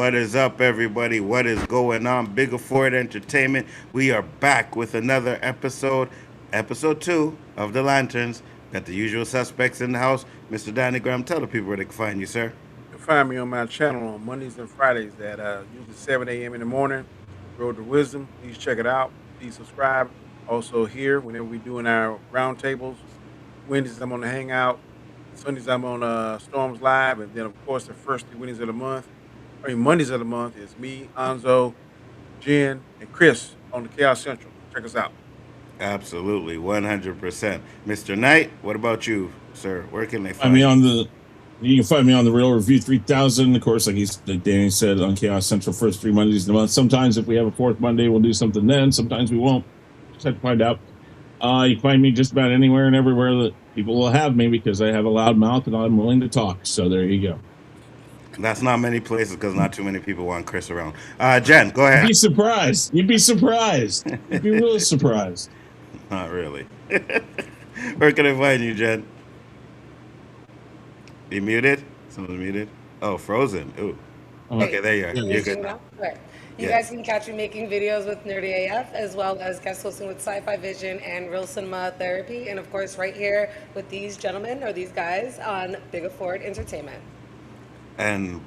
What is up, everybody? What is going on? Bigger Ford Entertainment. We are back with another episode 2 of The Lanterns. Got the usual suspects in the house. Mr. Danny Graham, tell the people where they can find you, sir. You can find me on my channel on Mondays and Fridays at usually 7 a.m. in the morning. Road to Wisdom. Please check it out. Please subscribe. Also here, whenever we're doing our roundtables, Wednesdays I'm on the Hangout. Sundays I'm on Storms Live. And then, of course, the first 3 Wednesdays of the month, Mondays of the month, is me, Nzo, Jen, and Chris on the Chaos Central. Check us out. Absolutely, 100%. Mr. Knight, what about you, sir? Where can they find me on the? You can find me on the Real Review 3000. Of course, like Danny said, on Chaos Central, first 3 Mondays of the month. Sometimes if we have a fourth Monday, we'll do something then. Sometimes we won't. Just have to find out. You can find me just about anywhere and everywhere that people will have me because I have a loud mouth and I'm willing to talk. So there you go. That's not many places because not too many people want Chris around. Jen, go ahead. You'd be surprised. You'd be surprised. You'd be really surprised. Not really. Where can I find you, Jen? You muted? Someone's muted? Oh, frozen. Ooh. Okay, there you are. You're good now. You guys can catch me making videos with Nerdy AF, as well as guest hosting with Sci-Fi Vision and Real Cinema Therapy, and of course right here with these gentlemen, or these guys, on Bigger Ford Entertainment. And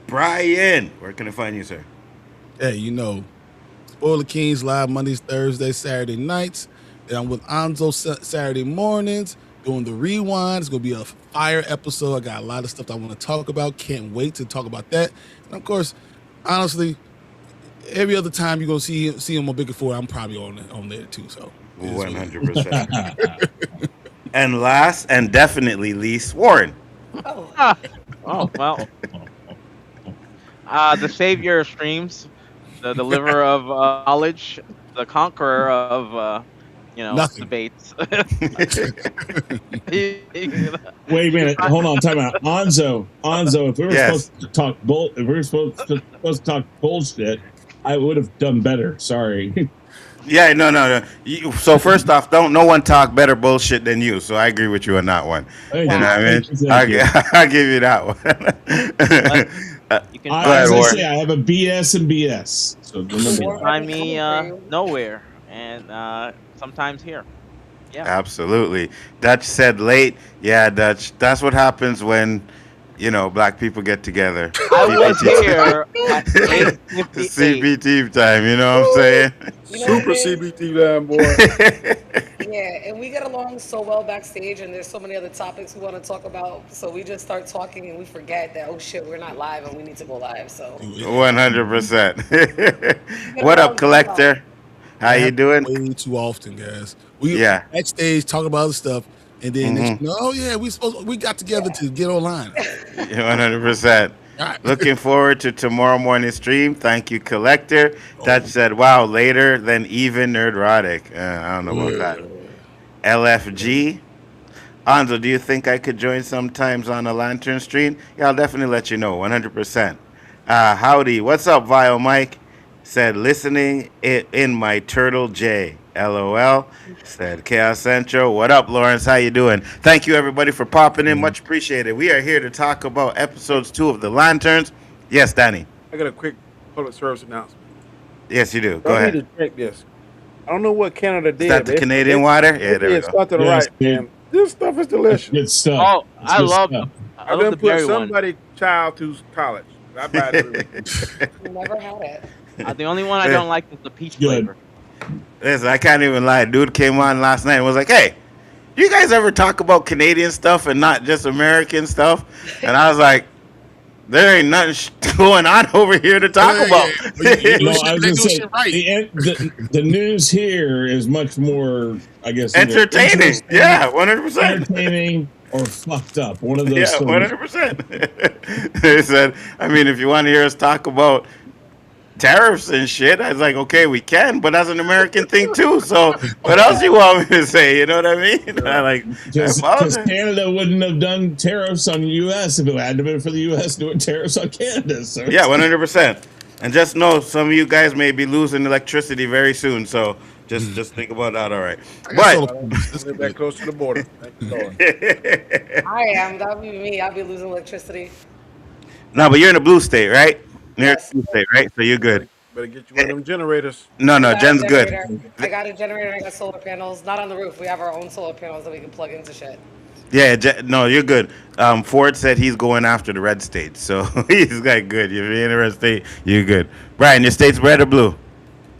Brian, where can I find you, sir? Hey, Spoiler Kings live Mondays, Thursdays, Saturday nights. And I'm with Nzo Saturday mornings doing the rewind. It's going to be a fire episode. I got a lot of stuff I want to talk about. Can't wait to talk about that. And of course, honestly, every other time you're going to see him on Bigger Ford, I'm probably on there too. So 100%. And last and definitely least, Warren. Well. The savior of streams, the deliverer of knowledge, the conqueror of debates. Wait a minute, hold on, time out. Onzo, if we were supposed to talk bullshit, I would have done better. Sorry. Yeah, no. So first off, no one talk better bullshit than you. So I agree with you on that one. You know what I mean? I'll give you that one. As I say, I have a BS and BS. So you can find me nowhere and sometimes here. Yeah. Absolutely. Dutch said late. Yeah, Dutch. That's what happens when black people get together. I was here at 8:58. CBT time, you know what I'm saying? Super CBT time, boy. Yeah, and we get along so well backstage, and there's so many other topics we want to talk about. So we just start talking, and we forget that, oh shit, we're not live, and we need to go live. So 100%. What up, Collector? How you doing? Way too often, guys. We backstage talking about other stuff. And then, we got together to get online. 100%. Right. Looking forward to tomorrow morning's stream. Thank you, Collector. That said, wow, later than even Nerdrotic. I don't know about that. LFG. Anzo, do you think I could join sometimes on a Lantern stream? Yeah, I'll definitely let you know, 100%. Howdy. What's up, Vile Mike? Said, listening in my Turtle J. LOL. Said Chaos Central. What up, Lawrence? How you doing? Thank you, everybody, for popping in. Much appreciated. We are here to talk about episodes 2 of The Lanterns. Yes, Danny. I got a quick public service announcement. Yes, you do. Go ahead. I need to drink this. I don't know what Canada did. Is that the Canadian water? Yeah, there we go. Start to the right, man. This stuff is delicious. Good stuff. Oh, I love them. I've been put somebody's child to college. I buy it. Never had it. The only one I don't like is the peach flavor. Listen, I can't even lie. Dude came on last night and was like, hey, you guys ever talk about Canadian stuff and not just American stuff? And I was like, there ain't nothing going on over here to talk about. I was going to say, the news here is much more, I guess, entertaining. Yeah, 100%. Entertaining or fucked up. One of those. Yeah, 100%. They said, I mean, if you want to hear us talk about tariffs and shit, I was like, okay, we can, but that's an American thing too. So what else you want me to say? You know what I mean? I like because Canada wouldn't have done tariffs on the U.S. if it had been for the U.S. doing tariffs on Canada. So yeah, 100%. And just know some of you guys may be losing electricity very soon. So just think about that. All right, but let's get back close to the border. I am. That'll be me. I'll be losing electricity. No, but you're in a blue state, right? Near Yes. Tuesday, right? So you're good. Better get you one Eh, of them generators. No, I no, got a Jen's good. generator. I got a generator. I got solar panels. Not on the roof. We have our own solar panels that we can plug into shit. Yeah, no, you're good. Ford said he's going after the red state, so he's like good. If you're in the red state, you're good. Brian, your state's red or blue?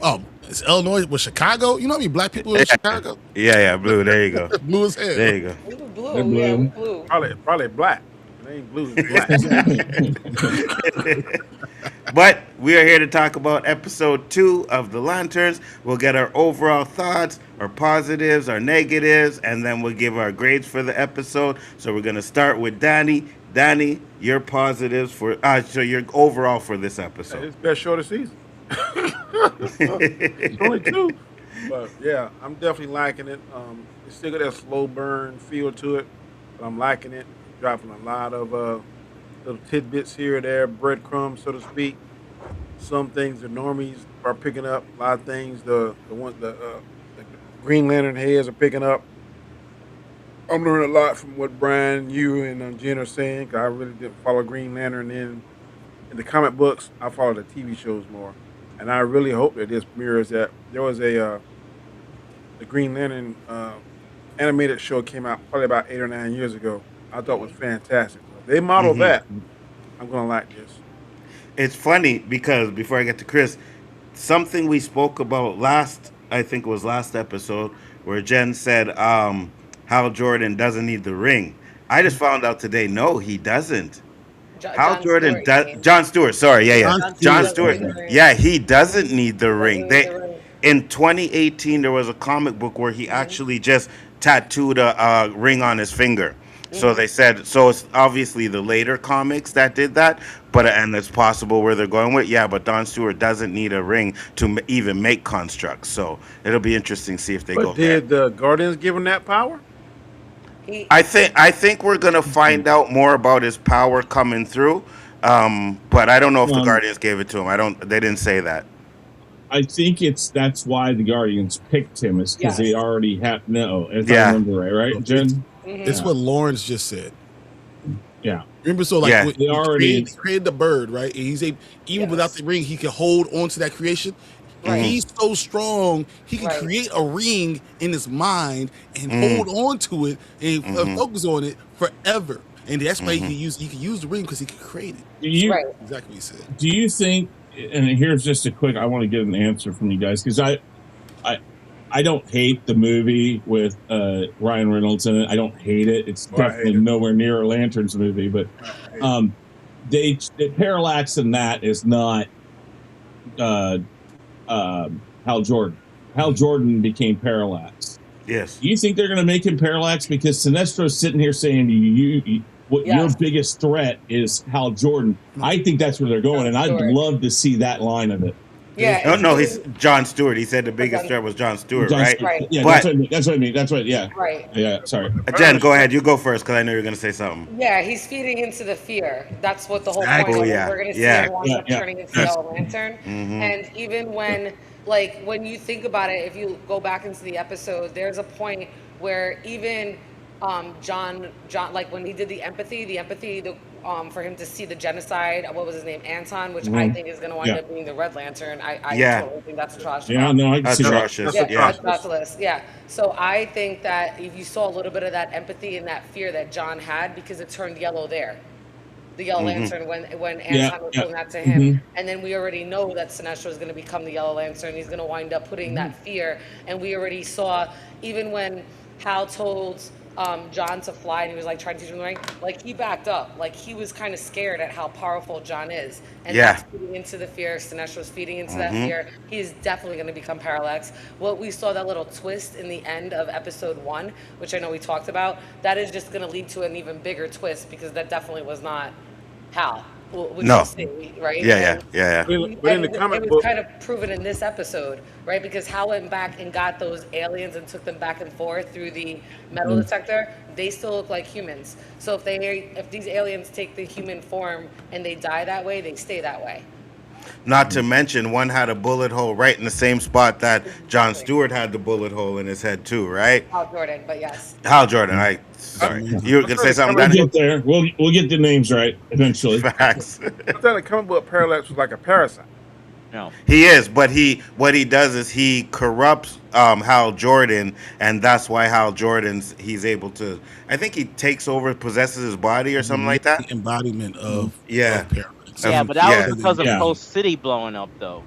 Oh, it's Illinois with Chicago. You know how many black people in Yeah, Chicago? yeah, blue. There you go. Blue as hell. There you go. We were They're blue. Yeah, we blue. blue. Probably black. It ain't blue, it's black. But we are here to talk about episode 2 of The Lanterns. We'll get our overall thoughts, our positives, our negatives, and then we'll give our grades for the episode. So we're going to start with Danny. Danny, your positives for, so your overall for this episode. It's best show of the season. It's only two. But yeah, I'm definitely liking it. It's still got that slow burn feel to it, but I'm liking it. It's dropping a lot of little tidbits here or there, breadcrumbs, so to speak. Some things the normies are picking up. A lot of things the Green Lantern heads are picking up. I'm learning a lot from what Brian, you, and Jen are saying. 'Cause I really didn't follow Green Lantern in the comic books. I follow the TV shows more, and I really hope that this mirrors that. There was the Green Lantern animated show came out probably about 8 or 9 years ago. I thought was fantastic. So if they model that, I'm gonna like this. It's funny because before I get to Chris, something we spoke about last, I think it was last episode, where Jen said Hal Jordan doesn't need the ring. I just found out today, no, he doesn't. Hal John Jordan Stewart, you does. mean? John Stewart, sorry, yeah, yeah, John John Stewart John Stewart. doesn't Stewart. need the ring. Yeah, he doesn't need the ring. Doesn't need the ring. In 2018 there was a comic book where he actually just tattooed a ring on his finger. So they said, so it's obviously the later comics that did that, but and it's possible where they're going with, yeah, but Don Stewart doesn't need a ring to even make constructs. So it'll be interesting to see if they go But there. did the Guardians give him that power? He, I think we're gonna find out more about his power coming through, but I don't know if the Um, Guardians gave it to him. I don't. They didn't say that. I think that's why the Guardians picked him, is because they Yes. already have no, if I Yeah. remember right, Jen? It's Yeah. what Lawrence just said. Yeah. Remember, so like Yeah. when They already- he created the bird, right? And he's even without Yes. the ring, he can hold on to that creation. Right. He's so strong, he can Right. create a ring in his mind and Mm. hold on to it and focus on it forever. And that's why he can use the ring because he can create it. Do you right. Exactly what he said. do you think? And here's just a quick. I want to get an answer from you guys because I don't hate the movie with Ryan Reynolds in it. I don't hate it. It's Oh, I hate definitely it. nowhere near a Lanterns movie, but the parallax in that is not uh, Hal Jordan. Hal Jordan became Parallax. Yes. Do you think they're going to make him Parallax because Sinestro's sitting here saying what your Yes. biggest threat is Hal Jordan? I think that's where they're going, and I'd Stewart. love to see that line of it. Yeah. No, it's no, really- he's John Stewart. He said the biggest John- threat was John Stewart, John right? Stewart. Right. Yeah, But- that's what I mean. That's what I mean. That's what. Yeah. Right. Yeah. Sorry. Jen, go ahead. You go first because I know you're going to say something. Yeah, he's feeding into the fear. That's what the whole Exactly. point Oh, is. yeah. We're going to see Yeah. him wind up Yeah. turning into Yellow Lantern. And even when you think about it, if you go back into the episode, there's a point where even John, like when he did the empathy, for him to see the genocide, what was his name, Anton, which I think is going to wind Yeah. up being the Red Lantern. I Yeah. totally think that's atrocious. Yeah. No, I can That's see that. atrocious. Yeah, Yeah. atrocious. Yeah. So I think that if you saw a little bit of that empathy and that fear that John had, because it turned yellow there, the Yellow Lantern when Anton was doing that to him, and then we already know that Sinestro is going to become the Yellow Lantern. He's going to wind up putting that fear, and we already saw even when Hal told John to fly and he was like trying to teach him the ring, like he backed up, like he was kind of scared at how powerful John is, and Yeah. that's feeding into the fear. Sinestro's feeding into that fear. He is definitely going to become Parallax. What we saw, that little twist in the end of episode 1, which I know we talked about, that is just going to lead to an even bigger twist because that definitely was not Hal. Which No. we'll see, right? Yeah. But in the And comic it was book, kind of proven in this episode, right? Because Hal went back and got those aliens and took them back and forth through the metal detector. They still look like humans. So if these aliens take the human form and they die that way, they stay that way. Not to mention, one had a bullet hole right in the same spot that John Exactly. Stewart had the bullet hole in his head too, right? Hal Jordan, but yes. Hal Jordan, Yeah. I The I'm, sorry, you were manhunt. I'm gonna trying say to something, come up We'll Danny? with get there. We'll get the names right eventually. Facts. I'm trying to come up with parallels with like a parasite. No. He is, but what he does is he corrupts Hal Jordan, and that's why Hal Jordan's he's able to. I think he takes over, possesses his body or something Yeah, like that. the embodiment Mhm. Yeah, of parallax. Yeah, of, but that was yeah, because of Yeah. Coast City blowing up, though.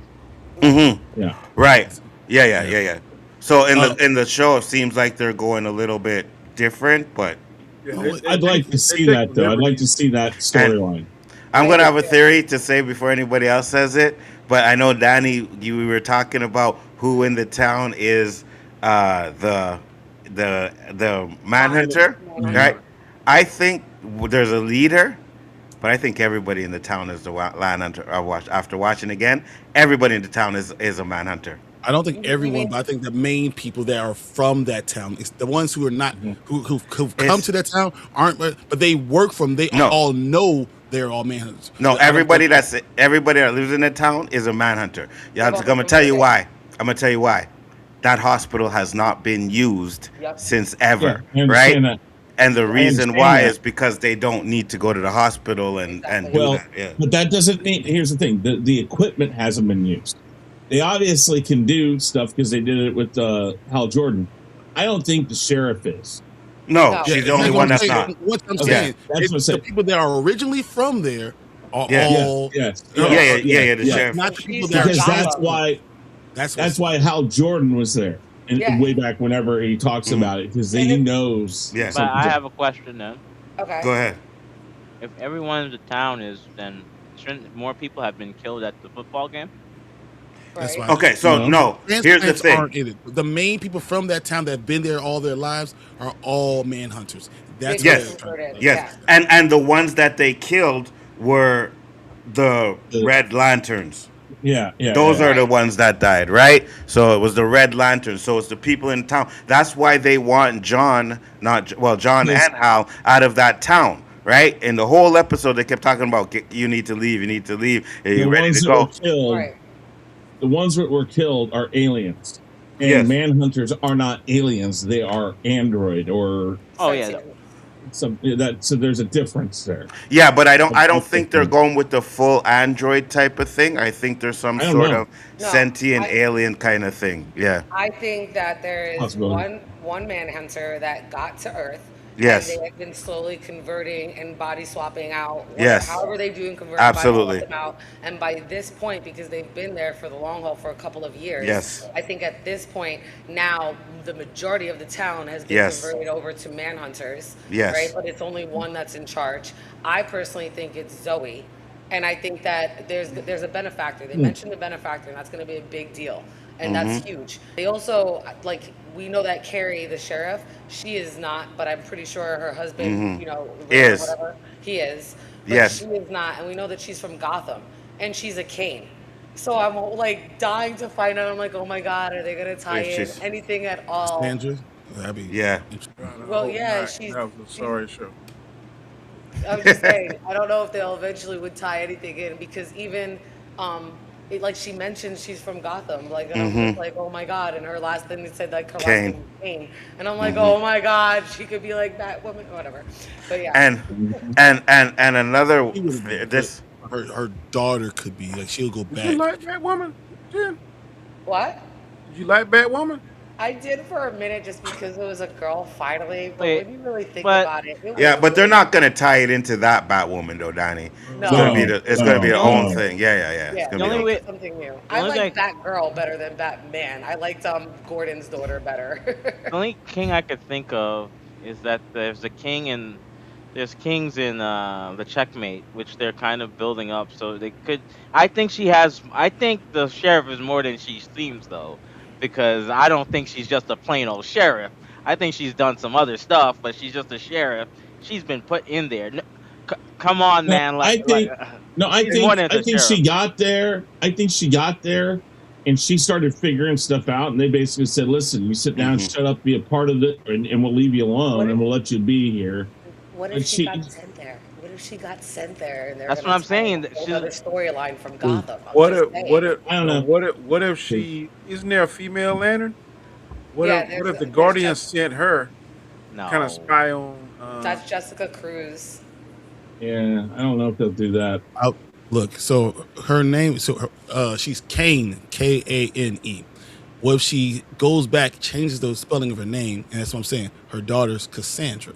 hmm Yeah. right. Yeah, yeah, Yeah. yeah, yeah. So Uh, in the show, it seems like they're going a little bit different, but Yeah, oh, I'd like to they see take that though. I'd like to liberties. see that and storyline. I'm I gonna do have a too. theory to say before anybody else says it, but I know Danny, you we were talking about who in the town is the manhunter, Mhm. right? Manhunter. I think there's a leader, but I think everybody in the town is the manhunter. After watching again, everybody in the town is a manhunter. I don't think You everyone, mean but I think the main people that are from that town, it's the ones who are not Mhm. who've come It's to that town aren't, but they work from. They no, all know they're all manhunters. no. I don't think. Everybody that lives in the town is a manhunter. Yeah, they've I'm all been gonna tell you converted. why. I'm gonna tell you why. That hospital has not been used Yep. since Yeah, ever, I right? understand that. And the I reason understand why that. is because they don't need to go to the hospital and Exactly. do Well, that. Yeah. but that doesn't mean. Here's the thing: the equipment hasn't been used. They obviously can do stuff because they did it with Hal Jordan. I don't think the sheriff is. No, No. Yeah, she's the and only that's what one I'm that's saying. not. What I'm Okay, Yeah. saying, that's what I the said. people that are originally from there are Yeah. Yes, all yes, Yeah, yes, yeah, yeah, yes, yeah. The yes. sheriff. not And the people she's that are from Because that's transferred. Gotham. why That's that's what's why Hal Jordan was there, and Yeah. way back whenever he talks Mhm. about it, because And he it, knows Yeah. But I something's up. have a question then. Go okay. ahead. If everyone in the town is, then shouldn't more people have been killed at the football game? that's Right. why Okay, so No, no. Here's the transplants thing. aren't in it. The main people from that town that have been there all their lives are all manhunters. They've That's what been they're Yes, trying to converted. tell you. yes, Yeah. and the ones that they killed were the the, Red Lanterns. yeah, yeah, Those yeah. are the Right. ones that died, right? So it was the Red Lanterns. So it's the people in town. That's why they want John, not well, John Because and Hal out of that town, right? In the whole episode, they kept talking about you need to leave, you need to leave. Are the you ready to ones that were go? killed, Right. the ones that were killed are aliens, and Yes. manhunters are not aliens; they are android or Oh yeah, Sentient. some that. So there's a difference there. Yeah, but A I don't big think they're difference. going with the full android type of thing. I think there's some I don't sort know. of No. sentient alien kind of thing. Yeah. I think that there is Possibility. one manhunter that got to Earth, and they Yes. have been slowly converting and body swapping out whatever, Yes. however they do and convert and body swap Absolutely. them out. And by this point, because they've been there for the long haul for a couple of years, Yes. I think at this point now the majority of the town has been Yes. converted over to manhunters, right? Yes. But it's only one that's in charge. I personally think it's Zoe. And I think that there's a benefactor. They Hmm. mentioned the benefactor, and that's going to be a big deal, and that's Mm-hmm. huge. They also like we know that Carrie, the sheriff, she is not, but I'm pretty sure her husband, Mm-hmm. Rick or Is. whatever, he is, but she Yes. is not, and we know that she's from Gotham, and she's a Kane. So I'm like dying to find out. I'm like, oh my God, are they going to tie If in she's anything at all? Cassandra, that'd be yeah. interesting. God, I Well, hope yeah, not. That was a she's sorry show. I'm just saying, I don't know if they'll eventually would tie anything in because even, like she mentioned, she's from Gotham. Like, and I'm just Mm-hmm. like, oh my God. And her last thing said like her last Kane. name was Kane, and I'm like, Mm-hmm. oh my God, she could be like Batwoman, whatever. But yeah, And Mhm. and another He would have been good. this Her daughter could be like she'll go Did you back. like Batwoman, Jen? what? Did you like Batwoman? I did for a minute just because it was a girl finally, but wait, when you really think but about it, it yeah, was but they're really not gonna tie it into that Batwoman though, Danny. It's gonna no. be No, it's gonna be no, their the own only no. thing. Yeah, yeah, yeah. It's Yeah, gonna the be only their own way thing. something new. the I only like thing Batgirl better than Batman. I liked Gordon's daughter better. the only king I could think of is that there's kings in the checkmate, which they're kind of building up. So they could. I think the sheriff is more than she seems though, because I don't think she's just a plain old sheriff. I think she's done some other stuff, but she's just a sheriff. She's been put in there. Come on, No, man. I think no, She's more than I the think sheriff. she got there. I think she got there and she started figuring stuff out and they basically said, listen, you sit down, Mm-hmm. shut up, be a part of it, and we'll leave you alone What and if we'll let you be here. what if But she she got sent there? What if she got sent there and they're That's gonna what I'm tell saying. a That whole she's other storyline from Ooh. Gotham? I'm What just if what saying. if I don't no, know. what if she isn't there a female lantern? Yeah, What if the there's Guardians just sent her to kind of no. spy on that's Jessica Cruz. Yeah, I don't know if they'll do that. Look, so her name, she's Kane, Kane. What if she goes back, changes the spelling of her name, and that's what I'm saying. Her daughter's Cassandra.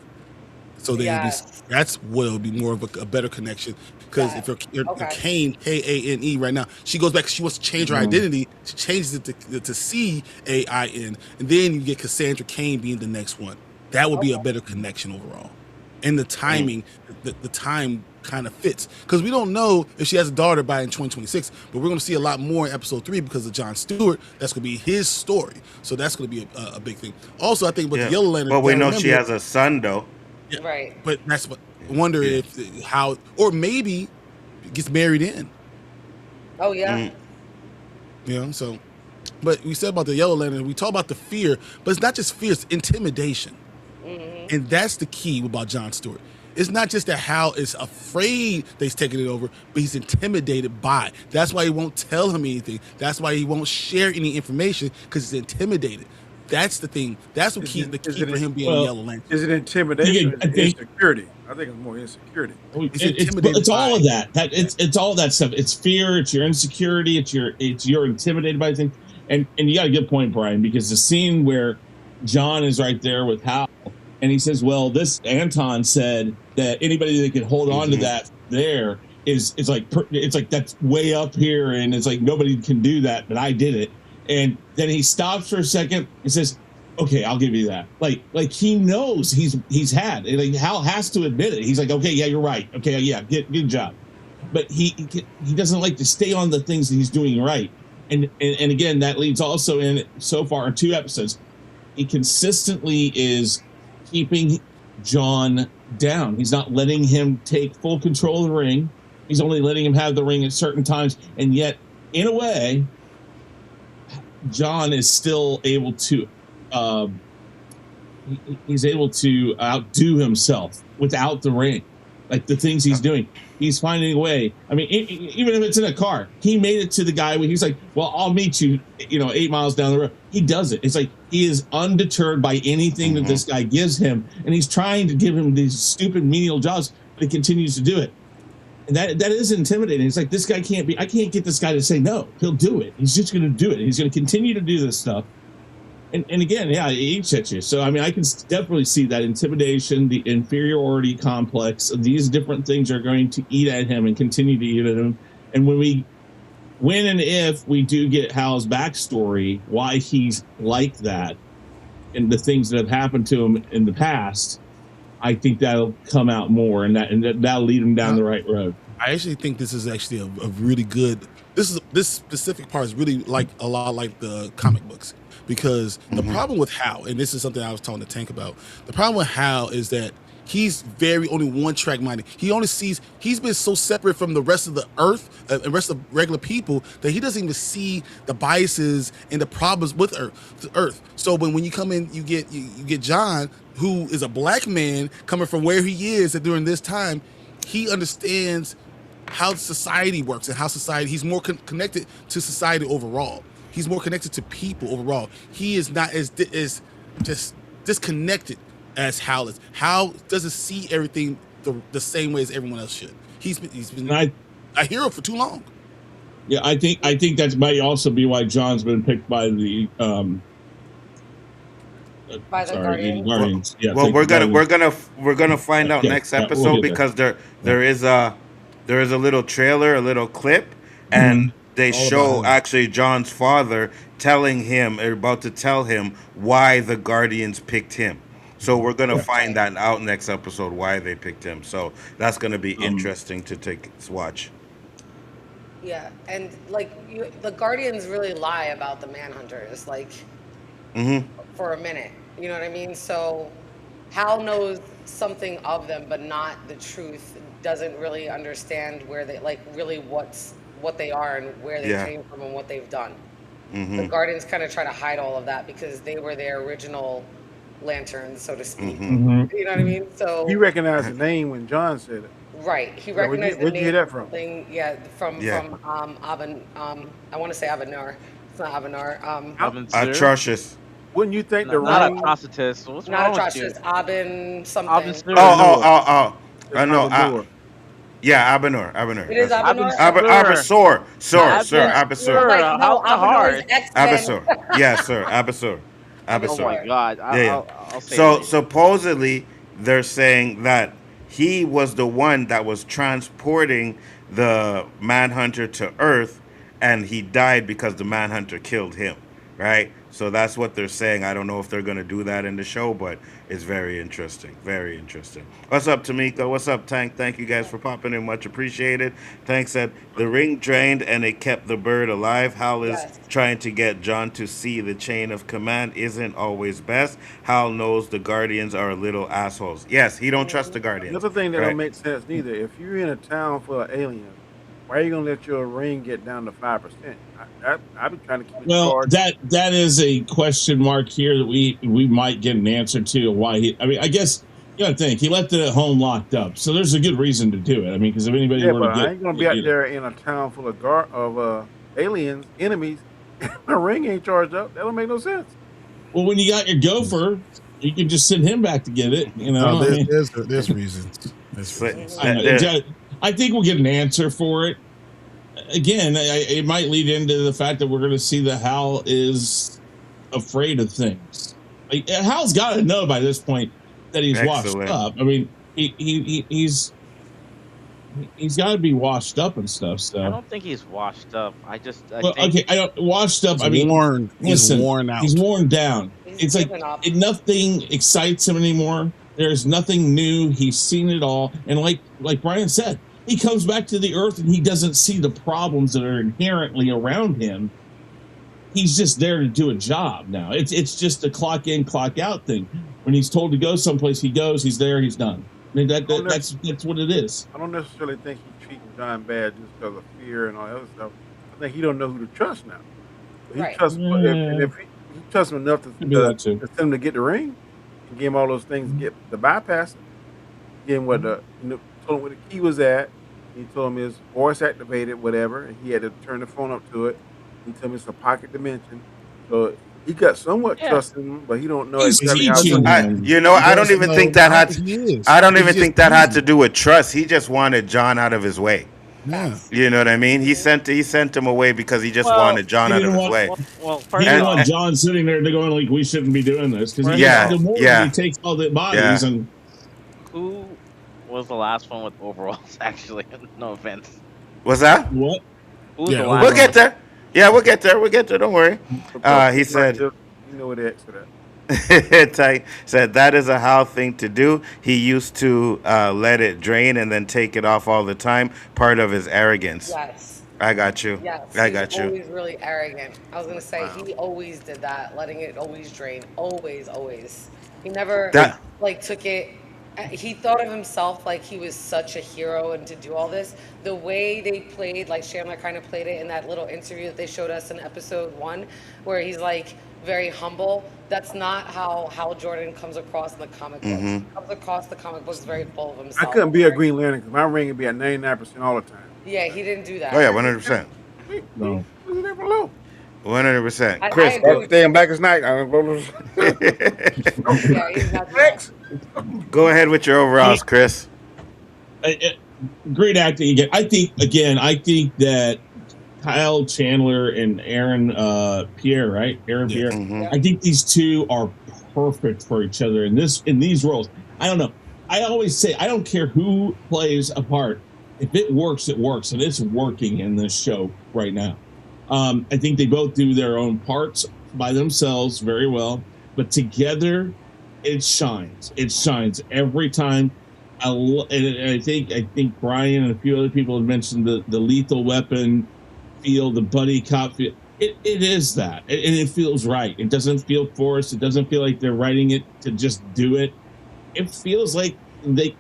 So then Yes. that's will be more of a better connection because if That. you're Okay. Kane, Kane, right now, she goes back. She wants to change her identity. She changes it to Cain, and then you get Cassandra Kane being the next one. That would be a Okay. better connection overall. And the Mm. timing, the time kind of fits because we don't know if she has a daughter by in 2026, but we're going to see a lot more in episode 3 because of John Stewart. That's going to be his story, so that's going to be a big thing. Also, I think about the Yeah, Yellow Lantern, but you we got to know she remember. has a son though. Yeah, Right. but that's what I wonder Yeah. if how or maybe gets married in. Oh yeah. Mm. So but we said about the Yellow Lantern, we talk about the fear, but it's not just fear, it's intimidation. And that's the key about John Stewart. It's not just that Hal is afraid that he's taking it over, but he's intimidated by it. That's why he won't tell him anything. That's why he won't share any information because he's intimidated. That's the thing. That's what is key it the is key it for him being a Well, Yellow Lantern. is it intimidation or is I it think insecurity? I think it's more insecurity. He's intimidated it's all by of it. that. It's all of that stuff. It's fear. It's your insecurity. It's you're intimidated by things. And you got a good point, Brian, because the scene where John is right there with Hal, and he says, "Well, this Anton said that anybody that could hold on to that there is like it's like that's way up here, and it's like nobody can do that, but I did it." And then he stops for a second and says, "Okay, I'll give you that." Like he knows he's had like Hal has to admit it. He's like, "Okay, yeah, you're right. Okay, yeah, good job." But he doesn't like to stay on the things that he's doing right. And again, that leads also in so far in 2 episodes, he consistently is keeping John down. He's not letting him take full control of the ring. He's only letting him have the ring at certain times. And yet, in a way, John is still able to he's able to outdo himself without the ring. Like the things he's doing, he's finding a way. I mean, even if it's in a car, he made it to the guy where he's like, "Well, I'll meet you, 8 miles down the road." He does it. It's like he is undeterred by anything that this guy gives him, and he's trying to give him these stupid menial jobs, but he continues to do it. And that is intimidating. It's like this guy I can't get this guy to say no. He'll do it. He's just going to do it. He's going to continue to do this stuff. And again, yeah, it eats at you. So, I mean, I can definitely see that intimidation, the inferiority complex. These different things are going to eat at him and continue to eat at him. And when and if we do get Hal's backstory, why he's like that, and the things that have happened to him in the past, I think that'll come out more, and that'll lead him down the right road. I actually think this is actually a really good. This specific part is really like a lot like the comic books because the problem with Hal, and this is something I was talking to Tank about. The problem with Hal is that he's very only one track minded. He only sees he's been so separate from the rest of the earth and rest of regular people that he doesn't even see the biases and the problems with Earth. So when you come in, you get John, who is a black man coming from where he is during this time. He understands how society works and how society. He's more connected to society overall. He's more connected to people overall. He is not as just disconnected as Hal is. Hal doesn't see everything the same way as everyone else should. He's been a hero for too long. Yeah, I think that might also be why John's been picked by the Guardians. Yeah, Well, we're gonna find out next episode because there is a little trailer, a little clip, and they show actually John's father telling him, or about to tell him, why the Guardians picked him. So we're gonna find that out next episode why they picked him. So that's gonna be interesting to watch. Yeah, and the Guardians really lie about the Manhunters, for a minute. You know what I mean? So Hal knows something of them, but not the truth. Doesn't really understand where they really what they are and where they came from and what they've done. The Guardians kind of try to hide all of that because they were their original lanterns, so to speak. You know what I mean? So He recognized the name when John said it. Right. He Yeah, recognized the where'd you hear name that of from? something. Yeah, Yeah. from Aben. I want to say Abenar. It's not Abenar. How, Abensur? Atrocious. wouldn't you think the Not ring atrocitus. What's Not wrong with you? atrocious. Aben something. Oh, Abensur. oh, Abenur? oh, oh. It's No. Abenur. Yeah, Abenor. Abenor. It is That's it. Abenor. Okay. Abasor. Abensur. Sir. Abesor. Abasor. I'm like, Abensur. no, How's that Abenor is hard? X Men. Abasor. Yeah, sir. Abasor. Oh my Abasor. Abesor. god. Yeah, yeah. I'll say it So later. supposedly they're saying that he was the one that was transporting the Manhunter to Earth, and he died because the Manhunter killed him. Right. So that's what they're saying. I don't know if they're gonna do that in the show, but it's very interesting. Very interesting. What's up, Tamika? What's up, Tank? Thank you guys for popping in. Much appreciated. Tank said the ring drained and it kept the bird alive. Hal is Yes. trying to get John to see the chain of command isn't always best. Hal knows the Guardians are little assholes. Yes, he don't trust the Guardians. Another thing that Right. don't make sense neither. If you're in a town full of aliens, why are you gonna let your ring get down to 5%? I've been trying to keep it Well, charged. that is a question mark here that we might get an answer to why he. I mean, I guess you got to think he left it at home locked up, so there's a good reason to do it. I mean, because if anybody Yeah, were but to get, I ain't gonna be out there in a town full of aliens, enemies. My ring ain't charged up. That don't make no sense. well, when you got your gopher, you can just send him back to get it. You know, No, I mean, there's reasons. There's So- reasons. I think we'll get an answer for it. Again, it might lead into the fact that we're going to see that Hal is afraid of things. Like, Hal's got to know by this point that he's Excellent. washed up. I mean, he's got to be washed up and stuff. So I don't think he's washed up. I well, think okay, I don't washed up. He's I mean, worn. He's listen, worn out. he's worn down. He's It's like given up. nothing excites him anymore. There's nothing new. He's seen it all, and like Brian said, he comes back to the earth and he doesn't see the problems that are inherently around him. He's just there to do a job now. It's just a clock in, clock out thing. When he's told to go someplace, he goes. He's there. He's done. I mean, that's what it is. I don't necessarily think he's treating John bad just because of fear and all that other stuff. I think he don't know who to trust now. He Right. trusts, Yeah. if he trusts him enough to Could be that too. send him to get the ring and give him all those things, get the bypass, give him what told him where the key was at. He told him his voice activated, whatever, and he had to turn the phone up to it. He told me it's a pocket dimension, so he got somewhat Yeah. trust in him, but he don't know He's exactly how. teaching. I don't even think that had. I don't even think that had to do with trust. He just wanted John out of his way. Yeah. You know what I mean? He sent him away because he just wanted John he out of didn't his want- way. well, He first didn't of all, want John sitting there going like, we shouldn't be doing this because Yeah, the more yeah. he takes all the bodies Yeah. and who was the last one with overalls? Actually, no offense. What's that? what? Who's Yeah, the we'll last We'll one? get there. Yeah, we'll get there. We'll get there. Don't worry. He said. You know where the X for that. Ty said that is a Hal thing to do. He used to let it drain and then take it off all the time. Part of his arrogance. Yes. I got you. Yes. I He's got you. always really arrogant. I was gonna say he always did that, letting it always drain. Always, always. He never That- took it. He thought of himself like he was such a hero and to do all this. The way they played, like Chandler kind of played it in that little interview that they showed us in episode 1, where he's like very humble. That's not how Hal Jordan comes across in the comic books. He comes across the comic books very full of I himself. couldn't be a Green Lantern because my ring would be at 99% all the time. Yeah, he didn't do that. Oh yeah, 100%. No. Who's in there for low? 100%. I Chris, agree with Stay in Black as Night. Yeah, he's not doing that. go ahead with your overalls, Chris. Great acting again. I think that Kyle Chandler and Aaron Pierre, right? Aaron Pierre. Mhm. I think these two are perfect for each other in these roles. I don't know. I always say I don't care who plays a part. If it works, it works, and it's working in this show right now. I think they both do their own parts by themselves very well, but together, it shines. It shines every time. And I think Brian and a few other people have mentioned the lethal weapon feel, the buddy cop feel. It is that, and it feels right. It doesn't feel forced. It doesn't feel like they're writing it to just do it. It feels like they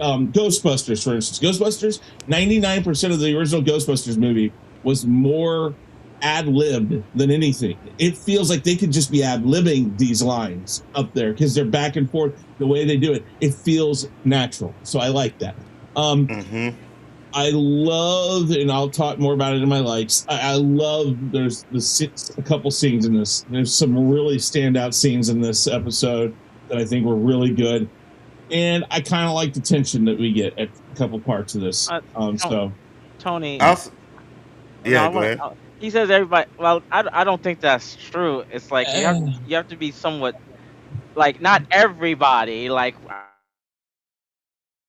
Ghostbusters, for instance. Ghostbusters, 99% of the original Ghostbusters movie was more ad-libbed than anything. It feels like they could just be ad-libbing these lines up there because they're back and forth the way they do it. It feels natural. So I like that. Um, Mm-hmm. I love, and I'll talk more about it in my likes. I love. There's a couple scenes in this. There's some really standout scenes in this episode that I think were really good, and I kind of like the tension that we get at a couple parts of this. Uh, Ton- So Tony, Also, no, yeah, I go want. ahead. He says everybody. Well, I don't think that's true. It's like uh, you have to be somewhat like not everybody. Like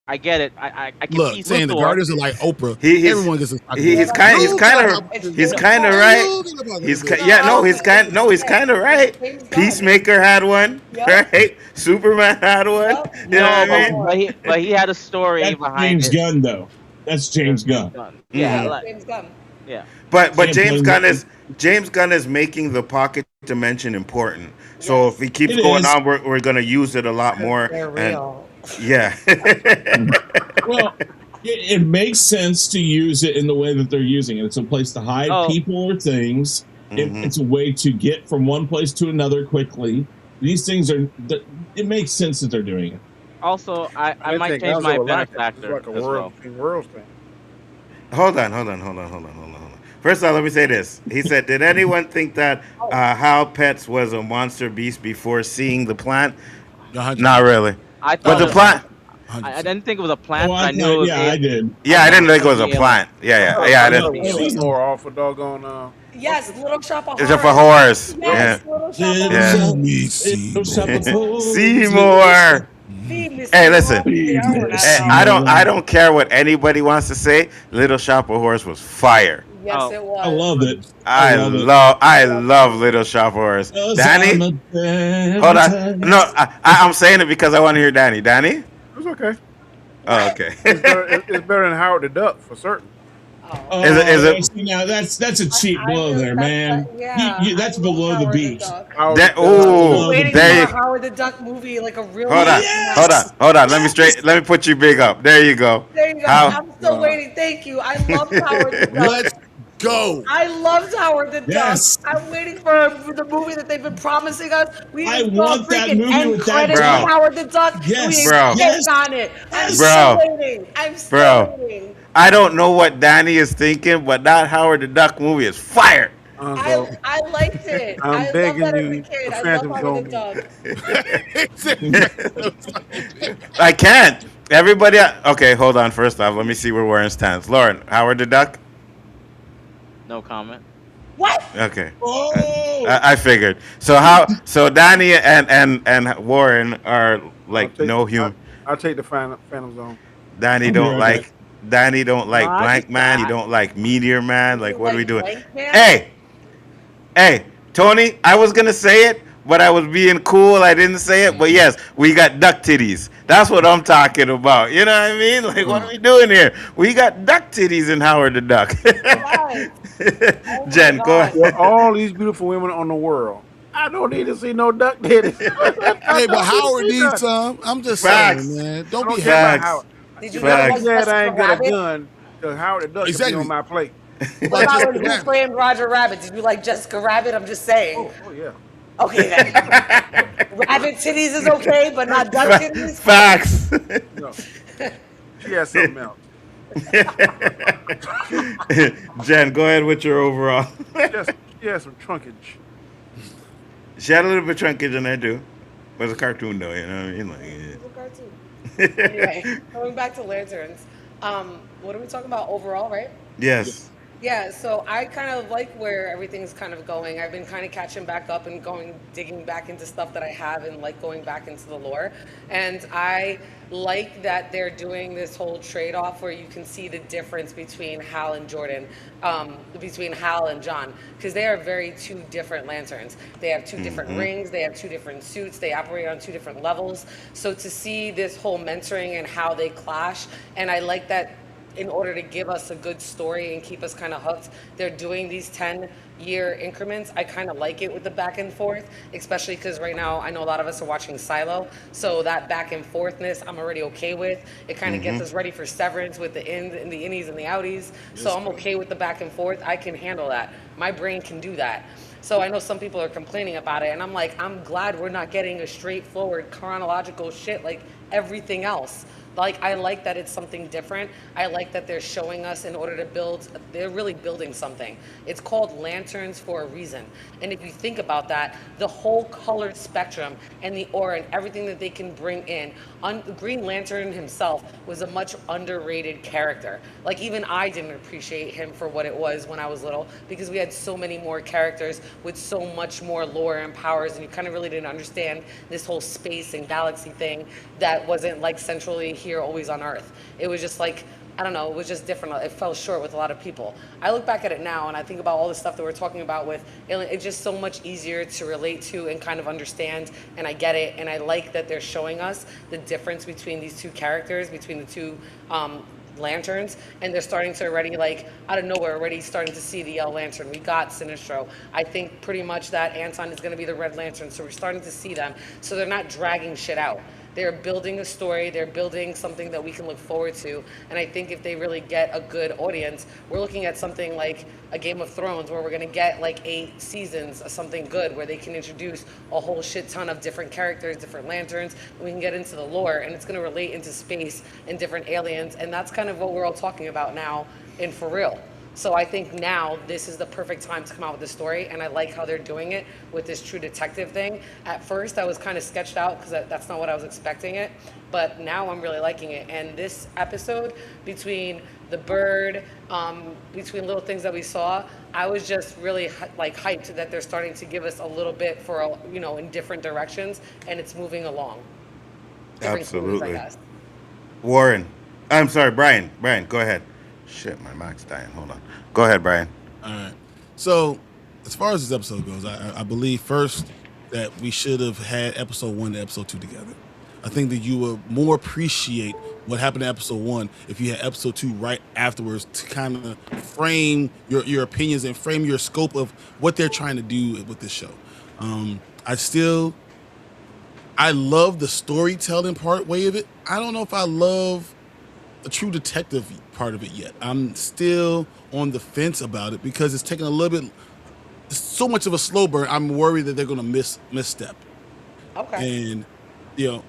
I get it. I can Look, see saying the Luthor. Guardians are like Oprah. He, he's Everyone gets a talk he, about he's it. kind he's You kind got of about It's this. he's just kind of No, right. you get about He's this. yeah, no, no, he's kind of right. James Gunn. Peacemaker had one, Yep. right? Superman had one. Yep. You know No, what I Nightcrawler mean? one. but he had a story that's behind James it. Gunn, though. That's That's James James Gunn. Gunn. Yeah, Yeah, Hmm. like James Gunn. yeah. But Can't James blame Gunn me. is making the pocket dimension important. So if Yes. he keeps It going is. on, we're gonna use it a lot Because more. they're And real. yeah, Well, it makes sense to use it in the way that they're using it. It's a place to hide Oh, people or things. hmm It's a way to get from one place to another quickly. These things are. It makes sense that they're doing it. also, I I didn't might think change Nzo my would like it. It's benefactor like a as world well. between worlds thing. hold on. First off, let me say this. He said, "Did anyone think that Oh, Hal Pets was a monster beast before seeing the plant? Not 100%. really. I But thought the it. plant, I 100%. didn't think it was a Oh, plant, but I I thought. knew it was Yeah, I did. yeah, I I knew didn't it was think it gonna was a be alien. plant. Yeah, I yeah, thought yeah. I I thought didn't. it was Oh, Seymour off a doggone yes, Little Shop of It's a for Horrors. horse. Oh, Yeah, Yes, Little Shop of little yeah. Horrors. shop, Tell me, little shop of Seymour. holes, little shop. Seymour. Feed me, Hey, Seymour. listen. Be Yeah, we're there, not Eh, wrong. I Seymour. don't care what anybody wants to say. Little Shop of Horrors was fire. Yes, oh, it I was. love it. I I love it. love I Yes, love Little Shop of Horrors. 'Cause I'm Danny, a hold on. No, dramatist. I'm saying it because I want to hear Danny. Danny. It's okay. Oh, What? okay. It's better than Howard the Duck for certain. Oh, is it? Oh, Is it? see, now that's a cheap I blow really, there, that's man. yeah, I That's love below the Howard the beat. Duck. Howard the That? Duck. That's I'm still Ooh, below the waiting for beat. there a you. Howard the Duck movie, like a real Hold life on. Hold on. Yes, Hold on. Let me yes. straight. Let me put you big up. There you go. There you go. How? I'm still Uh, waiting. Thank you. I loved Howard the Duck. Let's go. I loved Howard the Duck. Yes. I'm waiting for the movie that they've been promising us. We I even saw a want that freaking movie end with that credits with Bro, duck. Howard the Duck, and we Yes, ain't bro, yes, getting on it. I'm yes. still bro, waiting. I'm still bro. waiting. I don't know what Danny is thinking, but that Howard the Duck movie is fire. Anzo, I liked it. I'm I loved begging that as a you kid. to I love Phantom Howard the Zone me. Duck. I can't. Everybody. Okay, hold on. First off, let me see where Warren stands. Lauren, Howard the Duck. no comment. What? Okay, Oh, I figured. So how? So Danny and Warren are I'll like take no I, human. I'll take the Phantom Zone. Danny I'll be don't right back. like. Danny don't No, like I Blank just Man. He don't like Meteor Man. You Like, what are we like doing? Blank Man? Hey, hey, Tony. I was gonna say it, but I was being cool. I didn't say it. But yes, we got duck titties. That's what I'm talking about. You know what I mean? Like, what are we doing here? We got duck titties in Howard the Duck. Yes. Oh my Jen, go God. With ahead. all these beautiful women on the world, I don't need to see no duck titties. I Hey, but don't need to Howard see needs nothing. some. I'm just saying, Facts. man. I Don't be don't care about hating. Facts. Howard. Did you Just not too like Facts. bad I Jessica ain't get a Rabbit? gun because Howard the Duck could be on Exactly. my plate. What What about about Jessica when Who Rabbit? Framed Roger Rabbit? Did you like Jessica Rabbit? I'm just saying. Oh yeah. Okay then. Rabbit titties is okay, but not duck titties. Facts. No, she has something else. Jen, go ahead with your overall. She has some trunkage. She had a little bit of trunkage in there too. But it's a cartoon though, you know what I mean? It's a cartoon. Like, Anyway, going back to lanterns. What are we talking about overall, right? yes. Yeah, so I kind of like where everything's kind of going. I've been kind of catching back up and digging back into stuff that I have and like going back into the lore. And I like that they're doing this whole trade off where you can see the difference between Hal and Jordan, between Hal and John, because they are very two different lanterns. They have two different rings, they have two different suits, they operate on two different levels. So to see this whole mentoring and how they clash, and I like that in order to give us a good story and keep us kind of hooked, they're doing these 10-year increments. I kind of like it with the back and forth, especially because right now I know a lot of us are watching Silo. So that back and forthness, I'm already okay with. It kind of gets us ready for Severance with the ins and the innies and the outies. So I'm okay with the back and forth. I can handle that. My brain can do that. So I know some people are complaining about it, and I'm like, I'm glad we're not getting a straightforward chronological shit like everything else. Like, I like that it's something different. I like that they're showing us in order to build, they're really building something. It's called lanterns for a reason. And if you think about that, the whole color spectrum and the aura and everything that they can bring in, Green Lantern himself was a much underrated character. Like, even I didn't appreciate him for what it was when I was little, because we had so many more characters with so much more lore and powers, and you kind of really didn't understand this whole space and galaxy thing that wasn't like centrally here, always on Earth. It was just like, I don't know, it was just different. It fell short with a lot of people. I look back at it now and I think about all the stuff that we're talking about with Alien. It's just so much easier to relate to and kind of understand. And I get it. And I like that they're showing us the difference between these two characters, between the two lanterns, and they're starting to already, like, out of nowhere, already starting to see the yellow lantern. We got Sinestro. I think pretty much that Anton is going to be the red lantern, so we're starting to see them. So they're not dragging shit out. They're building a story, they're building something that we can look forward to. And I think if they really get a good audience, we're looking at something like a Game of Thrones where we're gonna get like 8 seasons of something good where they can introduce a whole shit ton of different characters, different lanterns, and we can get into the lore, and it's gonna relate into space and different aliens. And that's kind of what we're all talking about now in For Real. So I think now this is the perfect time to come out with this story, and I like how they're doing it with this true detective thing. At first, I was kind of sketched out because that's not what I was expecting it, but now I'm really liking it. And this episode, between the bird, between little things that we saw, I was just really like hyped that they're starting to give us a little bit for in different directions, and it's moving along. Different clues, I Absolutely. guess. Warren. I'm sorry, Brian. Brian, go ahead. Shit, my mic's dying. Hold on. Go ahead, Brian. All right. So, as far as this episode goes, I believe first that we should have had episode 1 and episode 2 together. I think that you would more appreciate what happened in episode 1 if you had episode 2 right afterwards to kind of frame your opinions and frame your scope of what they're trying to do with this show. I still I love the storytelling part way of it. I don't know if I love the true detective part of it yet. I'm still on the fence about it because it's taking a little bit, so much of a slow burn. I'm worried that they're going to misstep. Okay. And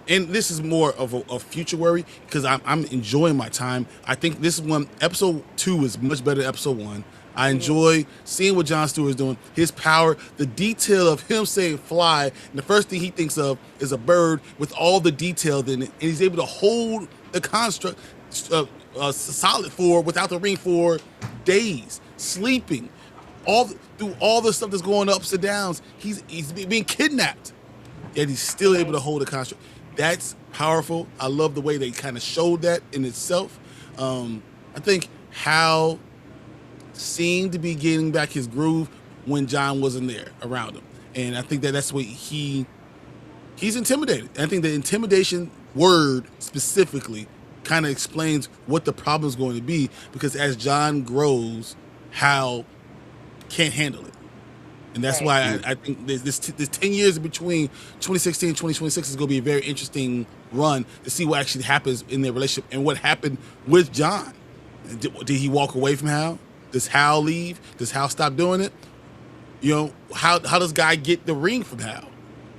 and this is more of a future worry because I'm enjoying my time. I think this is one episode 2 is much better than episode 1. I enjoy seeing what Jon Stewart is doing. His power, the detail of him saying fly, and the first thing he thinks of is a bird with all the detail in it, and he's able to hold the construct solid for without the ring for days, sleeping, through all the stuff that's going ups and downs. He's being kidnapped, yet he's still able to hold a construct. That's powerful. I love the way they kind of showed that in itself. I think Hal seemed to be getting back his groove when John wasn't there around him, and I think that's what he's intimidated. I think the intimidation word specifically kind of explains what the problem is going to be because as John grows, Hal can't handle it. And that's Right. why I think this 10 years between 2016 and 2026 is going to be a very interesting run to see what actually happens in their relationship and what happened with John. Did he walk away from Hal? Does Hal leave? Does Hal stop doing it? How does Guy get the ring from Hal?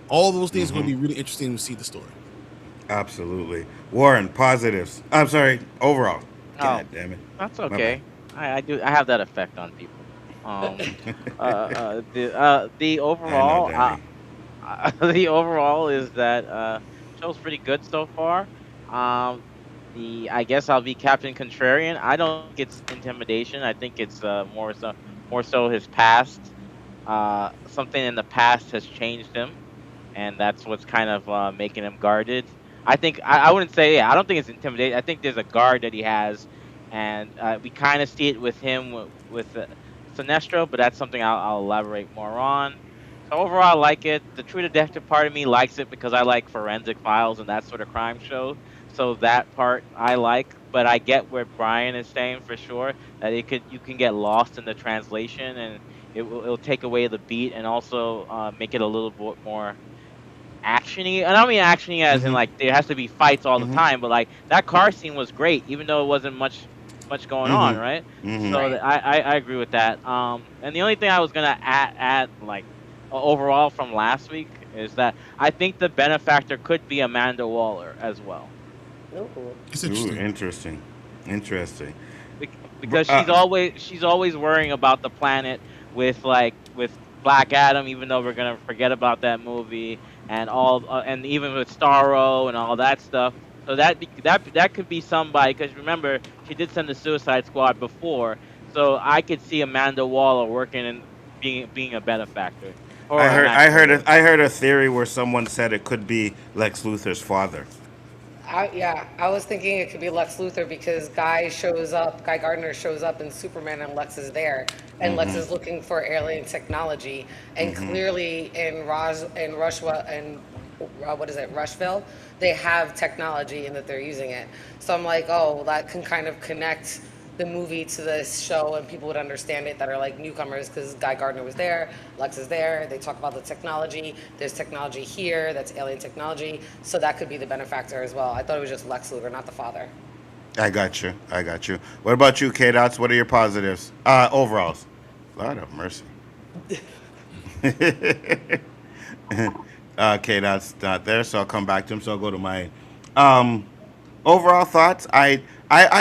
All those things are going to be really interesting to see the story. Absolutely. Warren, positives. I'm sorry, overall. Oh, God damn it. that's My okay. I do. I have that effect on people. Um, the I know, overall, Danny. the overall is that show's pretty good so far. Um, the I guess I'll be Captain Contrarian. I don't think it's intimidation. I think it's more so his past. Something in the past has changed him, and that's what's kind of making him guarded. I think I wouldn't say, yeah, I don't think it's intimidation. I think there's a guard that he has, and we kind of see it with him with Sinestro, but that's something I'll elaborate more on. So overall, I like it. The True Detective part of me likes it because I like forensic files and that sort of crime show. So that part I like, but I get where Brian is saying for sure that you can get lost in the translation and it'll take away the beat and also make it a little bit more actiony. And I don't mean actiony as in Mm-hmm. like there has to be fights all the Mm-hmm. time, but like that car scene was great, even though it wasn't much going on, Mm-hmm. right? Mm-hmm. So Right. I agree with that. And the only thing I was gonna add like overall from last week is that I think the benefactor could be Amanda Waller as well. Ooh. It's Ooh, interesting. interesting, interesting. Because Uh, she's always worrying about the planet with Black Adam, even though we're gonna forget about that movie and all, and even with Starro and all that stuff. So that could be somebody, because remember she did send the Suicide Squad before, so I could see Amanda Waller working and being a benefactor or a natural one. I heard a theory where someone said it could be Lex Luthor's father. Yeah, I was thinking it could be Lex Luthor because Guy Gardner shows up in Superman, and Lex is there, and Lex is looking for alien technology, and clearly in what is it, Rushville, they have technology and that they're using it. So I'm like, oh, well, that can kind of connect the movie to this show, and people would understand it that are like newcomers because Guy Gardner was there, Lex is there. They talk about the technology. There's technology here that's alien technology, so that could be the benefactor as well. I thought it was just Lex Luthor, not the father. I got you. I got you. What about you, K Dots? What are your positives? Overalls. Lord of mercy. K Dots not there, so I'll come back to him. So I'll go to my um, overall thoughts. I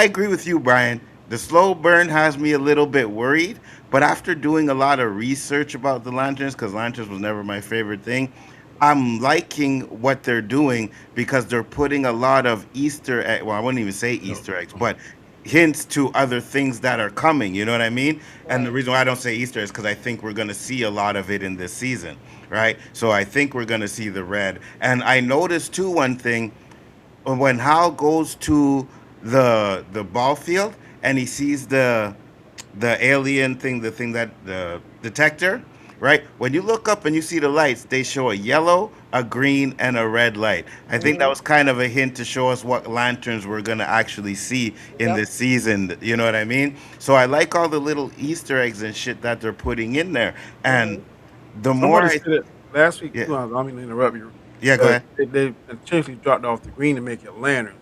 agree with you, Brian. The slow burn has me a little bit worried, but after doing a lot of research about the lanterns, because lanterns was never my favorite thing, I'm liking what they're doing because they're putting a lot of Easter egg. Well, I wouldn't even say Easter eggs, but hints to other things that are coming. You know what I mean? And the Right. reason why I don't say Easter is because I think we're going to see a lot of it in this season, right? So I think we're going to see the red. And I noticed too one thing when Hal goes to the ball field and he sees the alien thing, the thing that the detector, right? When you look up and you see the lights, they show a yellow, a green, and a red light. I think that was kind of a hint to show us what lanterns we're gonna actually see in Yep. this season. You know what I mean? So I like all the little Easter eggs and shit that they're putting in there. And the more Somebody I, said it last week yeah, too. I don't mean to interrupt you, yeah, go but ahead. they intentionally dropped off the green to make it lanterns.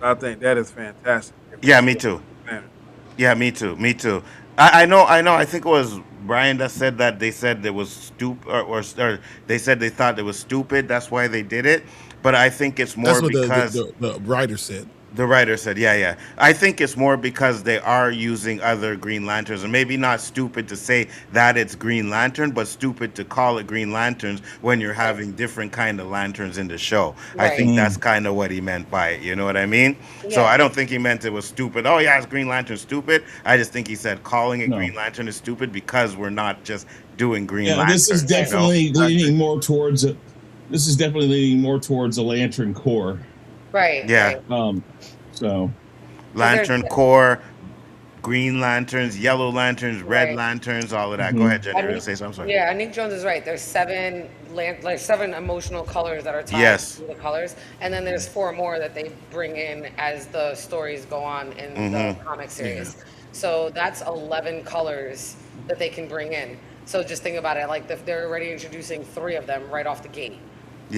So I think that is fantastic. If we Yeah, see me all too. lanterns, Yeah, me too. Me too. I know. I know. I think it was Brian that said that they said it was stupid, or they said they thought it was stupid. That's why they did it. But I think it's That's more what because the writer said. the writer said, yeah, yeah. I think it's more because they are using other Green Lanterns, and maybe not stupid to say that it's Green Lantern, but stupid to call it Green Lanterns when you're Right. having different kind of lanterns in the show. I think Right. that's Mm. kind of what he meant by it. You know what I mean? So I Yeah. don't think he meant it was stupid. Oh yeah, it's Green Lantern stupid. I just think he said calling it Green No. Lantern is stupid because we're not just doing Green Yeah, this is Lanterns. You Right. know? definitely I agree. leaning more towards a. This is definitely leaning more towards a lantern core. Right. Yeah, Right. Um, so Because there's Lantern Core, Green Lanterns, Yellow Lanterns, Red right. Lanterns, all of that. Go ahead, mhm. Jenny. I You're gonna think, say something. I'm sorry. yeah, Nick Jones is right. There's like 7 emotional colors that are tied Yes. to the colors, and then there's 4 more that they bring in as the stories go on in the Mm-hmm. comic Yeah. series. So that's 11 colors that they can bring in. So just think about it, like they're already introducing 3 of them right off the gate.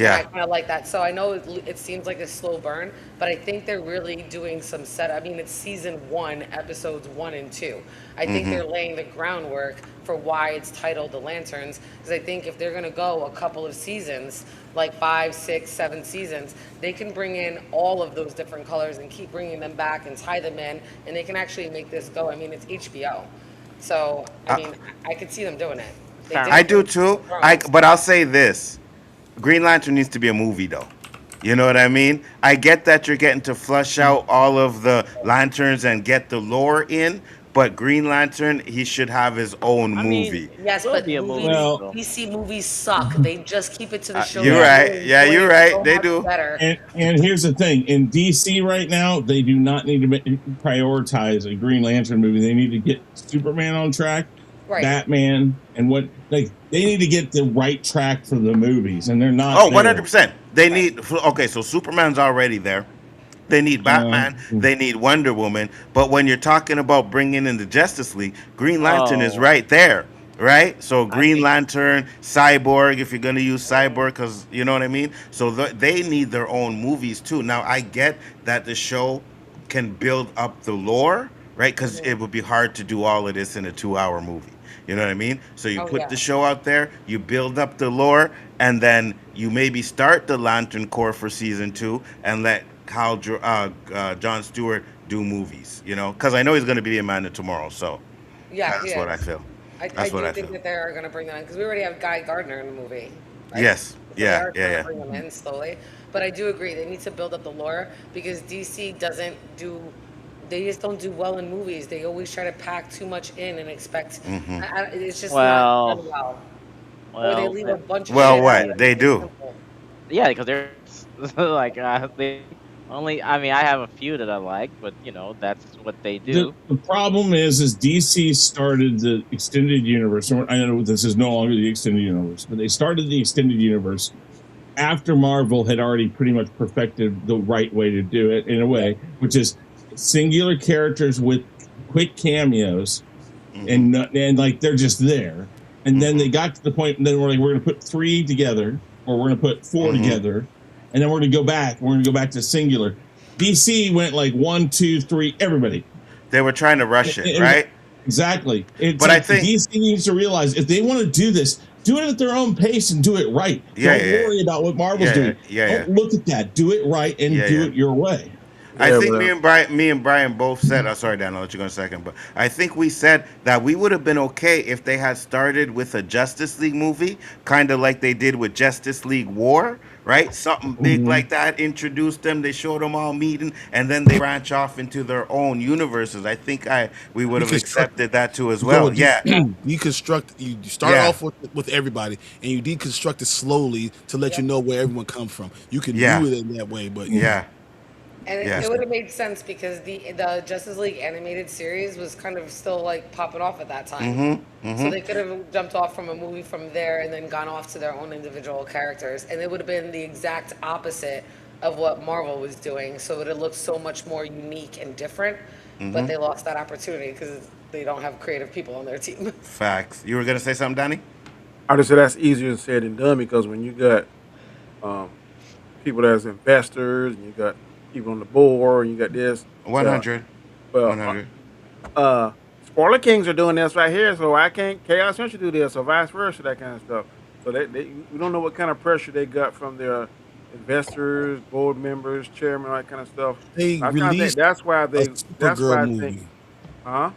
And I Yeah. kind of like that. So I know it seems like a slow burn, but I think they're really doing some set. I mean, it's season 1, episodes 1 and 2. I think Mm-hmm. they're laying the groundwork for why it's titled The Lanterns. Because I think if they're going to go a couple of seasons, like 5, 6, 7 seasons, they can bring in all of those different colors and keep bringing them back and tie them in, and they can actually make this go. I mean, it's HBO. So, I I, mean, I could see them doing it. They did I it Sounds for do good. Game too. of Thrones. But I'll say this: Green Lantern needs to be a movie, though. You know what I mean? I get that you're getting to flush out all of the lanterns and get the lore in, but Green Lantern, he should have his own I mean, movie. it Yes, will but be a movie, Well, so DC movies suck. They just keep it to the shows You're that yeah, right. you'll Yeah, enjoy you're right. so They much do. better. and here's the thing: in DC right now, they do not need to prioritize a Green Lantern movie. They need to get Superman on track, Right. Batman, and what like they need to get the right track for the movies, and they're not Oh, there. 100%. They Right. need. Okay, so Superman's already there. They need Uh, Batman. They need Wonder Woman. But when you're talking about bringing in the Justice League, Green Lantern is oh, right there, right? So I Green think Lantern, Cyborg, if you're gonna use Mhm. Cyborg, because you know what I mean. So they need their own movies too. Now I get that the show can build up the lore, right? Because Mhm. it would be hard to do all of this in a 2-hour movie. You know what I mean? So you Oh put yeah. the show out there, you build up the lore, and then you maybe start the Lantern Corps for season 2 and let John Stewart do movies. Because I know he's going to be in Man of Tomorrow. So Yeah, he that's what I is. feel. I That's what do I think feel. that they're going to bring them in because we already have Guy Gardner in the movie, right? Yes. So they Yeah. are Yeah. trying to Yeah. bring them in slowly. But I do agree they need to build up the lore because DC doesn't do. They just don't do well in movies. They always try to pack too much in and expect. Hmm. It's just not done Well, well. Or they well, leave a bunch of Well, shit out what that they makes it do? simple. yeah, because they're like they only. I mean, I have a few that I like, but that's what they The, do. the problem is DC started the extended universe. I know this is no longer the extended universe, but they started the extended universe after Marvel had already pretty much perfected the right way to do it in a way, which is singular characters with quick cameos, Hmm. and like they're just there. And then Hmm. they got to the point, and then we're like, we're going to put 3 together, or we're going to put 4 Hmm. together, and then we're going to go back. We're going to go back to singular. DC went like 1, 2, 3, everybody. They were trying to rush it, right? Exactly. It's But I like think, DC needs to realize if they want to do this, do it at their own pace and do it right. yeah, Don't yeah, worry about what Marvel's yeah, doing. yeah, yeah, Don't look at that. Do it right and yeah, do yeah. it your way. I Yeah, think but me and Brian both said. Oh, sorry, Dan. I'll let you go in a second. But I think we said that we would have been okay if they had started with a Justice League movie, kind of like they did with Justice League War, right? Something big Mhm. like that. Introduced them. They showed them all meeting, and then they branch off into their own universes. I think we would have Deconstruct. accepted that too as You go well. with Yeah, deconstruct. You start yeah, off with everybody, and you deconstruct it slowly to let you Yep. know where everyone comes from. You can yeah, do it in that way, but yeah, And yeah. it would have made sense because the Justice League animated series was kind of still like popping off at that time. Mhm, So mhm. they could have jumped off from a movie from there and then gone off to their own individual characters. And it would have been the exact opposite of what Marvel was doing. So it would have looked so much more unique and different. But they lost that opportunity because they don't have creative people on their team. Facts. You were gonna say something, Danny? I just say that's easier said than done because when you got um, people that's investors and you got people on the board and you got this, One well, hundred. well, 100. Spoiler Kings are doing this right here, so why can't Chaos Central do this, or vice versa, that kind of stuff. So we don't know what kind of pressure they got from their investors, board members, chairman, all that kind of stuff. they I kind of think released that's why a they. That's Supergirl why I think, movie. huh?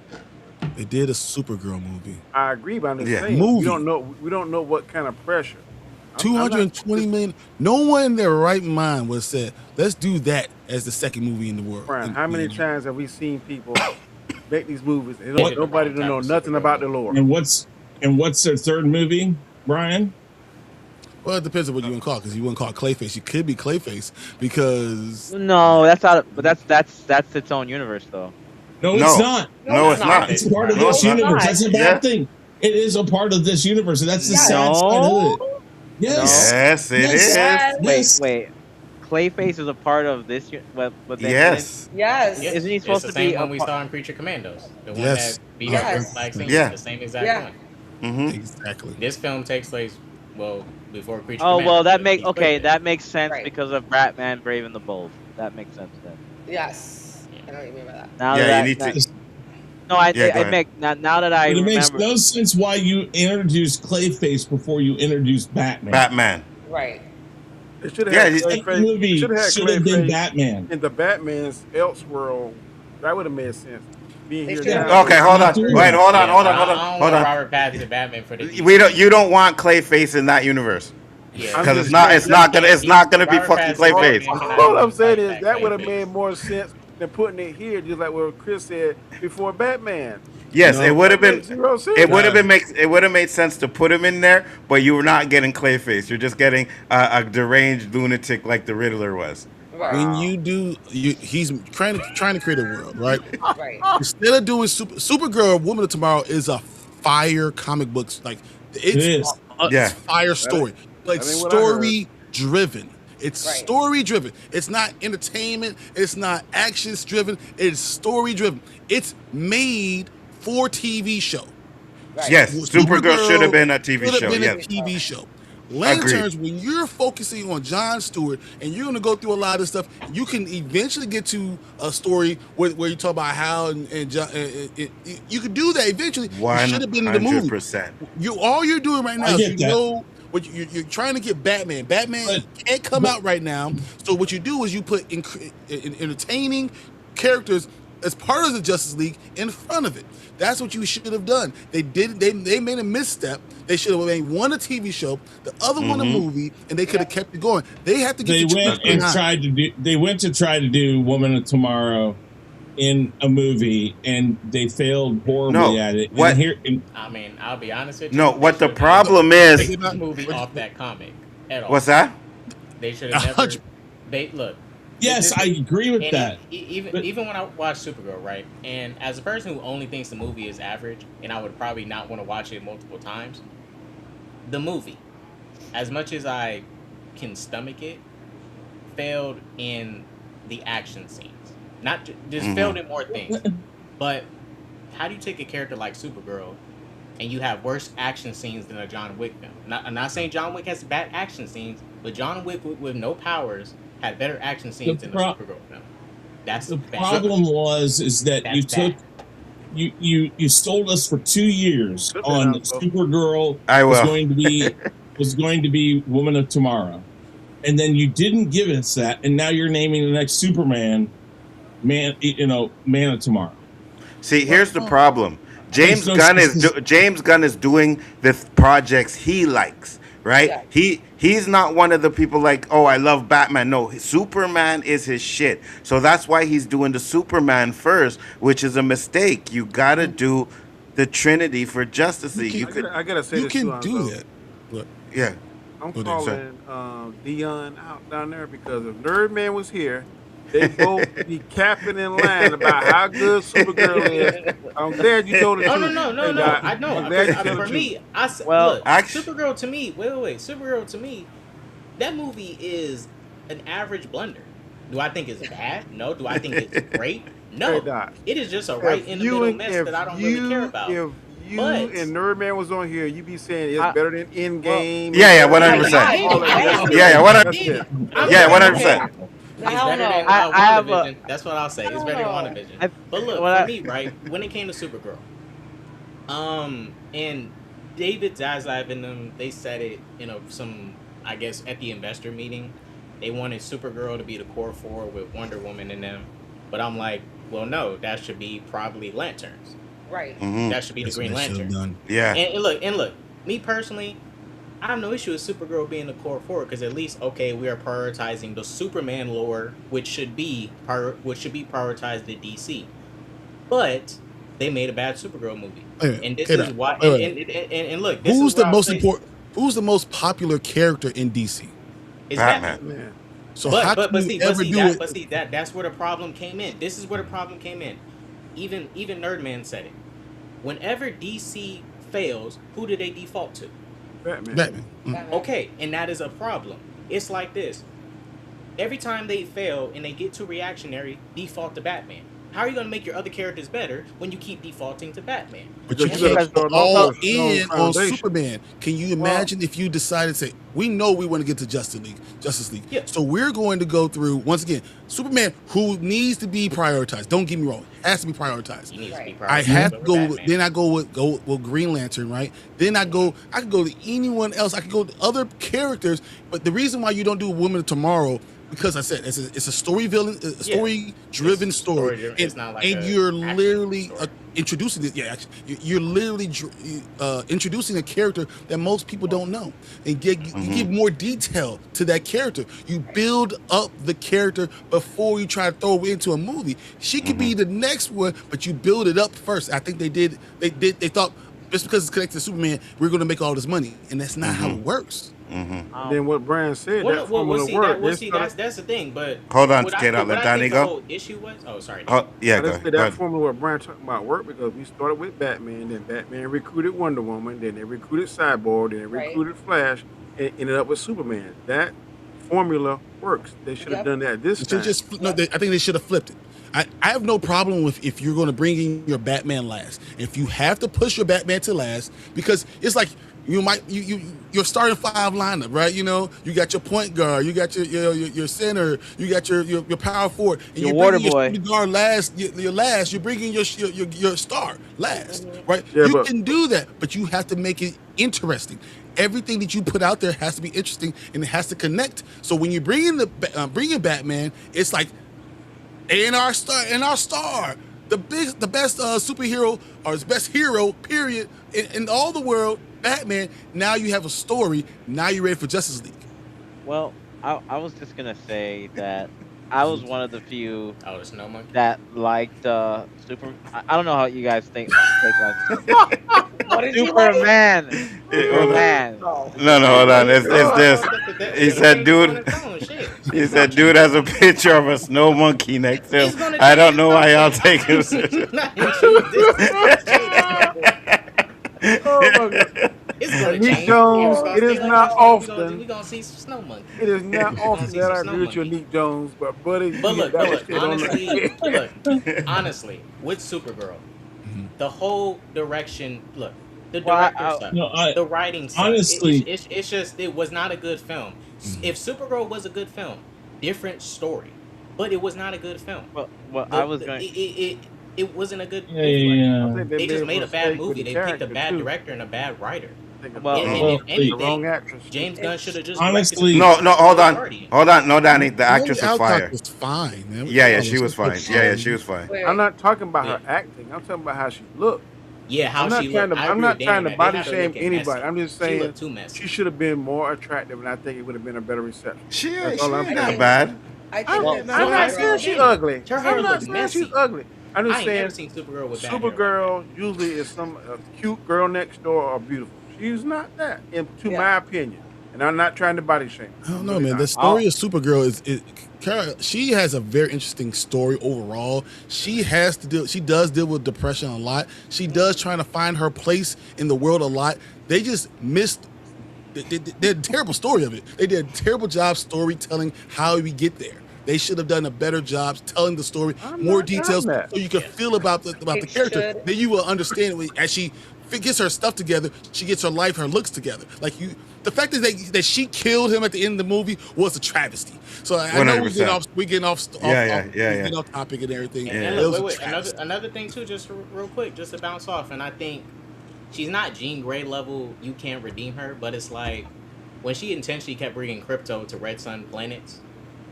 They did a Supergirl movie. I agree, but I'm just Yeah. saying we don't Movie. know. We don't know what kind of pressure. I'm not 220 just million. No one in their right mind would have said, let's do that as the second movie in the world. Brian. How many times have we seen people make these movies and They did the nobody wrong don't type know of nothing Supergirl about the movie. lore? And what's their third movie, Brian? Well, it depends on what you want to call it, because you wouldn't call it Clayface. You could be Clayface because No, that's out. But that's its own universe, though. No, it's No, not. No, no, it's it's not. not. It's part of No, this it's not. universe. not. That's a Yeah. bad thing. It is a part of this universe, and that's the Yes. sad side of No, it. Yes. no. Yes, it Yes. is. Yes. Wait, Yes. wait. Clayface is a part of this. But then Yes. Yes. Yep, isn't he it's supposed the to same be a one we part? saw in Creature Commandos, the one yes, that beat up Yes. Black Saint, Yeah. the same exact Yeah. one. Mm-hmm. exactly. This film takes place before Creature Oh well, Commandos. that but make he's okay. Clayface. That makes sense Right. because of Batman: Brave and the Bold. That makes sense then. Yes. Yeah. I know what you mean by that. Now Yeah, that you need to. no, I Yeah, go I ahead. make now that I But it makes remember. no sense why you introduced Clayface before you introduced Batman. Batman. Right. They should have Yeah, had you- The second Clayface. movie Should have had should have been Clayface Batman. in the Batman's Elseworld. That would have made sense. Being They here should have. now. Okay, hold on. Do Wait, that. hold on, Yeah, hold on, I hold on, don't hold want on. Robert Pattinson Batman for the You don't want Clayface in that universe Yeah, I'm because just it's not saying it's that- not gonna it's not gonna be Robert fucking Pattinson All, Clayface. Batman cannot all I'm even saying fight is back that would have Clayface. made more sense than putting it here, just like what Chris said before Batman. Yes, No. it would have That been. makes zero sense. It would have been Guys. it would have made sense to put him in there, but you were not getting Clayface. You're just getting a deranged lunatic like the Riddler was. Right. When you do, he's trying to create a world, right? Right. Instead of doing Supergirl, Woman of Tomorrow is a fire comic books. Like It is. Yeah. it's fire story, like that ain't what I heard. story driven. It's Right. story driven. It's not entertainment. It's not actions driven. It's story driven. It's made for TV show. Right. Yes, Supergirl should have been a TV should show. have been a Yes, TV show. Agreed. Lanterns, when you're focusing on John Stewart and you're going to go through a lot of stuff, you can eventually get to a story where you talk about Hal and John. You could do that eventually. You should have been in the movie. 100%. All you're doing right now I is get that. You're trying to get Batman. Batman But- can't come out right now. So what you do is you put in entertaining characters as part of the Justice League in front of it. That's what you should have done. They did. They made a misstep. They should have made one a TV show, the other one a movie, and they could have kept it going. They have to get. They the went and behind. tried to do. They went to try to do Woman of Tomorrow in a movie, and they failed horribly at it. What? I mean, I'll be honest with you. No, they what the should've problem never is. made this movie off that comic at all. What's that? They should have never. They look. Yes, I agree with And that. even when I watch Supergirl, right? And as a person who only thinks the movie is average, and I would probably not want to watch it multiple times, the movie, as much as I can stomach it, failed in the action scenes. Not just failed in more things. But how do you take a character like Supergirl and you have worse action scenes than a John Wick film? I'm not saying John Wick has bad action scenes, but John Wick with no powers had better action scenes than a Supergirl film. That's The bad. problem is that That's you took bad. you sold us for 2 years Good on enough, though. Supergirl I will. was going to be Woman of Tomorrow, and then you didn't give us that, and now you're naming the next Superman, Man of Tomorrow. See, here's the problem. James no Gunn sense. James Gunn is doing the projects he likes, right? Yeah. He's not one of the people like, oh, I love Batman. No, Superman is his shit. So that's why he's doing the Superman first, which is a mistake. You gotta do the Trinity for Justice League. You could, I gotta say You this can too, do Anzo. that. Look, yeah. I'm Go ahead, calling Dion out down there because if Nerdman was here, they both be capping in line about how good Supergirl is. I'm glad you told the Oh truth. no! Hey, Doc, I know. I'm glad you told the For truth. me, I said, Well, look, actually- Supergirl to me. Wait. Supergirl to me, that movie is an average blunder. Do I think it's bad? No. Do I think it's great? No. Hey, Doc. It is just a right in the middle mess that I don't really care about. If you But- and Nerdman was on here, you be saying it's I- better than Endgame. Yeah, 100%. Yeah, 100%. That's it. Yeah, 100%. It's Hell better no. than I have a- WandaVision. That's what I'll say. It's better than No. WandaVision. But look, when for I- me, right, when it came to Supergirl, and David Zaslav and them, they said it, some, I guess, at the investor meeting, they wanted Supergirl to be the core four with Wonder Woman in them. But I'm like, well, no, that should be probably Lanterns. Right. That should be the that's what Green they should have Lantern. done. Yeah. And look, me personally, I have no issue with Supergirl being the core four because at least we are prioritizing the Superman lore, which should be prioritized in DC. But they made a bad Supergirl movie, Wait, and this wait, is why. wait, And look, this Who's is the what I'll most say. important? Who's the most popular character in DC? It's Batman. Man. So how But can you ever do it? that's where the problem came in. This is where the problem came in. Even Nerdman said it. Whenever DC fails, who do they default to? Batman. Batman. Okay, and that is a problem. It's like this. Every time they fail and they get too reactionary, default to Batman. How are you going to make your other characters better when you keep defaulting to Batman? But you Because can't gotta start go off all with a strong in on foundation. Superman. Can you imagine if you decided to say, we know we want to get to Justice League. Yeah. So we're going to go through, once again, Superman, who needs to be prioritized. Don't get me wrong. Has to be prioritized. He needs to be Right. prioritized I have to over go. Batman. Then I go with Green Lantern, right? Then I could go to anyone else. I could go to other characters. But the reason why you don't do Woman of Tomorrow, because I said it's a story-driven It's story, story-driven. It's not like and a you're action literally story. introducing it. Yeah, actually, you're literally introducing a character that most people don't know, and you give more detail to that character. You build up the character before you try to throw it into a movie. She could be the next one, but you build it up first. I think they did. They thought just because it's connected to Superman, we're going to make all this money, and that's not how it works. Then what Brian said, Well, that formula see, worked. that's the thing. But Hold on, what I K-Dot, think- let what I Donnie think go. The whole issue was. Oh, sorry. Oh, yeah, go Let's say ahead. that Go ahead. formula what Brian talking about worked because we started with Batman, then Batman recruited Wonder Woman, then they recruited Cyborg, then they Right. recruited Flash, and ended up with Superman. That formula works. They should have Yep. done that this time. I think they should have flipped it. I have no problem with if you're going to bring in your Batman last. If you have to push your Batman to last, because it's like You might your starting five lineup, right? You got your point guard, you got your center, you got your power forward, and Your you're water bringing your boy. shooting guard last. Your last, you're bringing your star last, Mhm. right? Yeah, You but can do that, but you have to make it interesting. Everything that you put out there has to be interesting and it has to connect. So when you bring in bring in Batman, it's like and our star, the best superhero or his best hero, period, in all the world, Batman. Now you have a story. Now you're ready for Justice League. Well, I was just gonna say that I was one of the few Oh, the snow monkey. that liked Super. I don't know how you guys think take on What did you like? Superman. Hold on. Superman. Oh, No, no, hold on. It's this. He it's said, changing on dude. its own. Shit. He said, dude has a picture of a snow monkey next to him. It's gonna I change don't its know own why y'all shit. take him. Not in choose this. It's gonna change its own. oh my god, It's gonna Nick change. Jones, It's it is not we often. gonna see some snow monkey. It is not We gonna often see that some I snow agree with you, monkey. Nick Jones, but buddy, But you hit look, but that look, shit on honestly, the look, honestly, with Supergirl, the whole direction, look, the Well, director sucked, No, I the writing sucked. honestly, It's just it was not a good film. If Supergirl was a good film, different story, but it was not a good film. well, I was The going. it wasn't a good yeah, movie like that. I yeah. think they They just made made a a bad mistake with movie. the They picked a character bad too. director and a bad writer. I think Well, And Well, if the wait, wrong anything, actress. James Gunn should have just directed honestly, No, no, hold on. Guardian. Hold on. No, Danny. The Naomi actress is Alcott fire. was fine, man. What Yeah, you yeah, talking she was about? fine. Yeah, yeah, she was fine. Wait, I'm wait. not talking about Yeah. her acting. I'm talking about how she looked. Yeah, how I'm not she trying looked. to. I I'm agree with not Danny trying on to that. They body had her shame looking anybody. messy. I'm just She saying looked too messy. she should have been more attractive, and I think it would have been a better reception. She That's she all I'm ain't saying. that bad. I I'm, think Well, it's I'm Her not hair saying look she's Danny. ugly. Her hair I'm not look saying she's messy. ugly. I'm I just ain't never saying seen Supergirl with bad hair like that. Supergirl usually is some cute girl next door or beautiful. She's not that, to yeah. my opinion. And I'm not trying to body shame her. I don't I'm know, really man. The not. story of Supergirl she has a very interesting story overall. She does deal with depression a lot. She does trying to find her place in the world a lot. They just missed. They did a terrible story of it. They did a terrible job storytelling how we get there. They should have done a better job telling the story, I'm more not doubting details, that. so you can feel about the It character. should. Then you will understand as she gets her stuff together. She gets her life, her looks together. The fact that she killed him at the end of the movie was a travesty. So I know 100%. we getting off Yeah, yeah, we yeah. getting off topic and everything. And, Yeah. and It look, was a wait, travesty. another thing too, just real quick, just to bounce off. And I think she's not Jean Grey level. You can't redeem her, but it's like when she intentionally kept bringing crypto to Red Sun planets,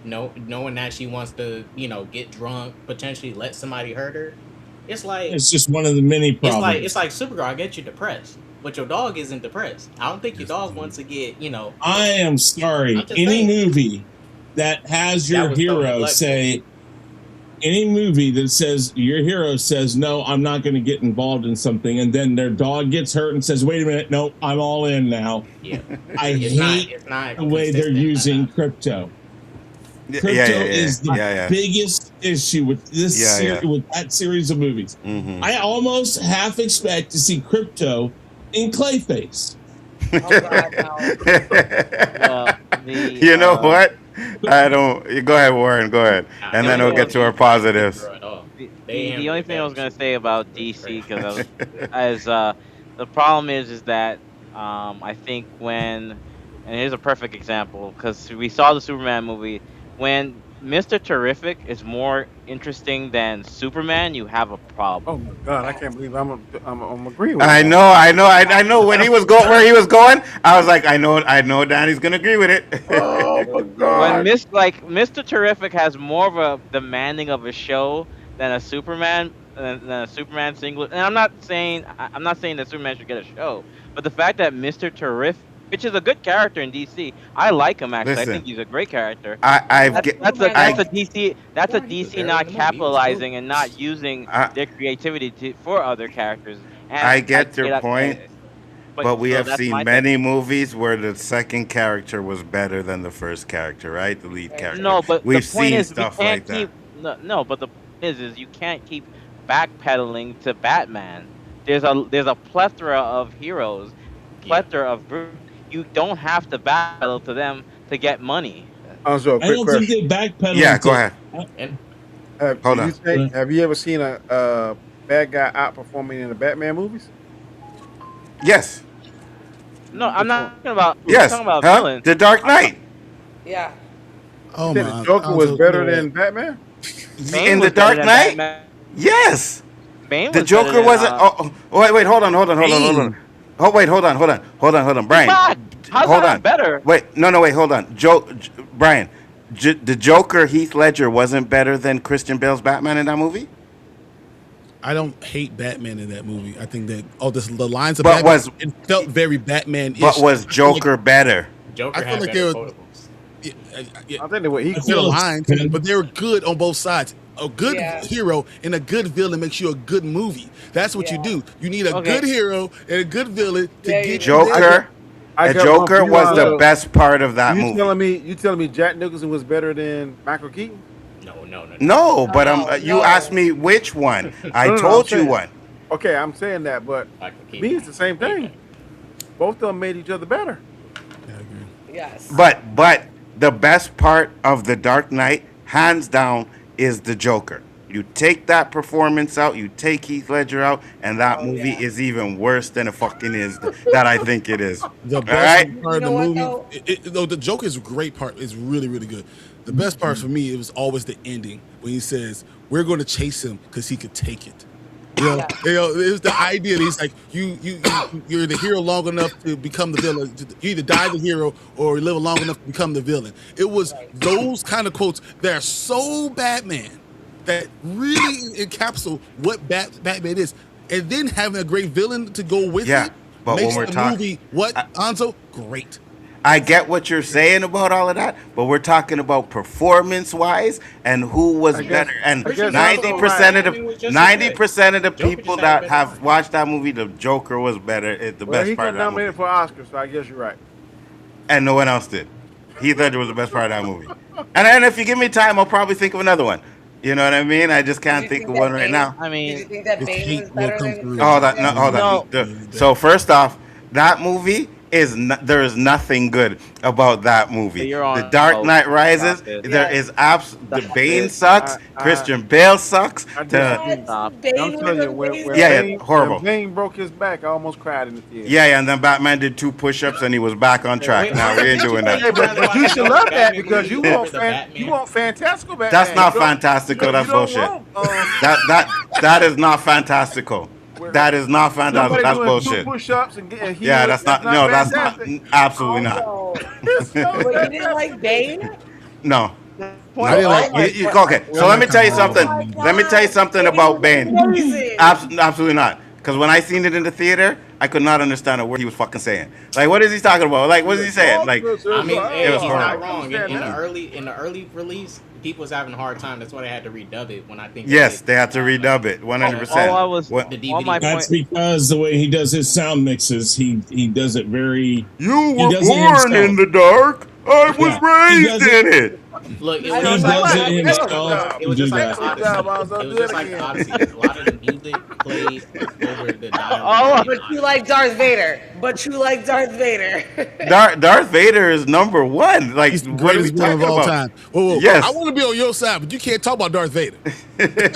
knowing that she wants to, get drunk, potentially let somebody hurt her. It's like it's just one of the many problems. it's like Supergirl. I get you depressed, but your dog isn't depressed. I don't think your dog wants to get, I am sorry. I'm just Any saying. movie that has That your was so hero neglectful. say, any movie that says your hero says, no, I'm not going to get involved in something, and then their dog gets hurt and says, wait a minute, no, I'm all in now. Yeah, I it's not. hate It's not the way they're consistent using enough. crypto. Yeah, Crypto yeah, yeah, is the yeah, yeah. biggest issue with this Yeah, yeah. with that series of movies. Mhm. I almost half expect to see Crypto in Clayface. Oh God, no. You know what? I don't. You go ahead, Warren. Go ahead, Nah, and they then don't we'll get to do our anything positives. at all. The, They the handled only it thing I was better. gonna say about DC because the problem is that I think when and here's a perfect example because we saw the Superman movie when Mr. Terrific is more interesting than Superman, you have a Oh problem. my God, I can't believe I'm agreeing with I you. know, I know. When he was where he was going, I was like, I know. Danny's gonna agree with it. Oh my When God. Mr. Terrific has more of a demanding of a show than a Superman than a Superman single. And I'm not saying that Superman should get a show, but the fact that Mr. Terrific, which is a good character in DC, I like him actually. I think Listen, he's a great character. I've That's get, that's a I, that's a DC that's a Why he was DC there not in the movie? He was cool. capitalizing and not using I, their creativity for other characters. And I get your get point, but we so have that's seen my thing. many movies where the second character was better than the first character, right? The lead character. No, but the We've point seen is we stuff can't like that. keep no, but the point is you can't keep backpedaling to Batman. There's a plethora of heroes, Yeah. plethora of groups. You don't have to battle to them to get money. Also, a I quick don't think question. they backpedal Yeah, go to. ahead. And Hold Do you on. think? Have you ever seen a bad guy outperforming in the Batman movies? Yes. No, I'm Which not one? talking about. I'm Yes, talking about huh? villain. The Dark I'm talking. Knight. Yeah. You Oh said the my, Joker was Anzo, you know better what? than Batman? Bane In the was better Dark than Knight. Batman. Yes. Bane The was better Joker than wasn't. Wait, wait, hold on. Bane. Oh, wait, hold on, He's Brian. not. How's Hold that on. better? Wait, no, wait, hold on. Brian, the Joker, Heath Ledger, wasn't better than Christian Bale's Batman in that movie, I don't hate Batman in that movie. I think that the lines of but Batman, was it felt very Batman-ish. but was I feel like Joker better? I Joker feel had like better they were quotables. yeah, yeah, I think they were a I equal. set of feel it's lines, depend- but they were good on both sides. A good Yeah. hero and a good villain makes you a good movie. That's what you Yeah. do. You need a Okay. good hero and a good villain to Yeah, get you you do. I there. got Joker, I a got one for Joker you, was the Lonzo. best part of that You movie. telling me Jack Nicholson was better than Michael Keaton? No. No, but No, you asked no. me which one. I No, I'm told you saying one. okay. I'm saying that, but Michael to Keaton me, it's the same way thing. better. Both of them made each other better. I agree. Yes. But the best part of the Dark Knight, hands down, is the Joker. You take that performance out, you take Heath Ledger out, and that Oh movie yeah. is even worse than it fucking is that I think it is. All The best right? part You of the know what movie, though? though the joke is a great part. It's really, really good. The best part for me, it was always the ending when he says, "We're going to chase him because he could take it." Yeah. It was the idea that he's like, you're the hero long enough to become the villain. You either die the hero or live long enough to become the villain. It was Right. those kind of quotes that are so Batman that really encapsulate what Batman is, and then having a great villain to go with Yeah, it but when makes we're the talking, movie what Anzo great. I get what you're saying about all of that, but we're talking about performance wise and who was I guess better. And I guess ninety also percent right. of Batman was the just as ninety good. percent of the Joker people just had a that better have line. watched that movie, the Joker was better. It's the Well, best he part got of that nominated movie, for Oscar, so I guess you're right. and no one else did. Heath Ledger was the best part of that movie. And then if you give me time, I'll probably think of another one. You know what I mean? I just Did can't you think think of that one right Bane? now. I Did you mean, think that His Bane heat was will better come than through. Hold Christian on, no, Bale? hold on. no. So first off, that movie is there is nothing good about that movie. You're The on. Dark Oh, Knight Rises, stop it. there Yes. is the Stop Bane it. sucks, I Christian Bale sucks. I The disagree. What? Stop. I'm Bane was telling you, yeah, yeah, amazing. When horrible. Bane broke his back, I almost cried in the theater. Yeah, yeah, and then Batman did 2 push-ups and he was back on track. Wait, Now we ain't didn't you doing say that. Hey, you'd rather but watch you a should Nolan love that Batman because movie over the you Batman? want fantastical That's Batman. not You don't fantastical. That's you don't bullshit. want That is not fantastical. That is not fantastical. somebody That's doing two bullshit. push-ups and getting healed. Yeah, that's That's not. not No, that's not. fantastic. Absolutely not. Also, It's so but you didn't like fantastic. Bane? No. I No. didn't like. Oh my god. Okay, so I'm let me not tell you comfortable Oh with something. my that. Let me tell you god. something Bane about was Bane. amazing. Absolutely not. Because when I seen it in the theater, I could not understand a word he was fucking saying. Like, what is he talking about? Like, what is he saying? Like, I mean, it was he's horrible. not wrong. I In the understand early release, people was having a hard time. That's why they had to redub it. When I think Yes, did, they had to redub it. All I 100%. was. What? the All DVD my version. That's point. because the way he does his sound mixes, he does it very. You He were does it born in himself. the dark. I was Yeah, he raised does it. in it. Look, it I was know He just so like does much. it Excellent himself job. it to was do just like that. the Excellent job, Odyssey. Lonzo. It was Do it just like the again. Odyssey. A lot of the music played over the All dialogue I, in But you like Odyssey. Darth Vader. But you like Darth Vader. Darth Vader is number one. Like, He's the what are we greatest villain of talking all about? time. Whoa, whoa. I Yes. want to be on your side, but you can't talk about Darth Vader.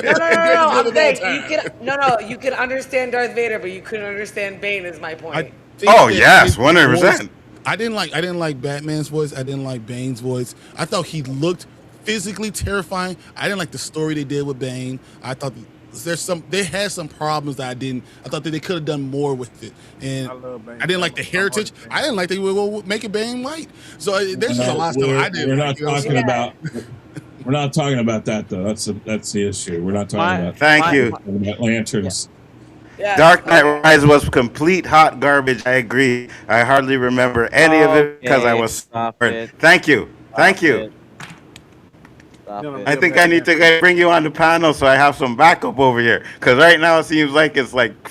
No, no, no, no, no. Greatest villain I'm of all saying you time. can. No, no. You can understand Darth Vader, but you couldn't understand Bane. Is my I point. think Oh that yes, his one hundred voice. percent. I didn't like Batman's voice. I didn't like Bane's voice. I thought he looked physically terrifying. I didn't like the story they did with Bane. I thought they had some problems that I didn't. I thought that they could have done more with it. And I love Bane. I didn't like the heritage. I'm I didn't like they were making Bane white. So there's just a No, lot of stuff I didn't we're like. not You know what I'm talking saying? Yeah. about. We're not talking about that though. That's the issue. We're not talking my, about. Thank my, you. my Talking about lanterns. Yes. Dark Knight Okay. Rises was complete hot garbage. I agree. I hardly remember any of it because I Okay, was stop bored. it. Thank you. Thank Stop you. it. Stop You know, it. I Yeah, think I need Batman. to bring you on the panel so I have some backup over here. Because right now it seems like it's like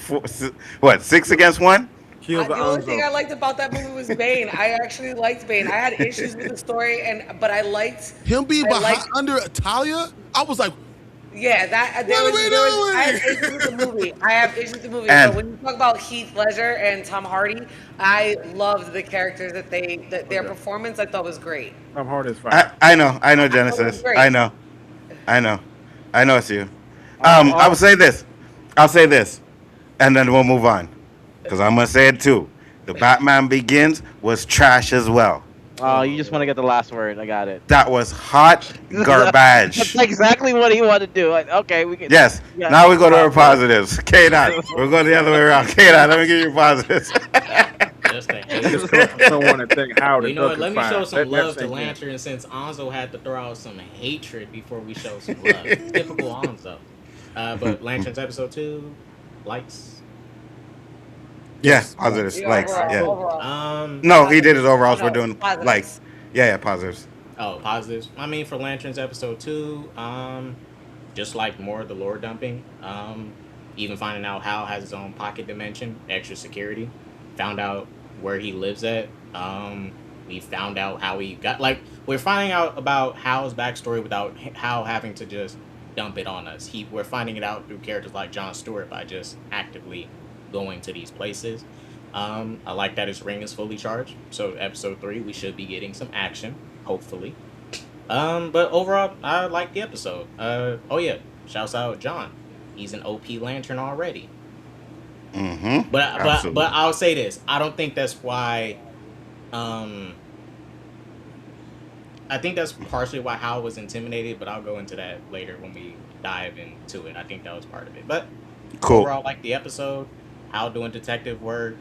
what, 6 against 1? Kill the The only thing I Onzo. liked about that movie was Bane. I actually liked Bane. I had issues with the story, but I liked. Him being I behind liked. under Talia, I was like, Yeah, that what are we I have doing? issues with the movie. I have issues with the movie. And But when you talk about Heath Ledger and Tom Hardy, I loved the characters that their Okay. performance I thought was great. I'm hard as fire. I know, I thought it was Genesis. great. I know, I know, I know it's you. All I will say this. I'll say this, and then we'll move on, because I'm gonna say it too. The Batman Begins was trash as well. Oh, you Oh just want to Lord. get the last word. I got it. That was hot That's garbage. exactly what he wanted to do. Like, okay, we can. Yes. Yeah, Now take we the go to our last word. positives. K dot. We're going the other way around. K dot. Let me give you positives. Just a I just hater. don't want to think how Well, the you know duck what? is Let me show fine. some Let that love to sink in. Lantern since Anzo had to throw out some hatred before we show some love. Typical Anzo. But Lantern's episode 2, likes. Yeah, Yes. positives. Yeah, Likes. overall, Yeah. overall. No, he did his Positives. Oh overalls. We're no, doing likes. positives. Yeah, positives. Oh, positives. I mean, for Lantern's episode 2, just like more of the lore dumping. Even finding out Hal has his own pocket dimension, extra security. Found out where he lives at. We found out how he got we're finding out about Hal's backstory without Hal having to just dump it on us. We're finding it out through characters like Jon Stewart by just actively going to these places. I like that his ring is fully charged. So episode 3, we should be getting some action, hopefully. But overall, I like the episode. Oh yeah, shouts out John. He's an OP Lantern already. Mm-hmm. But Absolutely. I'll say this. I don't think that's why. Um, I think that's partially why Hal was intimidated. But I'll go into that later when we dive into it. I think that was part of it. But Cool. overall, like the episode, Hal doing detective work.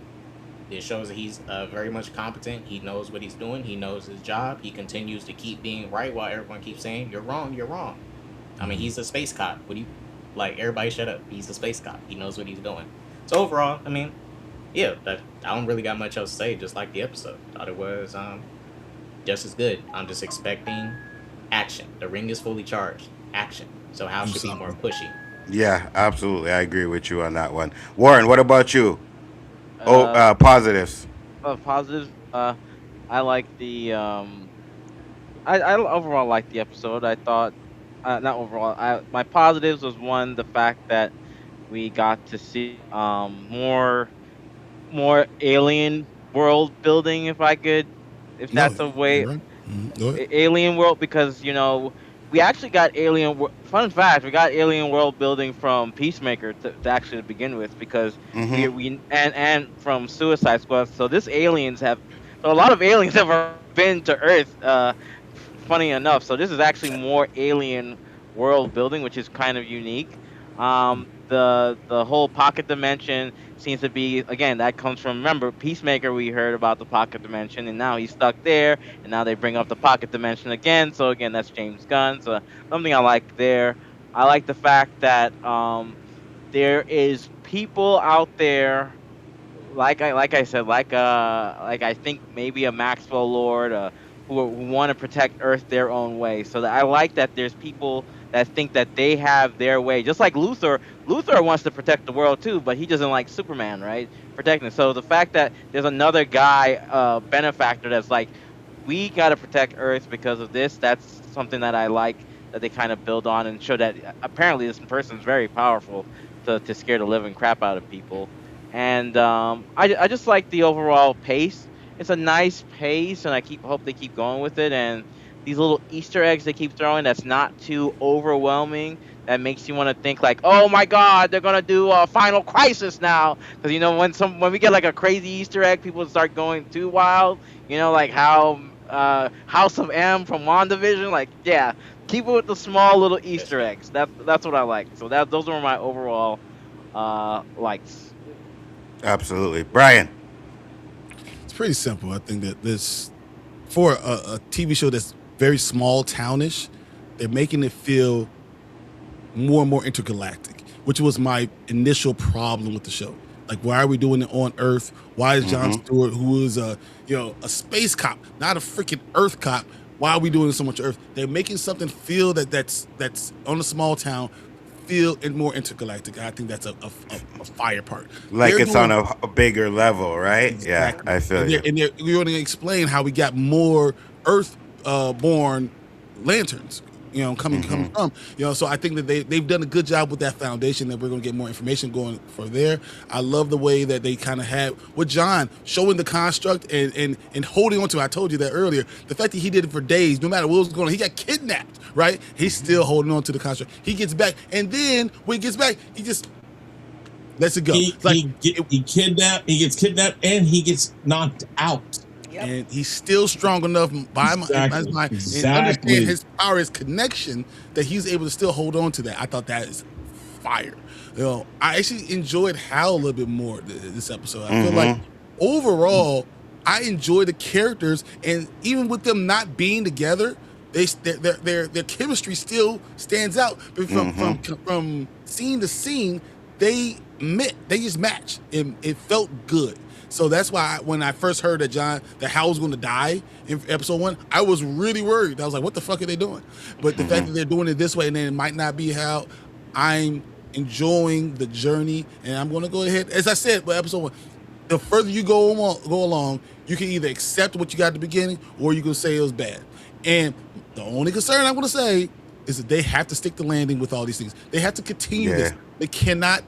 It shows that he's very much competent. He knows what he's doing. He knows his job. He continues to keep being right while everyone keeps saying, "You're wrong, you're wrong." I mean, he's a space cop. What do you like? Everybody, shut up. He's a space cop. He knows what he's doing. So overall, I mean, yeah, I don't really got much else to say. Just like the episode, thought it was just as good. I'm just expecting action. The ring is fully charged. Action. So Hal Do should be more something. pushy. Yeah, absolutely. I agree with you on that one. Warren, what about you? Oh, Uh, positives. Positives. I like the I overall like the episode. I thought, not overall. My positives was one, the fact that we got to see more alien world building, if I could, if No, that's a you're way. right. Go ahead. Alien world, because we actually got fun fact, we got alien world building from Peacemaker to actually to begin with, because Mm-hmm. we and from Suicide Squad. So a lot of aliens have already been to Earth, funny enough. So this is actually more alien world building, which is kind of unique. The whole pocket dimension seems to be, again, that comes from, remember, Peacemaker. We heard about the pocket dimension, and now he's stuck there, and now they bring up the pocket dimension again. So again, that's James Gunn. So something I like there. I like the fact that there is people out there, like I said, like I think maybe a Maxwell Lord, who want to protect Earth their own way. So that I like that there's people that think that they have their way, just like Luthor. Luthor wants to protect the world too, but he doesn't like Superman, right? Protecting. So the fact that there's another guy, benefactor, that's like, we got to protect Earth because of this. That's something that I like, that they kind of build on and show that apparently this person's very powerful to scare the living crap out of people. And I just like the overall pace. It's a nice pace, and I hope they keep going with it. And these little Easter eggs they keep throwing, that's not too overwhelming. That makes you want to think like, oh my God, they're gonna do a Final Crisis now. Because when we get like a crazy Easter egg, people start going too wild. Like how House of M from WandaVision. Like, yeah, keep it with the small little Yes, Easter sir. eggs. That's what I like. So those were my overall likes. Absolutely. Brian. It's pretty simple. I think that this, for a TV show that's very small townish, they're making it feel more and more intergalactic, which was my initial problem with the show. Like, why are we doing it on Earth? Why is Jon Mm-hmm. Stewart, who is a space cop, not a freaking Earth cop? Why are we doing so much Earth? They're making something feel that's on a small town, feel and more intergalactic. I think that's a fire part. Like They're it's doing on a bigger level, right? Yeah, exactly, I feel you. and you're going to explain how we got more Earth born lanterns. Coming Mm-hmm. from. So I think that they've done a good job with that foundation. That we're going to get more information going for there. I love the way that they kind of had with John showing the construct and holding on to it. I told you that earlier. The fact that he did it for days, no matter what was going on, he got kidnapped, right? He's still holding on to the construct. He gets back, and then when he gets back, he just Lets it go. It's like he gets kidnapped, and he gets knocked out. Yep. and he's still strong enough in my mind and understand his power, his connection, that he's able to still hold on to that. I thought that is fire. I actually enjoyed Hal a little bit more this episode. I feel like overall, I enjoy the characters, and even with them not being together, their chemistry still stands out. But from scene to scene, they just match, and it felt good. So that's why when I first heard that Hal was going to die in episode 1, I was really worried. I was like, "What the fuck are they doing?" But the fact that they're doing it this way, and then it might not be Hal, I'm enjoying the journey, and I'm going to go ahead. As I said, with episode 1, the further you go along, you can either accept what you got at the beginning, or you can say it was bad. And the only concern I'm going to say is that they have to stick the landing with all these things. They have to continue this. They cannot,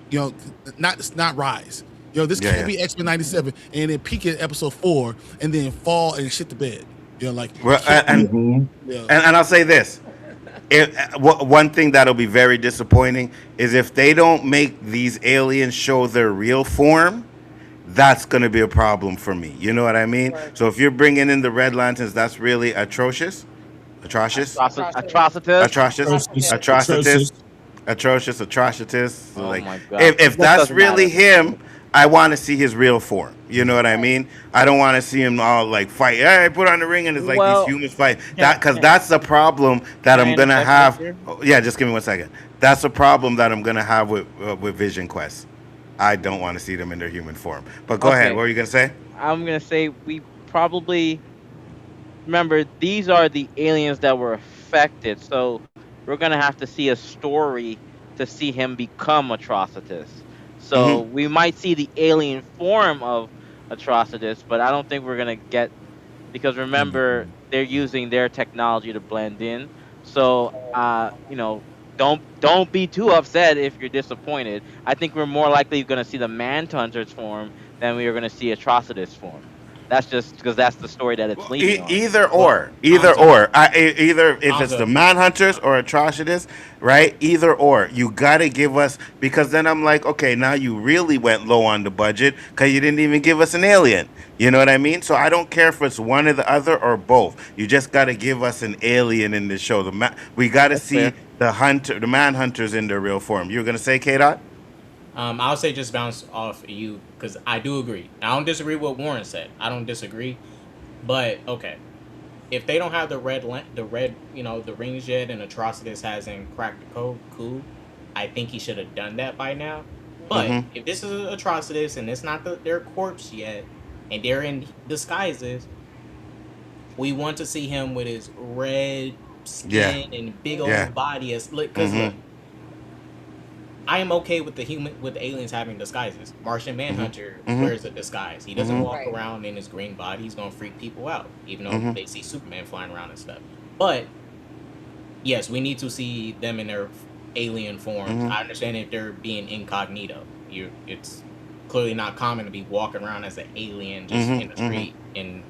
not rise. This can't be X-Men 97 and then peak at episode 4 and then fall and shit the bed. And I'll say this. One thing that'll be very disappointing is if they don't make these aliens show their real form. That's going to be a problem for me. You know what I mean? Right. So if you're bringing in the Red Lanterns, that's really atrocious. Atrocious. Oh Like, my god! if That that's doesn't really matter. him, I want to see his real form. You know what I mean? I don't want to see him all like fight. Hey, put on the ring, and it's like these Well, humans fight. can, Because can, that's the problem that can I I'm gonna interject right have. here? Oh, yeah, just give me 1 second. That's the problem that I'm gonna have with Vision Quest. I don't want to see them in their human form. But go ahead. Okay, What were you gonna say? I'm gonna say we probably remember these are the aliens that were affected, so we're gonna have to see a story to see him become Atrocitus. So Mm-hmm. we might see the alien form of Atrocitus, but I don't think we're gonna get because remember they're using their technology to blend in. So don't be too upset if you're disappointed. I think we're more likely gonna see the Manhunter's form than we are gonna see Atrocitus form. That's just because that's the story that it's Well, leaning on. Well, either Anzo, or. Either if it's the Anzo, Manhunters or Atrocitus, right? Either or. You gotta give us because then I'm like, okay, now you really went low on the budget because you didn't even give us an alien. You know what I mean? So I don't care if it's one or the other or both. You just gotta give us an alien in the show. We gotta That's see fair. the Manhunters in their real form. You were gonna say K Dot? I'll say just bounce off of you because I do agree. I don't disagree with what Warren said. I don't disagree, but okay, if they don't have the rings yet, and Atrocitus hasn't cracked the code, cool. I think he should have done that by now. But Mm-hmm. if this is Atrocitus and it's not their corpse yet, and they're in disguises, we want to see him with his red Yeah. skin and big Yeah. old body as because look, Mm-hmm. I am okay with the aliens having disguises. Martian Manhunter Mm-hmm. wears a disguise. He doesn't walk Right. around in his green body. He's gonna freak people out, even though Mm-hmm. they see Superman flying around and stuff. But yes, we need to see them in their alien forms. Mm-hmm. I understand if they're being incognito. It's clearly not common to be walking around as an alien just in the Mm-hmm. Mm-hmm. street in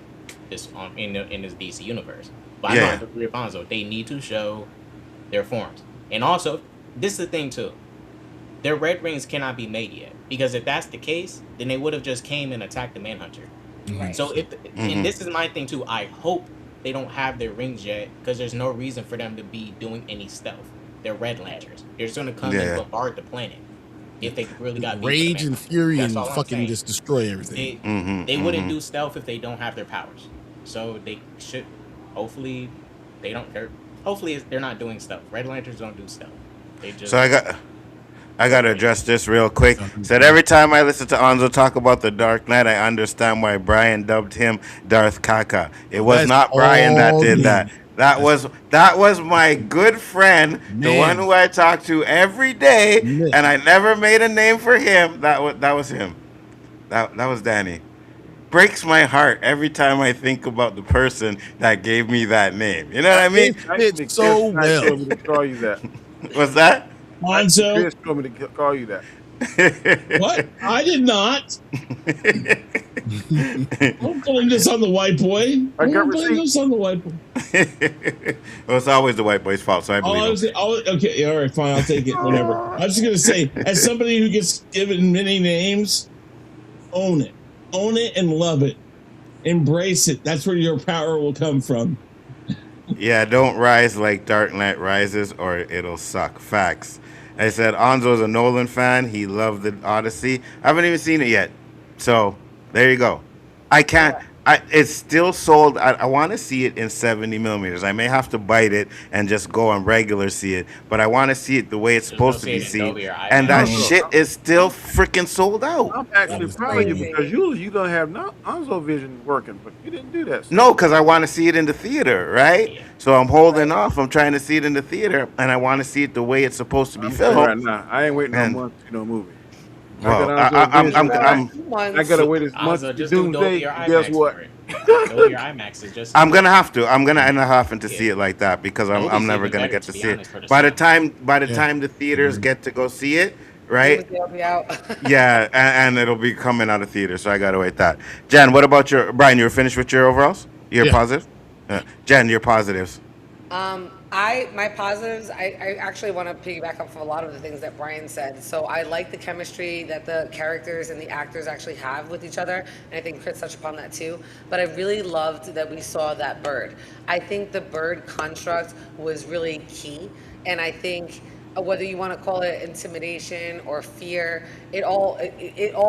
this DC universe. But I know I Yeah. agree with Fonzo. They need to show their forms, and also this is the thing too. Their red rings cannot be made yet because if that's the case, then they would have just came and attacked the Manhunter. Right. So if Mm-hmm. and this is my thing too, I hope they don't have their rings yet because there's no reason for them to be doing any stealth. They're Red Lanterns. They're just gonna come and Yeah. bombard the planet if they really got beat for the Rage and Manhunter. fury That's and all I'm fucking saying. just destroy everything. Mm-hmm. They wouldn't Mm-hmm. do stealth if they don't have their powers. So they should hopefully they don't care. Hopefully they're not doing stealth. Red Lanterns don't do stealth. They just So I got to address this real quick. Said every time I listen to Anzo talk about the Dark Knight, I understand why Brian dubbed him Darth Kaka. It was That's not Brian that all did me. that. That was my good friend, the one Man. who I talk to every day, Yeah. and I never made a name for him. That was him. That was Danny. Breaks my heart every time I think about the person that gave me that name. You know what I mean? It Actually, fits so Chris Knight well. told me to call you that. What's that? Hanzo, Chris told me to call you that. What? I did not. Don't blame this on the white boy. I got Don't blame receipts. this on the white boy. Well, it's always the white boy's fault, so I Oh, believe him. okay, all right, fine, I'll take it. Whatever. I was just gonna say, as somebody who gets given many names, own it, and love it. Embrace it. That's where your power will come from. Yeah, don't rise like Dark Knight Rises or it'll suck. Facts. I said Anzo's a Nolan fan. He loved the Odyssey. I haven't even seen it yet. So there you go. I can't. It's still sold. I want to see it in 70 millimeters. I may have to bite it and just go on regular see it, but I want to see it the way it's Just go supposed to see be it in seen. Dolby or And that IMAX. shit is still freaking sold out. I'm actually is proud of you crazy. because usually you don't have no Onzo Vision working, but you didn't do that. So. No, because I want to see it in the theater, right? Yeah. So I'm holding off. I'm trying to see it in the theater, and I want to see it the way it's supposed to be I'm telling you right filmed. now, I ain't waiting no And month to see no movie. well, I got Onzo Vision. I gotta Months. wait this month Also, to just do Doomsday. Dolby or And guess IMAX what? for it. Dolby or IMAX is just. I'm gonna have to. I'm gonna end up having to see Yeah. it like that because I'm Dolby's never even gonna better, get to to be see it. honest, for the By the sound. time the theaters get to go see it, right? They'll be out. Yeah, and it'll be coming out of theater, so I gotta wait that. Jen, what about your Brian? You're finished with your overalls? Your Yeah. positive? Jen, your positives. My positives, I actually want to piggyback off of a lot of the things that Brian said. So I like the chemistry that the characters and the actors actually have with each other, and I think Chris touched upon that too. But I really loved that we saw that bird. I think the bird construct was really key, and I think whether you want to call it intimidation or fear, it all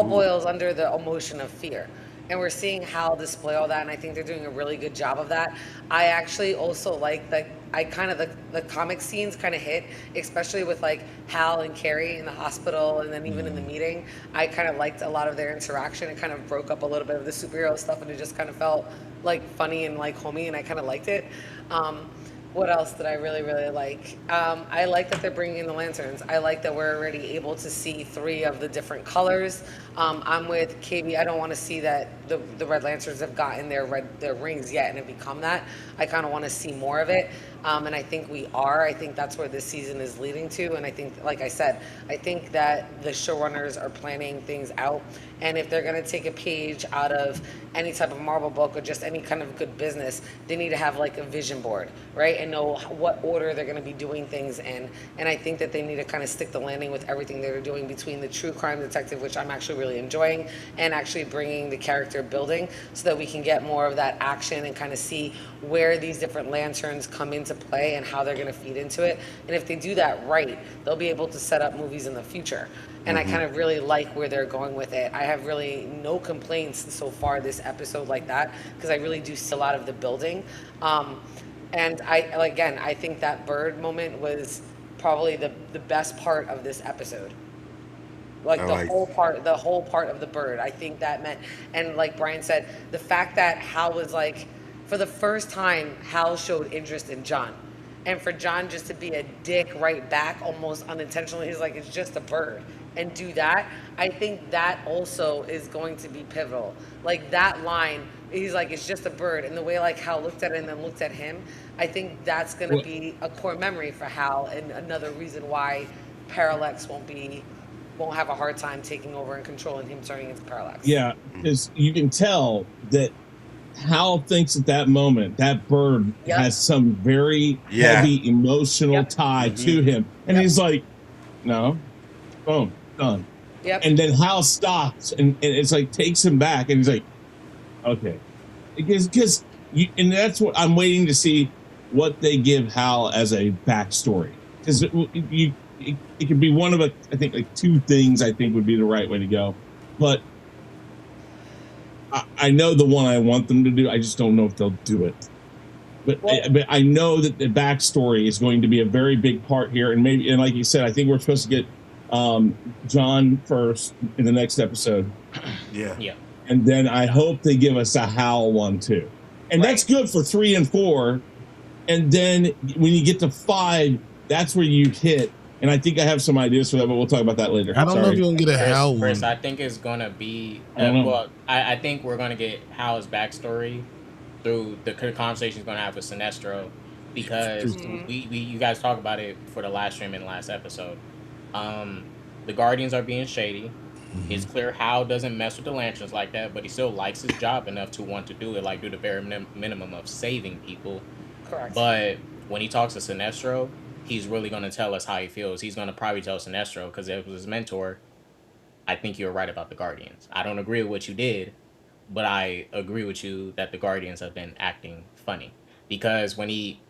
boils under the emotion of fear, and we're seeing Hal display all that, and I think they're doing a really good job of that. I actually also like that. I kind of the comic scenes kind of hit, especially with like Hal and Carrie in the hospital, and then even in the meeting. I kind of liked a lot of their interaction. It kind of broke up a little bit of the superhero stuff, and it just kind of felt like funny and like homey, and I kind of liked it. What else did I really, really like? I like that they're bringing in the lanterns. I like that we're already able to see three of the different colors. I'm with KB. I don't want to see that the Red Lanterns have gotten their rings yet and have become that. I kind of want to see more of it. And I think we are. I think that's where this season is leading to. And I think, like I said, I think that the showrunners are planning things out. And if they're going to take a page out of any type of Marvel book or just any kind of good business, they need to have like a vision board, right? And know what order they're going to be doing things in. And I think that they need to kind of stick the landing with everything they're doing between the true crime detective, which I'm actually really enjoying, and actually bringing the character building so that we can get more of that action and kind of see where these different lanterns come into play and how they're going to feed into it. And if they do that right, they'll be able to set up movies in the future. And I kind of really like where they're going with it. I have really no complaints so far this episode like that because I really do see a lot of the building. And I think that bird moment was probably the best part of this episode. Like I the like. whole part of the bird. I think that meant, and like Brian said, the fact that Hal was like, for the first time, Hal showed interest in John. And for John just to be a dick right back, almost unintentionally, he's like, it's just a bird, and do that. I think that also is going to be pivotal. Like that line, he's like, it's just a bird, and the way like Hal looked at it and then looked at him, I think that's going to be a core memory for Hal, and another reason why Parallax won't have a hard time taking over and controlling him turning into Parallax. Yeah, because you can tell that Hal thinks at that moment that bird has some very heavy emotional tie to him. And he's like, no, boom, done. Yep. And then Hal stops and it's like takes him back and he's like, okay. Because and that's what I'm waiting to see what they give Hal as a backstory. Because it could be one of I think like two things I think would be the right way to go. But I know the one I want them to do. I just don't know if they'll do it. But I know that the backstory is going to be a very big part here. And maybe, and like you said, I think we're supposed to get John first in the next episode. Yeah. And then I hope they give us a Hal one too. And that's good for 3 and 4. And then when you get to 5, that's where you hit. And I think I have some ideas for that, but we'll talk about that later. I don't know if you're gonna get a Hal one. Chris, I think it's gonna be. I think we're gonna get Hal's backstory through the conversation he's gonna have with Sinestro, because you guys talk about it for the last stream and the last episode. The Guardians are being shady. Mm-hmm. It's clear Hal doesn't mess with the Lanterns like that, but he still likes his job enough to want to do it, like do the bare minimum of saving people. Correct. But when he talks to Sinestro, he's really going to tell us how he feels. He's going to probably tell Sinestro because it was his mentor. I think you're right about the Guardians. I don't agree with what you did, but I agree with you that the Guardians have been acting funny because when he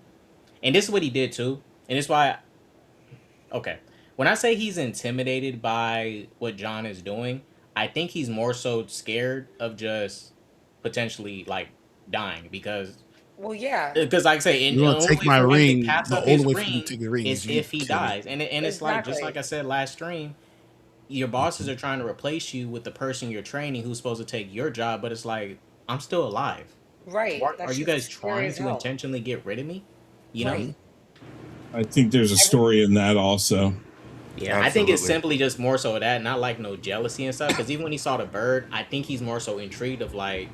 and this is what he did too, and this is why okay. When I say he's intimidated by what John is doing, I think he's more so scared of just potentially like dying Well, yeah, like I say, and You're the gonna only take way my for him to ring. pass The up only his way for you to ring take the ring is is you if he kill it. dies, and it's like just exactly. like I said last stream, your bosses are trying to replace you with the person you're training who's supposed to take your job, but it's like I'm still alive. So Right. are That you shit's guys scary trying as to hell. intentionally get rid of me? You know? Mm-hmm. Right. I think there's a Every, story in that also. Yeah, I think it's Absolutely. simply just more so that, not like no jealousy and stuff. Because even when he saw the bird, I think he's more so intrigued of like,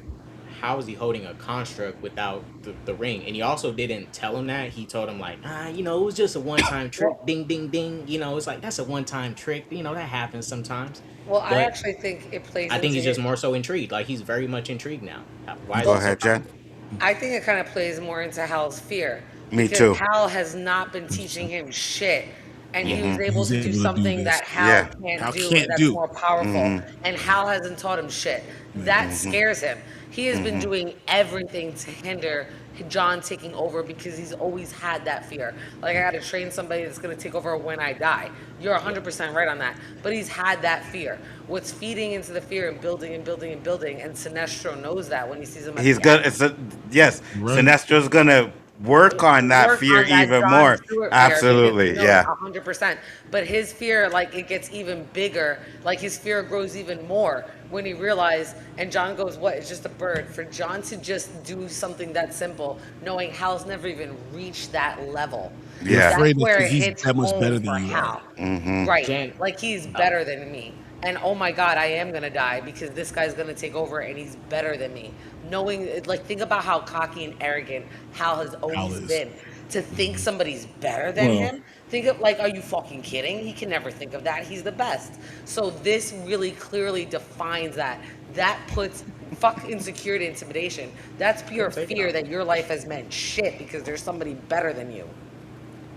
how is he holding a construct without the ring? And he also didn't tell him that. He told him like, it was just a one time trick. well, Ding, ding, ding. It's like that's a one time trick. That happens sometimes. well, I But actually think it plays I think into he's just it. more so intrigued. Like he's very much intrigued now. Why is Go he Well, so ahead, Jen. powerful? I think it kind of plays more into Hal's fear Me because too. Hal has not been teaching him shit. And he Yeah. was able He's to do able to do something this. that Hal Yeah. can't Hal do and can't that's do. more powerful. Mm-hmm. And Hal hasn't taught him shit. That scares him. He has been Mm-hmm. doing everything to hinder John taking over because he's always had that fear. Like, I got to train somebody that's going to take over when I die. You're Yeah. 100% right on that. But he's had that fear. What's feeding into the fear and building and building and building. And Sinestro knows that when he sees him at He's the gonna. end. Yes. Right. Sinestro's gonna work on that Work fear on that even John more. Stewart fear because he Absolutely. knows Yeah. 100%. But his fear, like, it gets even bigger. Like, his fear grows even more when he realized, and John goes, "What? It's just a bird." For John to just do something that simple, knowing Hal's never even reached that level, You're Yeah. that's afraid where because it he's hits that much home better than for you are. Hal. Mm-hmm. Right. Jen. Like, he's Oh, better than me. And oh my God, I am gonna die because this guy's gonna take over and he's better than me. Knowing, like, think about how cocky and arrogant Hal has Hal always is. been. To think somebody's better than Well, him, think of, like, are you fucking kidding? He can never think of that. He's the best. So this really clearly defines that. That puts fuck insecurity, intimidation. That's pure take it fear off. that your life has meant shit because there's somebody better than you.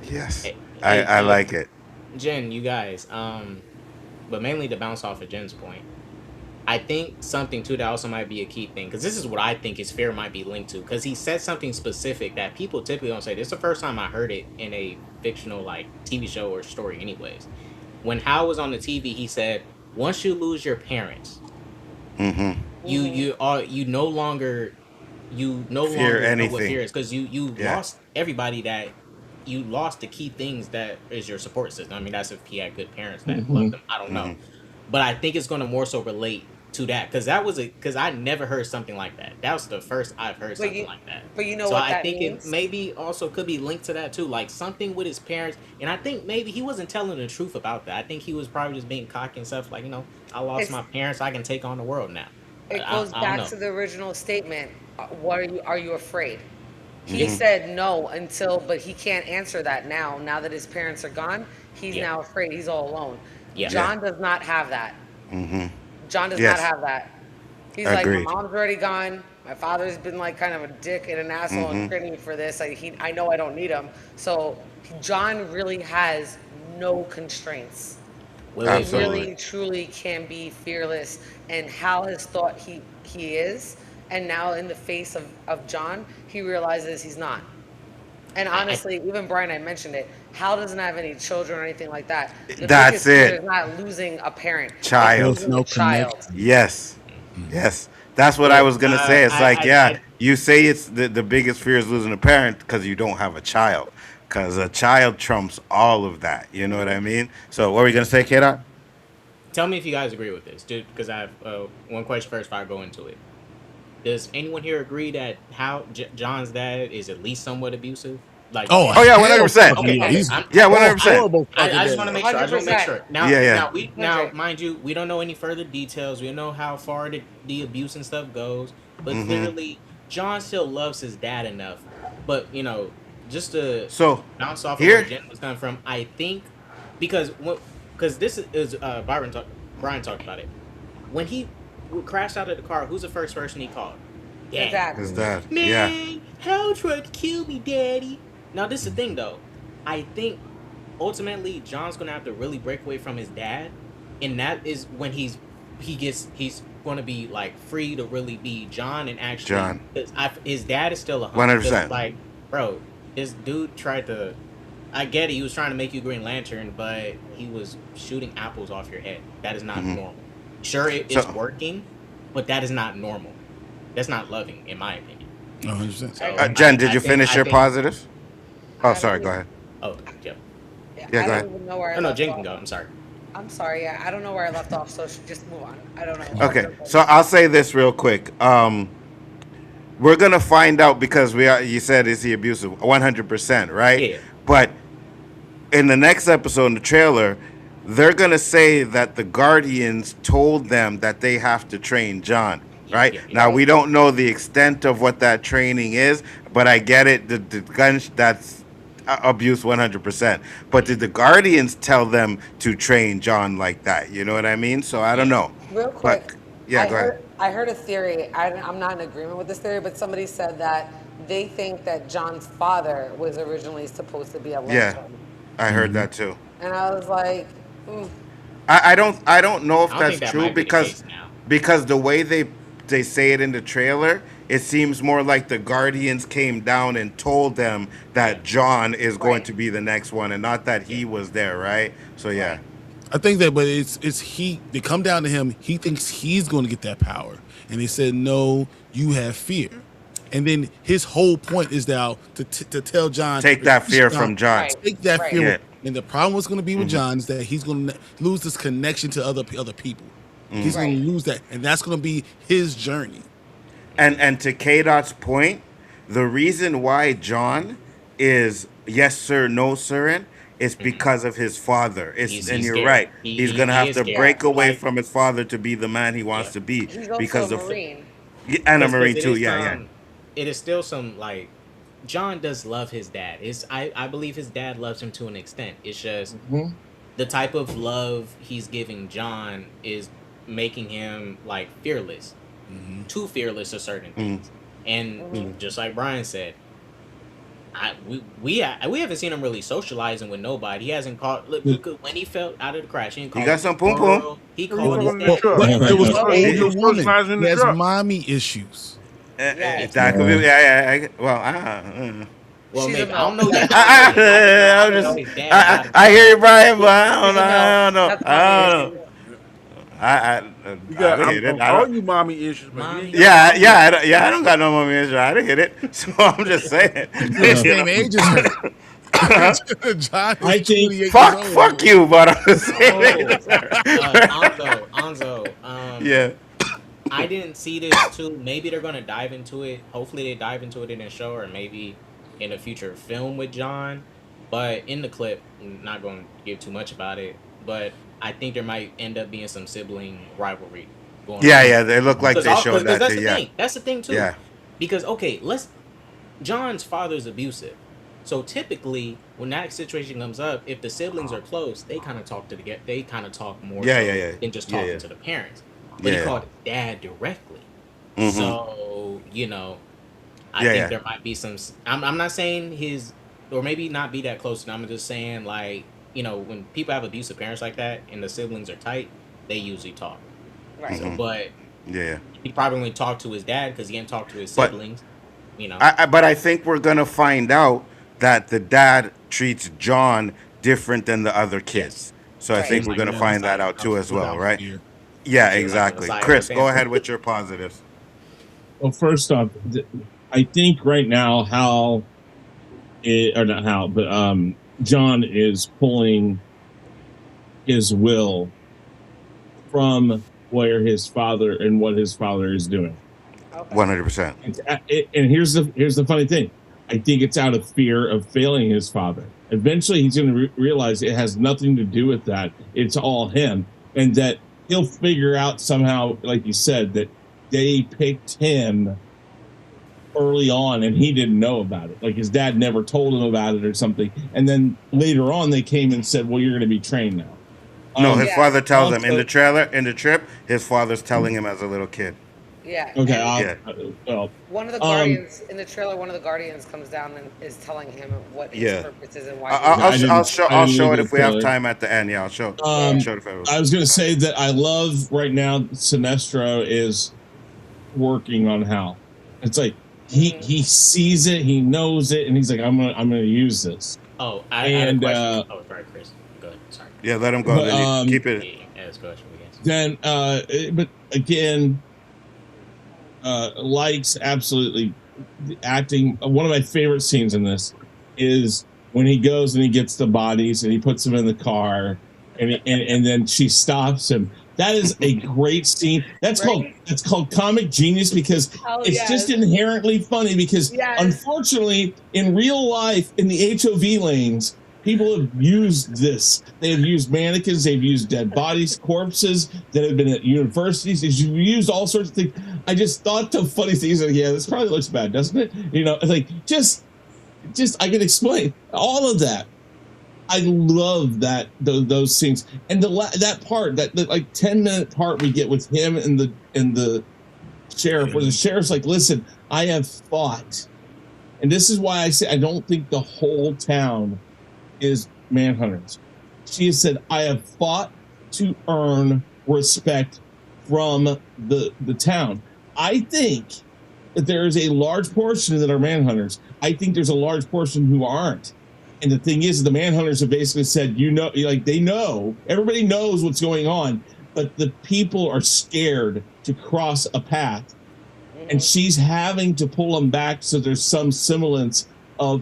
Yes. Hey, I like it. Jen, you guys, but mainly to bounce off of Jen's point, I think something too that also might be a key thing because this is what I think his fear might be linked to because he said something specific that people typically don't say. This is the first time I heard it in a fictional like TV show or story, anyways. When Hal was on the TV, he said, "Once you lose your parents, Mm-hmm. you no Fear longer know what anything. fear is because you Yeah. lost everybody that you lost the key things that is your support system. I mean, that's if he had good parents that loved mhm. him. I don't know, Mm-hmm. but I think it's going to more so relate to that because I never heard something like that. That was the first I've heard But something you, like that. but you know So what I that think it means? maybe also could be linked to that too, like something with his parents. And I think maybe he wasn't telling the truth about that. I think he was probably just being cocky and stuff. Like I lost It's my parents. I can take on the world now. I, it I, goes I don't back know. to the original statement. What are you afraid? He Yeah, Mm-hmm. said no until, but he can't answer that now. Now that his parents are gone, he's yeah, now afraid. He's all alone. yeah. Yeah. John does not have that. Mm-hmm. John does not Yes. have that. He's like, my Agreed. mom's already gone. My father's been like kind of a dick and an asshole and Mm-hmm. training me for this. I know I don't need him. So John really has no constraints. He Wait. So Absolutely. really, truly can be fearless. And Hal has thought he is. And now in the face of John, he realizes he's not. And I honestly, even Brian, I mentioned it. Hal doesn't have any children or anything like that. The That's biggest fear it. is not losing a parent; it's Child. There's losing a no child. connection. Yes. Yes. That's what I well, was gonna say. It's like, yeah, I you say it's the biggest fear is losing a parent because you don't have a child. Because a child trumps all of that. You know what I mean? So what were you gonna say, K-Dot? tell me if you guys agree with this, dude. Because I have one question first. Before I go into it, does anyone here agree that how John's dad is at least somewhat abusive? Like, Oh Oh yeah, one hundred hell, percent. fucking okay, yeah! okay. He's Yeah, one hundred oh percent. horrible fucking I just want to dad. make sure. I just want to make 100%. sure. Now, Yeah, yeah. now we now 100. mind you, we don't know any further details. We don't know how far the abuse and stuff goes, but Mm-hmm. clearly John still loves his dad enough. But just to So bounce off of where here, Jen was coming from, I think because because this is Brian talked about it. When he crashed out of the car, who's the first person he called? Daddy. His Exactly. dad. Yeah. Man, Hell tried to kill me, Daddy. Now this is the thing though. I think ultimately John's gonna have to really break away from his dad, and that is when he's gonna be like free to really be John and actually John. his dad is still a 100%. like, bro, this dude tried to. I get it. He was trying to make you Green Lantern, but he was shooting apples off your head. That is not normal. Sure, it's working, but that is not normal. That's not loving, in my opinion. 100%. So, Jen, did you finish your think- positives? Oh, I sorry. don't Go ahead. Oh, yeah. Yeah, I go ahead. don't even know where I Oh no, left Jen off. can go. I'm sorry. I'm sorry. Yeah, I don't know where I left off, so just move on. I don't know. Okay, so I'll say this real quick. We're gonna find out because you said is he abusive? 100%, right? Yeah. But in the next episode in the trailer, they're gonna say that the Guardians told them that they have to train John. Right yeah. now, we don't know the extent of what that training is, but I get it. The gun that's abuse 100%. But did the Guardians tell them to train John like that? You know what I mean? So I don't know. Real quick. But, yeah, go ahead. I heard a theory. I'm not in agreement with this theory, but somebody said that they think that John's father was originally supposed to be a Yeah, lantern. I heard that too. And I was like, I don't know if I don't that's think that true might be the because case now. the way they say it in the trailer, it seems more like the Guardians came down and told them that John is going Right. to be the next one, and not that he was there, right? So yeah, I think that, but it's he. They come down to him. He thinks he's going to get that power, and they said, "No, you have fear." And then his whole point is now to tell John, take that fear from John. Right. take that Right. fear. Yeah. And the problem was going to be with John is that he's going to lose this connection to other people. He's going Right. to lose that, and that's going to be his journey. And to K-Dot's point, the reason why John is yes sir, no sir, is because of his father. He's And you're scared. right. He- He's he- gonna he have is to scared. break away Like- from his father to be the man he wants to be. he's also Because a of Marine. and a Because Marine it too. is, Yeah. It is still some like John does love his dad. I believe his dad loves him to an extent. It's just the type of love he's giving John is making him like fearless, too fearless of certain things. And just like Brian said, we haven't seen him really socializing with nobody. He hasn't called. Look when he fell out of the crash. He, He got some pum pum. He He called was his on the dad. truck. But Yeah, it was right. an He older was woman. socializing in He the has truck. mommy issues. That could be. Yeah. Well, Well, She's maybe a I don't male. know that. I I'm don't know just. his dad. I hear you, Brian, but I don't She's a know. I male. don't know. That's I don't mommy know. issues. You got, I didn't hit it. I'm I calling don't. you mommy issues, but Mommy. you ain't Yeah. I don't got no mommy issue. I didn't hit it. So I'm just saying. You're the same age as her. John I is think- 28 years Fuck old. you, but I'm just Oh, saying. Anzo. Yeah. I didn't see this too. Maybe they're gonna dive into it. Hopefully, they dive into it in a show or maybe in a future film with John. But in the clip, I'm not going to give too much about it. But I think there might end up being some sibling rivalry going on. Yeah. They look like they showed that. That's Too. the Yeah. thing. That's the thing too. Yeah. Because John's father's abusive. So typically, when that situation comes up, if the siblings are close, they kind of talk They kind of talk more Yeah. than just Yeah, talking yeah. to the parents. But Yeah. he called his dad directly. Mhm. So I Yeah, think yeah. there might be some. I'm not saying or maybe not be that close. I'm just saying like when people have abusive parents like that and the siblings are tight, they usually talk. Right. Mm-hmm. But Yeah. he probably only talked to his dad because he didn't talk to his But- siblings. But I think we're gonna find out that the dad treats John different than the other kids. So I Right. think we're Like gonna the find that outside out too as well, Without right? fear. Yeah, Like exactly. the side Chris, of the go family. ahead with your positives. Well, first off, I think right now John is pulling his will from where his father and what his father is doing. Okay. 100%. And here's the funny thing. I think it's out of fear of failing his father. Eventually, he's going to realize it has nothing to do with that. It's all him, and that he'll figure out somehow, like you said, that they picked him early on and he didn't know about it. Like his dad never told him about it or something. And then later on, they came and said, "Well, you're going to be trained now." No, his Yeah, father tells him in the Also, trailer, in the trip, his father's telling him as a little kid. yeah. okay. And Yeah, Well, one of the um, guardians in the trailer, one of the guardians comes down and is telling him what his yeah. purpose is and why I- he's I'll, here. I'll, I sh- I'll didn't. show I I'll didn't show look it at if the we have trailer. time at the end. Yeah, I'll show. I'll Yeah. Um, show it if I was going to say that I love right now Sinestro is working on Hal. It's like he sees it, he knows it, and he's like, I'm gonna use this. Oh, I had a And question. Oh, sorry, Chris. Go ahead. Sorry. Yeah, let him go. but Then you keep it. Yeah, let's go ahead. Begins. then but again, likes absolutely the acting. One of my favorite scenes in this is when he goes and he gets the bodies and he puts them in the car, and then she stops him. That is a great scene. Right? That's called comic genius because Oh it's just yes. inherently funny because Yes. unfortunately in real life in the HOV lanes people have used this. They have used mannequins, they've used dead bodies, corpses that have been at universities. They've used all sorts of things. I just thought the funny things like, yeah, this probably looks bad, doesn't it? You know, it's like just I can explain all of that. I love that those scenes and that part that the like 10-minute part we get with him and the sheriff where the sheriff's like, listen, I have fought, and this is why I say I don't think the whole town is manhunters. She has said, I have fought to earn respect from the town. I think that there is a large portion that are manhunters. I think there's a large portion who aren't. And the thing is, the manhunters have basically said, you know, like they know, everybody knows what's going on, but the people are scared to cross a path. And she's having to pull them back so there's some semblance of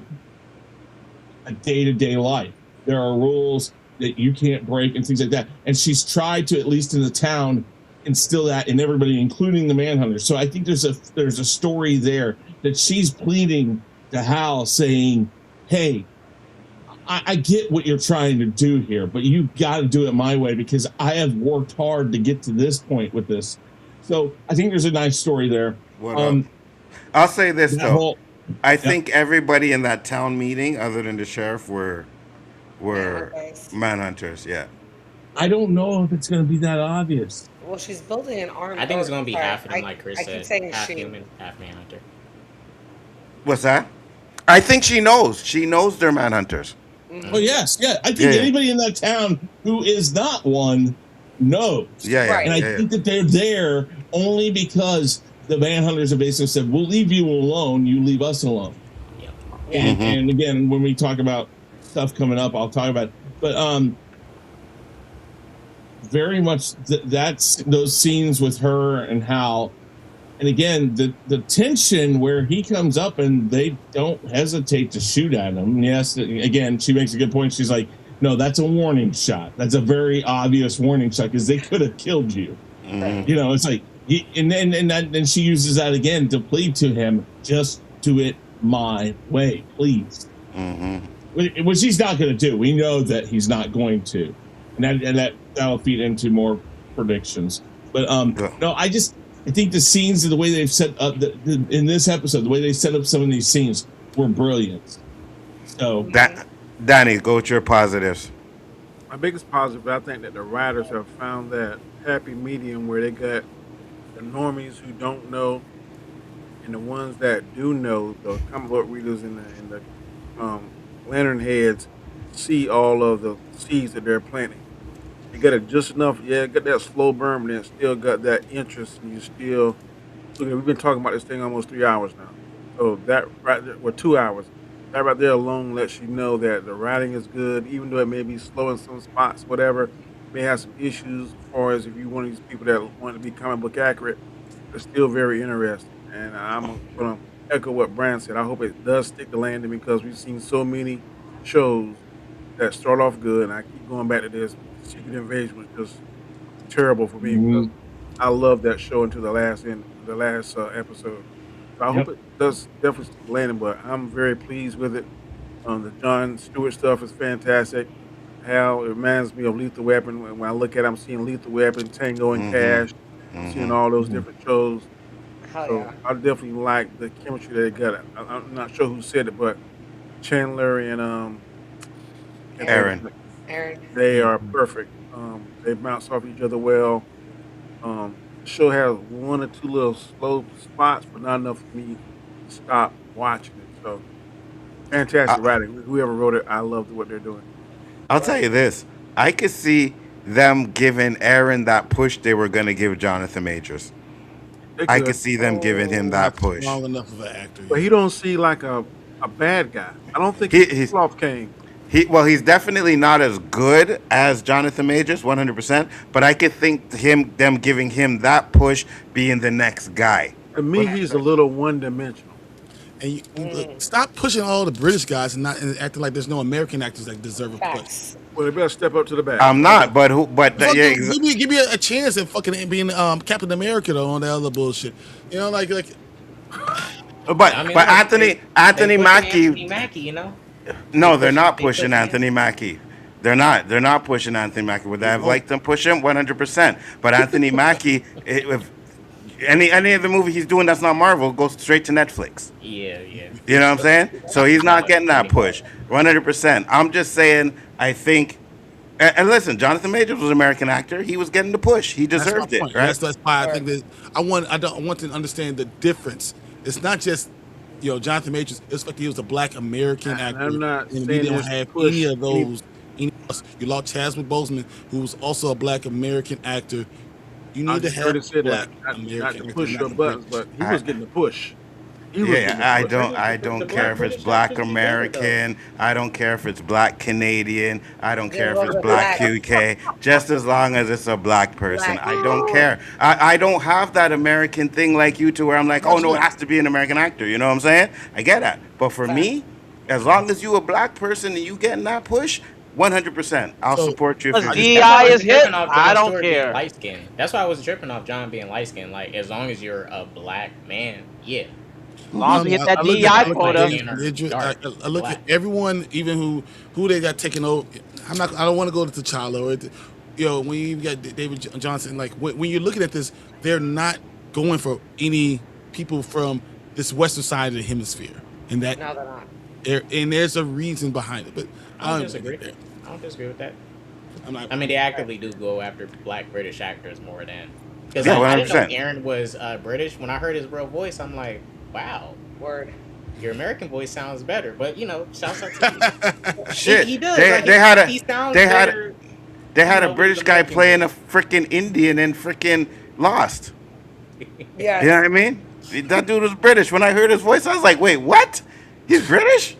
a day-to-day life. There are rules that you can't break and things like that. And she's tried to, at least in the town, instill that in everybody, including the manhunters. So I think there's a story there that she's pleading to Hal, saying, hey, I get what you're trying to do here, but you got to do it my way because I have worked hard to get to this point with this. So I think there's a nice story there. What up? I'll say this though. Whole, I think everybody in that town meeting, other than the sheriff, were Manhunters. manhunters. Yeah. I don't know if it's going to be that obvious. Well, she's building an army. I think it's gonna be sorry, half of them, like Chris I keep said, saying half she. human, half manhunter. What's that? I think she knows. She knows they're manhunters. Oh yes, yeah. I think Yeah. anybody in that town who is not one knows. Yeah, yeah. Right. And I think that they're there only because the manhunters have basically said, "We'll leave you alone. You leave us alone." Yeah. And again, when we talk about stuff coming up, I'll talk about it. But very much that's those scenes with her and Hal. And again, the tension where he comes up and they don't hesitate to shoot at him. Yes, again, she makes a good point. She's like, no, that's a warning shot. That's a very obvious warning shot because they could have killed you. You know, it's like, and then she uses that again to plead to him, just do it my way, please. Which he's not going to do. We know that he's not going to. And that'll feed into more predictions. But no, I think the scenes and the way they've set up in this episode, the way they set up some of these scenes were brilliant. So Danny, go with your positives. My biggest positive, I think that the writers have found that happy medium where they got the normies who don't know and the ones that do know, the comic book readers and the lantern heads see all of the seeds that they're planting. You got it just enough, yeah, got that slow burn, but then still got that interest, and you still look. We've been talking about this thing almost 3 hours now, so that right there, well, 2 hours. That right there alone lets you know that the writing is good, even though it may be slow in some spots, whatever. May have some issues as far as if you're one of these people that want to be comic book accurate, but still very interesting. And I'm going to echo what Brand said. I hope it does stick the landing because we've seen so many shows that start off good, and I keep going back to this. Secret Invasion was just terrible for me because I love that show until the last episode. So I hope it does definitely stick the landing, but I'm very pleased with it. The John Stewart stuff is fantastic. How it reminds me of Lethal Weapon. When I look at it, I'm seeing Lethal Weapon, Tango and Cash, seeing all those different shows. Hell So yeah. I definitely like the chemistry that they got. I'm not sure who said it, but Chandler and Aaron. Aaron. they are perfect. They bounce off each other well. The show has one or two little slow spots, but not enough for me to stop watching it. So I, fantastic writing. Whoever wrote it, I loved what they're doing. I'll tell you this. I could see them giving Aaron that push they were going to give Jonathan Majors. They I could could, see them giving him Not that push. strong enough of an actor but he yet. don't see like a bad guy. I don't think He, he's he's Sloth King. he's definitely not as good as Jonathan Majors, 100%. But I could think them giving him that push, being the next guy. To me, he's a little one dimensional. And look, stop pushing all the British guys and acting like there's no American actors that deserve a push. Facts. Well, they better step up to the bat. I'm not, but who? But Fuck, yeah, give me a chance at fucking being Captain America though on the other bullshit. You know, like I mean, but look, they Anthony pushing Anthony Mackie. Mackie, you know. No, they're not They pushing pushing him. Anthony Mackie. They're not. They're not pushing Anthony Mackie. Would I have liked them push him? 100%. But Anthony Mackie, if any of the movie he's doing that's not Marvel goes straight to Netflix. Yeah, yeah. You know what I'm saying? So he's Not not much getting that anymore. push. 100%. I'm just saying. I think. And listen, Jonathan Majors was an American actor. He was getting the push. He that's my deserved it, point. right? That's why I think that I want to understand the difference. It's not just Jonathan Majors. It's like he was a Black American And actor, I'm not and we saying don't this to have any push of any. those. You lost Chadwick Boseman, who was also a Black American actor. You I need to just heard have it said Black that, not American to actors, push not your the buttons, British. but he I, was getting the push. He was getting Yeah, the push. I don't The care black if it's British black actors be better though. American. I don't care if it's black Canadian. I don't Just care as if long it's as it's black black. UK. Just as long as it's a black person, Black. I don't care. I don't have that American thing like you two, where I'm like, oh Not no, it you. has to be an American actor. You know what I'm saying? I get that. But for Facts. me, as long as you a black person and you getting that push, 100%, I'll So support you if Because you're I doing just That's why I DEI is wasn't hit. tripping off I John don't Stewart being care. light skinned. That's why I wasn't tripping off John being light skinned. Like, as long as you're a black man, yeah. As long as we hit I that look at DEI I look at quota. David Or Idris, dark I look at black. everyone, even who they got taken over. I don't want to go to T'Challa or when you got David Johnson. Like when you're looking at this, they're not going for any people from this western side of the hemisphere, and that No, they're not. and there's a reason behind it. But I don't I don't disagree. get there. I don't disagree with that. I'm not. I mean, they actively do go after black British actors more than because Yeah, I didn't know 100%. Aaron was British. When I heard his real voice, I'm like, wow, Word. your American voice sounds better. But shouts out to you. shit. He does. They Like they had he a sounds they had better. they had a With his British guy American playing a voice. freaking Indian and freaking Lost. Yes. You know what I mean? That dude was British. When I heard his voice, I was like, wait, what? He's British?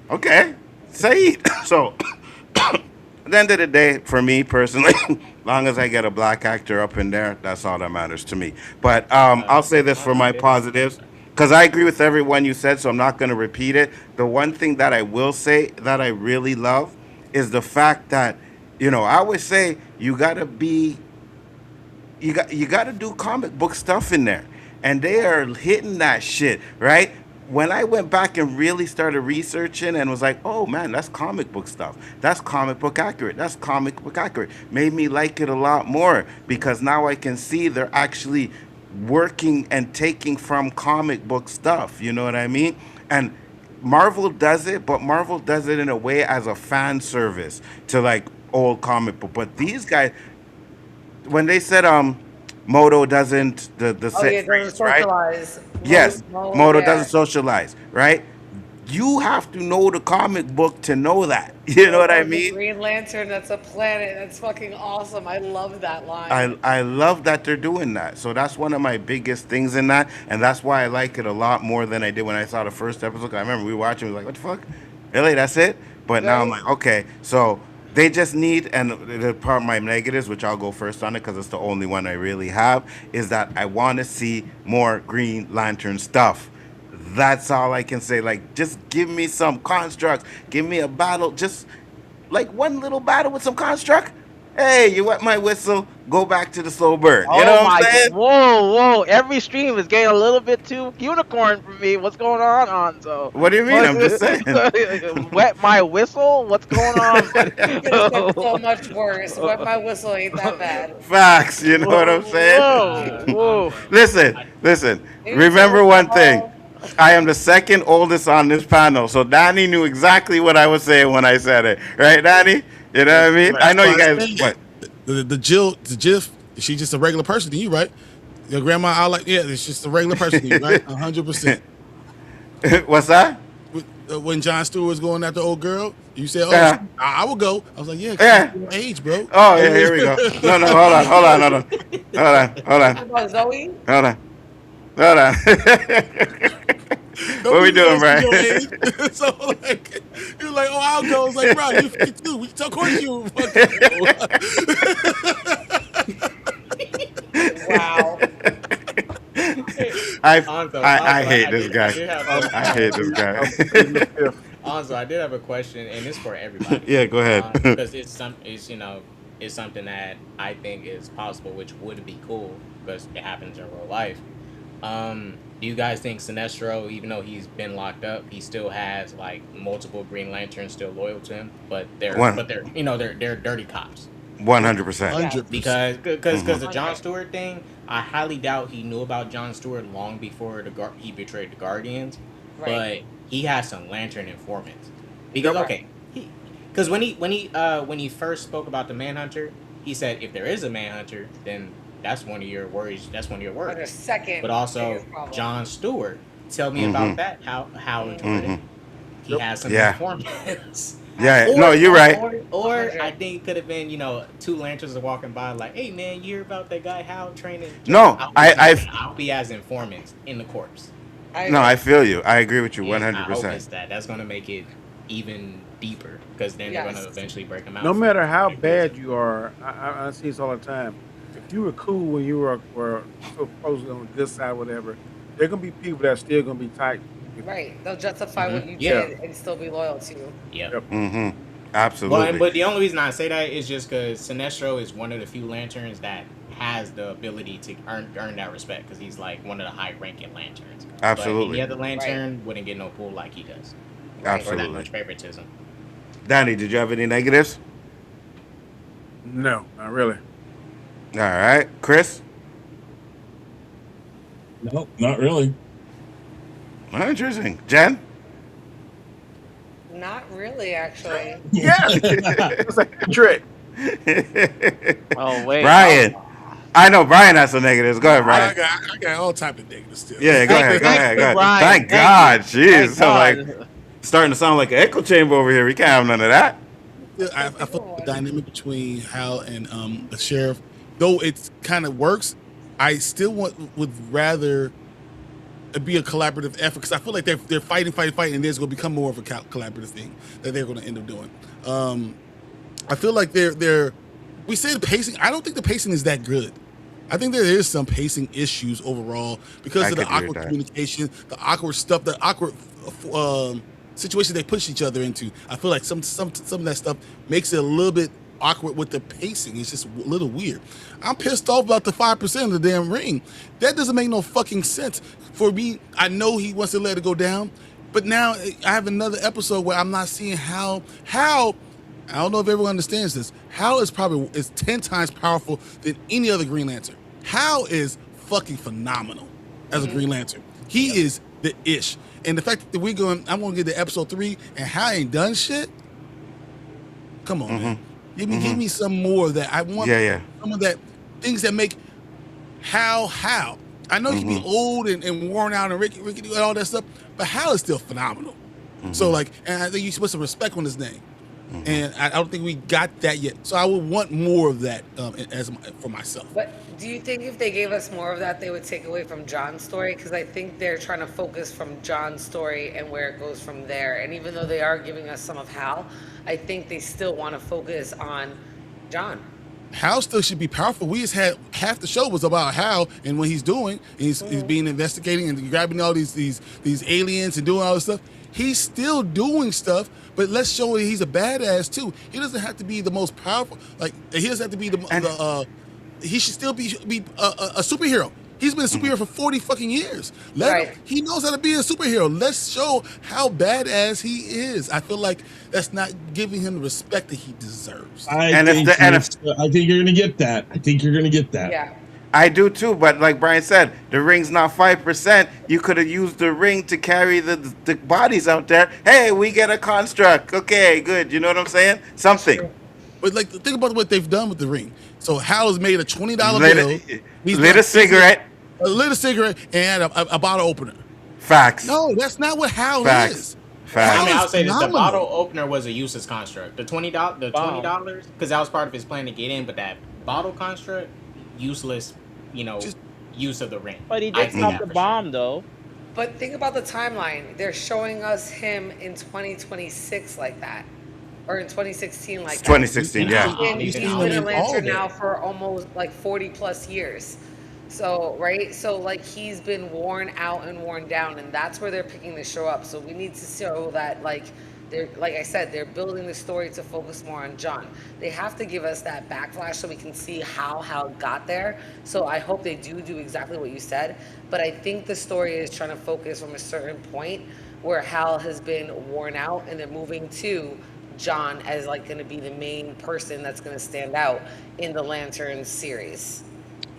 Okay. Saeed. So, at the end of the day, for me personally, long as I get a black actor up in there, that's all that matters to me. But I'll say this for my positives, because I agree with everyone you said, so I'm not going to repeat it. The one thing that I will say that I really love is the fact that, I always say you got to do comic book stuff in there, and they are hitting that shit right. When I went back and really started researching and was like, oh man, that's comic book stuff. That's comic book accurate. That's comic book accurate. Made me like it a lot more because now I can see they're actually working and taking from comic book stuff. You know what I mean? And Marvel does it, but Marvel does it in a way as a fan service to like old comic book. But these guys, when they said Moto doesn't the Oh yeah, set it doesn't phrase, right? socialize. Yes, Moto Yeah. doesn't socialize, right? You have to know the comic book to know that. You know what I Oh, the mean? Green Lantern, that's a planet. That's fucking awesome. I love that line. I love that they're doing that. So that's one of my biggest things in that, and that's why I like it a lot more than I did when I saw the first episode. I remember we were watching, we were like, "What the fuck? Really? That's it?" But now I'm Right? like, okay, so they just need, and the part of my negatives, which I'll go first on it because it's the only one I really have, is that I want to see more Green Lantern stuff. That's all I can say. Like, just give me some constructs. Give me a battle. Just like one little battle with some construct. Hey, you wet my whistle. Go back to the slow burn. You know Oh what my! I'm saying? Whoa, whoa! Every stream is getting a little bit too unicorn for me. What's going on, Anzo? What do you mean? I'm just saying. Wet my whistle? What's going on? You could have said so much worse. Wet my whistle ain't that bad. Facts. You know what I'm saying? Whoa, whoa! Listen, listen. Maybe Remember so. one thing. I am the second oldest on this panel, so Danny knew exactly what I was saying when I said it. Right, Danny? You know what I mean? I That's know why you I guys. said What? the GIF, she's just a regular person to you, right? Your grandma, I like, yeah, it's just a regular person to you, right? 100%. What's that? When Jon Stewart was going after old girl, you said, "Oh, Uh, I will go." I was like, "Yeah, 'cause she's yeah. your age, bro." Oh yeah, here we go. No, no, hold on, What about Zoe? hold on, hold on. Don't What we be doing, nice to your Brian? age. So like, you're like, "Oh, I'll go." It's like, bro, you're 52. Of course you fucking go. Wow. I, Anzo, I Anzo, hate this guy. I did have I'm I hate this pleading, guy. I'm pleading the fifth. Anzo, I did have a question, and it's for everybody. Yeah, go ahead. Because it's it's something that I think is possible, which would be cool because it happens in real life. Do you guys think Sinestro, even though he's been locked up, he still has like multiple Green Lanterns still loyal to him, but One, they're dirty cops? 100%. Yeah. 100%. Because the John 100. Stewart thing, I highly doubt he knew about John Stewart long before he betrayed the Guardians, Right. but he has some Lantern informants. Because Yep. okay, because when he first spoke about the Manhunter, he said if there is a Manhunter, then that's one of your worries. That's one of your Or the worries. second But also biggest problem. John Stewart, tell me Mm-hmm. about that. How Mm-hmm. important he Yep. has some Yeah. informants. Yeah. No, you're right. Or I 100. think it could have been, two lanterns are walking by like, hey man, you hear about that guy Hal training? No, I'll be as informants in the corpse. I no, agree. I feel you. I agree with you And I hope 100%. it's that. That's gonna make it even deeper because then they're gonna Yes. eventually break them out. No for matter how prison. bad you are, I see this all the time. If you were cool when you were supposedly on the good side, whatever, there are gonna be people that are still gonna be tight. Right. They'll justify what you Yeah. did and still be loyal to you. Yep. Yep. Mm-hmm. But Absolutely. but the only reason I say that is just because Sinestro is one of the few lanterns that has the ability to earn that respect because he's like one of the high ranking lanterns. But any Absolutely. other lantern wouldn't get no pull like he does, Right. or that Absolutely. much favoritism. Danny, did you have any negatives? No, not really. All right. Chris? No, not really. Oh, interesting. Jen? Not really, actually. Yes, it's a trick. Oh wait. Brian. I know Brian has some negatives. Go ahead, I Brian. got all type of negatives still. Yeah, go ahead. Go ahead. Go ahead. Thank God. Jeez. So, like, starting to sound like an echo chamber over here. We can't have none of that. I feel the dynamic between Hal and the sheriff, though it kind of works, I still would rather it be a collaborative effort because I feel like they're fighting, and there's going to become more of a collaborative thing that they're going to end up doing. I feel like they're we say the pacing. I don't think the pacing is that good. I think there is some pacing issues overall because I of the could agree with awkward that. communication, the awkward stuff, the awkward situations they push each other into. I feel like some of that stuff makes it a little bit awkward with the pacing. It's just a little weird. I'm pissed off about the 5% of the damn ring. That doesn't make no fucking sense. For me, I know he wants to let it go down, but now I have another episode where I'm not seeing how I don't know if everyone understands this. Hal is 10 times powerful than any other Green Lantern. Hal is fucking phenomenal as a Green Lantern. He is the ish. And the fact that I'm going to get to episode 3 and Hal ain't done shit. Come on, man. Give me some more of that. I want some of that things that make Hal. I know he can be old and worn out and Ricky and all that stuff, but Hal is still phenomenal. So and I think you should put some respect on his name. And I don't think we got that yet. So I would want more of that for myself. But do you think if they gave us more of that, they would take away from John's story? Because I think they're trying to focus from John's story and where it goes from there. And even though they are giving us some of Hal, I think they still want to focus on John. Hal still should be powerful. We just had half the show was about Hal and what he's doing. He's being investigating and grabbing all these aliens and doing all this stuff. He's still doing stuff, but let's show that he's a badass too. He doesn't have to be the most powerful. Like he doesn't have to be he should still be a superhero. He's been a superhero for 40 fucking years. He knows how to be a superhero. Let's show how badass he is. I feel like that's not giving him the respect that he deserves. I think you're gonna get that. I think you're gonna get that. Yeah. I do too, but like Brian said, the ring's not 5%. You could have used the ring to carry the bodies out there. Hey, we get a construct. Okay, good. You know what I'm saying? Something. But like, think about what they've done with the ring. So Hal has made a $20 Lit bill. a, He's lit done a cigarette. a little cigarette and a bottle opener. Facts. No, that's not what Hal Facts. is. I Facts. mean, Hal I'll is say this: the phenomenal. bottle opener was a useless construct. The $20, because that was part of his plan to get in, but that bottle construct, useless. You know, Just use of the ring. But he I did see stop that the for sure. bomb though. But think about the timeline. They're showing us him in 2026 like that, or in 2016 It's like that. 2016. we've Yeah. seen, don't we've even. He's seen I don't them been a in even. all Lantern that. now for almost like 40 plus years. So, right? So, like, he's been worn out and worn down, and that's where they're picking the show up. So, we need to show that, like, they're, like I said, they're building the story to focus more on John. They have to give us that backflash so we can see how Hal got there. So, I hope they do exactly what you said. But I think the story is trying to focus from a certain point where Hal has been worn out, and they're moving to John as, like, going to be the main person that's going to stand out in the Lantern series.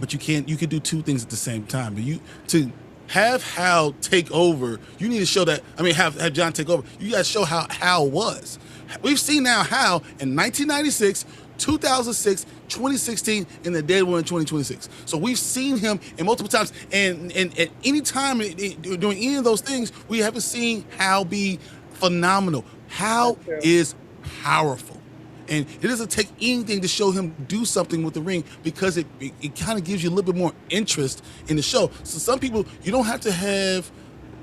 But you can't. You could do two things at the same time. But you to have Hal take over, you need to show that. I mean, have John take over. You got to show how Hal was. We've seen now Hal in 1996, 2006, 2016, and the dead one in 2026. So we've seen him in multiple times, and at any time doing any of those things, we haven't seen Hal be phenomenal. Hal That's true. is powerful. And it doesn't take anything to show him do something with the ring because it kind of gives you a little bit more interest in the show. So some people, you don't have to have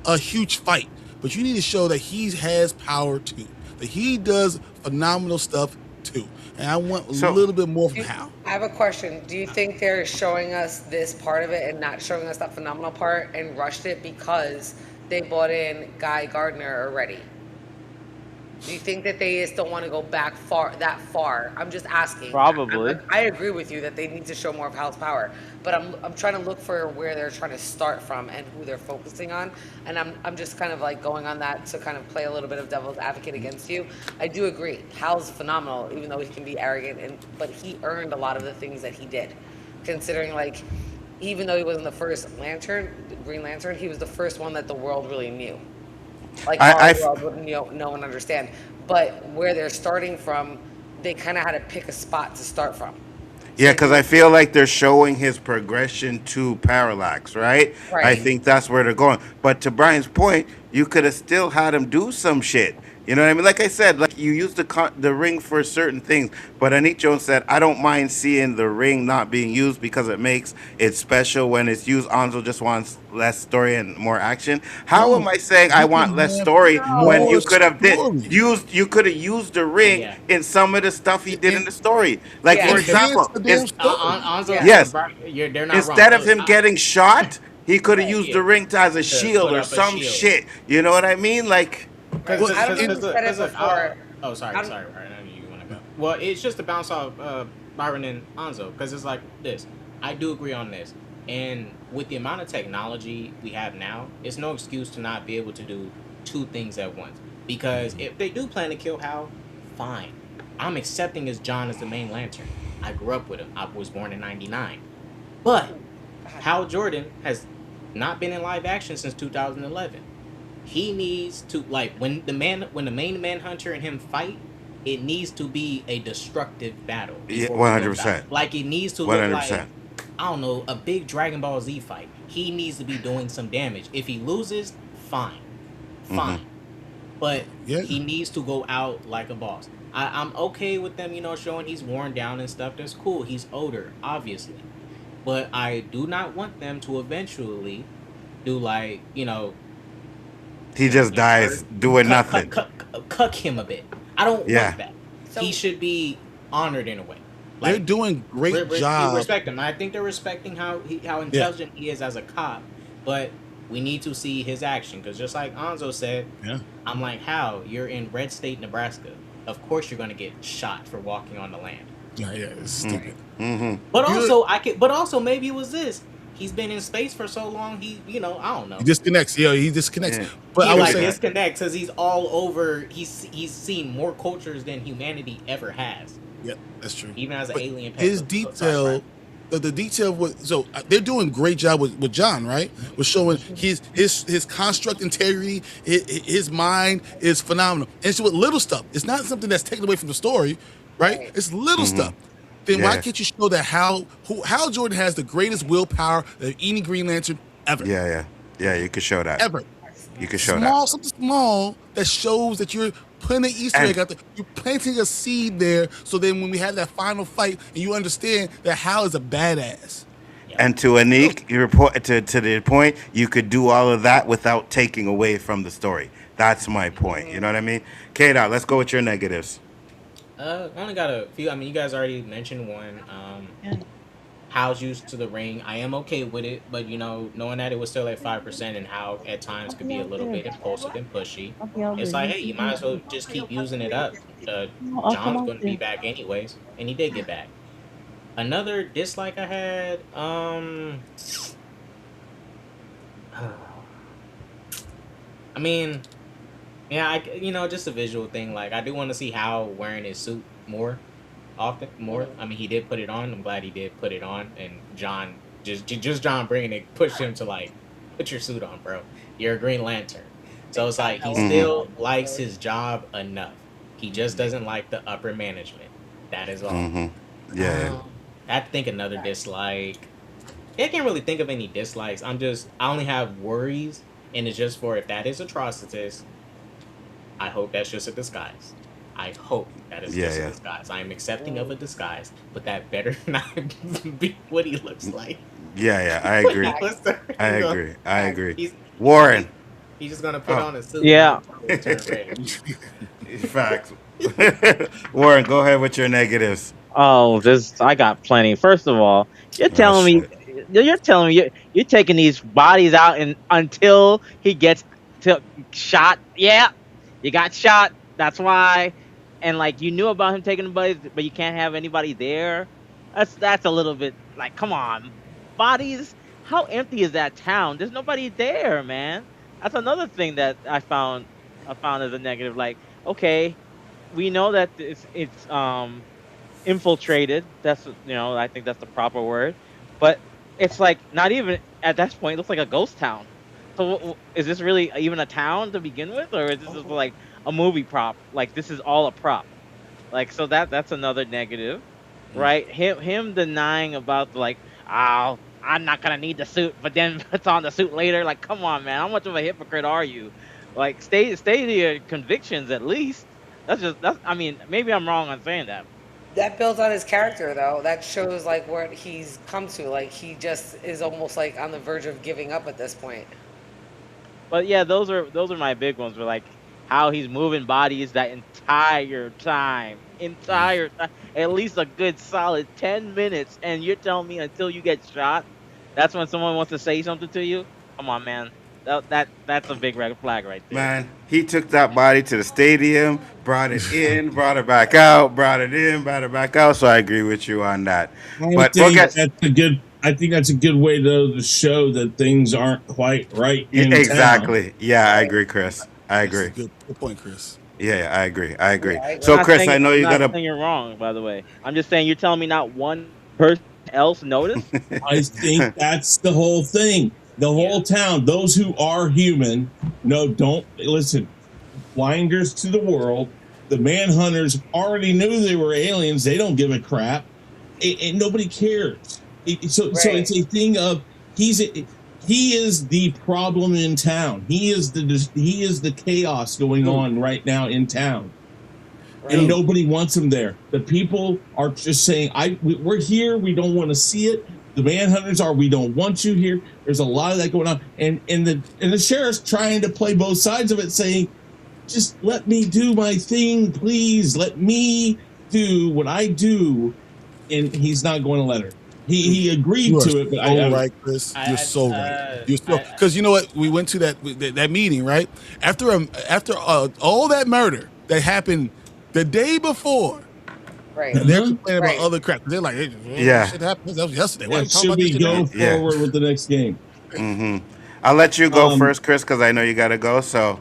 a huge fight, but you need to show that he has power too, that he does phenomenal stuff too. And I want a So- little bit more from Hal. I have a question. Do you think they're showing us this part of it and not showing us that phenomenal part and rushed it because they brought in Guy Gardner already? Do you think that they just don't want to go back that far? I'm just asking. Probably. I agree with you that they need to show more of Hal's power, but I'm trying to look for where they're trying to start from and who they're focusing on, and I'm just kind of like going on that to kind of play a little bit of devil's advocate against you. I do agree. Hal's phenomenal, even though he can be arrogant, but he earned a lot of the things that he did, considering like. Even though he wasn't the first Green Lantern, he was the first one that the world really knew. Like I our world wouldn't know and understand. But where they're starting from, they kind of had to pick a spot to start from. Yeah, Same because thing I feel like they're showing his progression to Parallax, right? I Right. think that's where they're going. But to Brian's point, you could have still had him do some shit. You know what I mean? Like I said, like you use the ring for certain things. But Anik Jones said, I don't mind seeing the ring not being used because it makes it special when it's used. Anzo just wants less story and more action. How No, am I saying I you want can less have story when more you could have story. you could have used the ring Yeah. in some of the stuff he did in And the story? Like Yeah. for enhance example, the damn is story. Anzo, Yeah. yes. they're not wrong. Instead of him getting shot, he could have Right, used yeah. the ring as a To shield put or up a some shield. shit. You know what I mean? Like, Because Well, I don't know if you said it look, before. oh, sorry, I'm- sorry, Ryan. I know you want to go. Well, it's just to bounce off Byron and Anzo, because it's like this. I do agree on this, and with the amount of technology we have now, it's no excuse to not be able to do two things at once. Because if they do plan to kill Hal, fine. I'm accepting as John as the main Lantern. I grew up with him. I was born in '99, but Hal Jordan has not been in live action since 2011. He needs to like when the main manhunter and him fight, it needs to be a destructive battle. Yeah, before we go 100%. back. Like it needs to look 100%. like I don't know, a big Dragon Ball Z fight. He needs to be doing some damage. If he loses, fine. Fine. But Yeah. he needs to go out like a boss. I'm okay with them, showing he's worn down and stuff. That's cool. He's older, obviously. But I do not want them to eventually do like, he just dies doing nothing. cuck him a bit. I don't Yeah. want that. So- He should be honored in a way. They're doing great We job. respect him. I think they're respecting how intelligent he is as a cop, but we need to see his action because just like Anzo said, Yeah. I'm like, how you're in Red State, Nebraska. Of course, you're gonna get shot for walking on the land. Yeah, it's stupid. Mm-hmm. But Good. also, But also, maybe it was this. He's been in space for so long. I don't know. He disconnects. Yeah, he disconnects. Yeah. But He I would like say disconnects because he's all over. He's seen more cultures than humanity ever has, yeah, that's true. even as an But alien. pet. his Sorry, detail, Brian. the detail was so they're doing a great job with John, right? With showing his construct integrity, his mind is phenomenal. And it's with little stuff. It's not something that's taken away from the story. right? Right. It's little Mm-hmm. stuff. Then why Yeah. can't you show that Hal Jordan has the greatest willpower of any Green Lantern ever, Yeah. Yeah. Yeah. You could show that. ever. You could show that. Something small that shows that you're putting an Easter And egg out there. You're planting a seed there, so then when we have that final fight, and you understand that Hal is a badass. Yep. and to Anik, you report to the point you could do all of that without taking away from the story. That's my point. You know what I mean? K Dot, let's go with your negatives. I only got a few. I mean, you guys already mentioned one. How's used to the ring. I am okay with it, but knowing that it was still at 5% and how at times could be a little bit impulsive and pushy, it's like, hey, you might as well just keep using it up. John's going to be back anyways, and he did get back. Another dislike I had, I mean, yeah, just a visual thing. Like, I do want to see Hal wearing his suit more often. I mean, he did put it on. I'm glad he did put it on. And John, just John bringing it, pushed him to like, put your suit on, bro. You're a Green Lantern. So it's like he still likes his job enough. He just doesn't like the upper management. That is all. Mm-hmm. Yeah. I think another dislike. I can't really think of any dislikes. I only have worries, and it's just for if that is atrocitus, I hope that's just a disguise. I hope that is just a disguise. I am accepting of a disguise, but that better not be what he looks like. Yeah. I When he agree. puts the I ring on. agree. I agree. He's Warren. he's just gonna put Oh. on a suit Yeah. and turn red. Facts. Warren, go ahead with your negatives. Oh, I got plenty. First of all, you're Oh telling me shit. you're taking these bodies out and until he gets shot. Yeah, you got shot. That's why. And like you knew about him taking the bodies, but you can't have anybody there. That's a little bit like, come on, bodies. How empty is that town? There's nobody there, man. That's another thing that I found as a negative. Like, okay, we know that it's infiltrated. I think that's the proper word. But it's like not even at that point. It looks like a ghost town. So is this really even a town to begin with, or is this just like a movie prop? Like this is all a prop. Like so that's another negative, right? Him denying about like, oh, I'm not gonna need the suit, but then puts on the suit later. Like, come on, man, how much of a hypocrite are you? Like, stay to your convictions at least. That's. I mean, maybe I'm wrong on saying that. That builds on his character, though. That shows like what he's come to. Like he just is almost like on the verge of giving up at this point. But yeah, those are my big ones. Were like how he's moving bodies that entire time, at least a good solid 10 minutes, and you're telling me until you get shot, that's when someone wants to say something to you. Come on, man. That's a big red flag right there. Man, he took that body to the stadium, brought it in, brought it back out, brought it in, brought it back out. So I agree with you on that. But we'll get I think that's a good way to show that things aren't quite right in town. exactly. Yeah, I agree, Chris. I agree. Good point, Chris. Yeah, I agree. I agree. Yeah, I agree. So, I'm not Chris, saying, I know I'm you not got saying you're wrong, by the way. I'm just saying you're telling me not one person else noticed. I think that's the whole thing. The whole town, those who are human, don't listen. Blinders to the world. The Manhunters already knew they were aliens. They don't give a crap, and nobody cares. So it's a thing of he is the problem in town. He is the chaos going on right now in town. And nobody wants him there. The people are just saying, we're here. We don't want to see it. The Manhunters are, we don't want you here. There's a lot of that going on. And the sheriff's trying to play both sides of it, saying, just let me do my thing, please. Let me do what I do. And he's not going to let her. He agreed to it, but right, Chris. You're so right. You're so, because you know what? We went to that meeting, right? After all that murder that happened the day before. Right. And they're complaining about other crap. They're like, hey, shit happened. That was yesterday. Yeah, should we go forward with the next game? Mm-hmm. I'll let you go first, Chris, because I know you got to go. So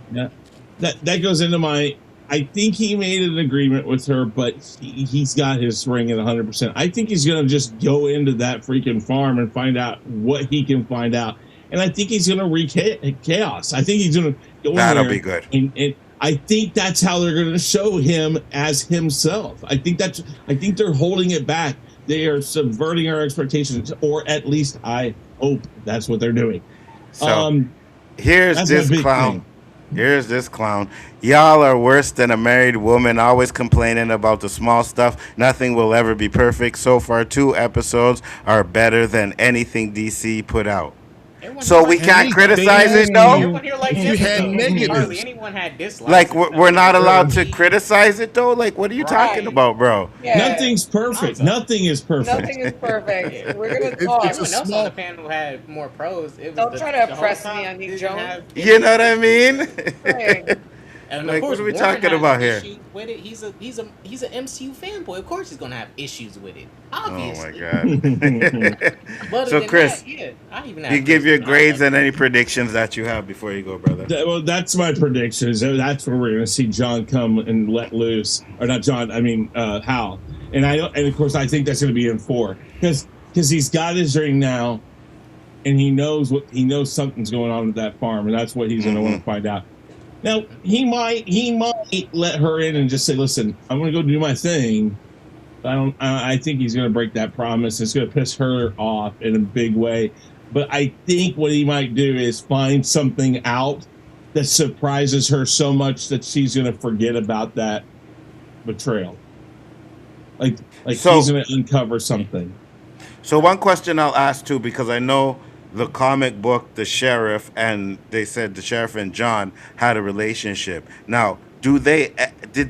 that goes into my. I think he made an agreement with her, but he's got his ring at 100%. I think he's going to just go into that freaking farm and find out what he can find out. And I think he's going to wreak chaos. I think he's going to go in there. That'll be good. And I think that's how they're going to show him as himself. I think they're holding it back. They are subverting our expectations, or at least I hope that's what they're doing. So here's this clown. Here's this clown. Y'all are worse than a married woman, always complaining about the small stuff. Nothing will ever be perfect. So far, 2 episodes are better than anything DC put out. So we can't criticize it, though. You had negatives. Hardly anyone had dislikes. Like we're not allowed to criticize it, though. Like, what are you talking about, bro? Yeah. Nothing's perfect. Nothing is perfect. Nothing is perfect. We're gonna talk. Everyone else on the panel had more pros. It was Don't try to impress me on Nick Jones. You know what I mean? Right. And like, of course, what are we Warren talking has about here? issues with it. He's a MCU fanboy. Of course, he's gonna have issues with it. Obviously. Oh my god. So Chris, I even you give your grades and any predictions that you have before you go, brother. Well, that's my predictions. That's where we're going to see John come and let loose, or not John. I mean Hal. And of course, I think that's going to be in 4 because he's got his ring now, and he knows something's going on at that farm, and that's what he's going to want to find out. Now he might let her in and just say, "Listen, I'm going to go do my thing." I think he's going to break that promise. It's going to piss her off in a big way. But I think what he might do is find something out that surprises her so much that she's going to forget about that betrayal. Like he's going to uncover something. So one question I'll ask too, because I know the comic book, the sheriff, and they said the sheriff and John had a relationship. Now, did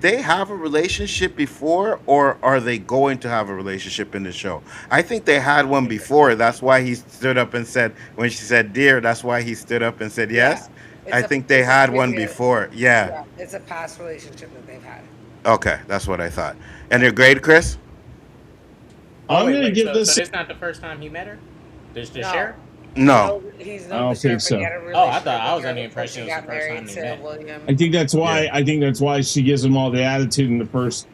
they have a relationship before, or are they going to have a relationship in the show? I think they had one before. That's why he stood up and said, when she said dear, that's why he stood up and said yes. I think they had one before. Yeah. It's a past relationship that they've had. Okay, that's what I thought. And your grade, Chris? I'm going to give this. So it's not the first time he met her? There's the sheriff? No. He's I don't think so. I thought I was under the impression it was the first time they met. William. I think that's why. Yeah. I think that's why she gives him all the attitude in the first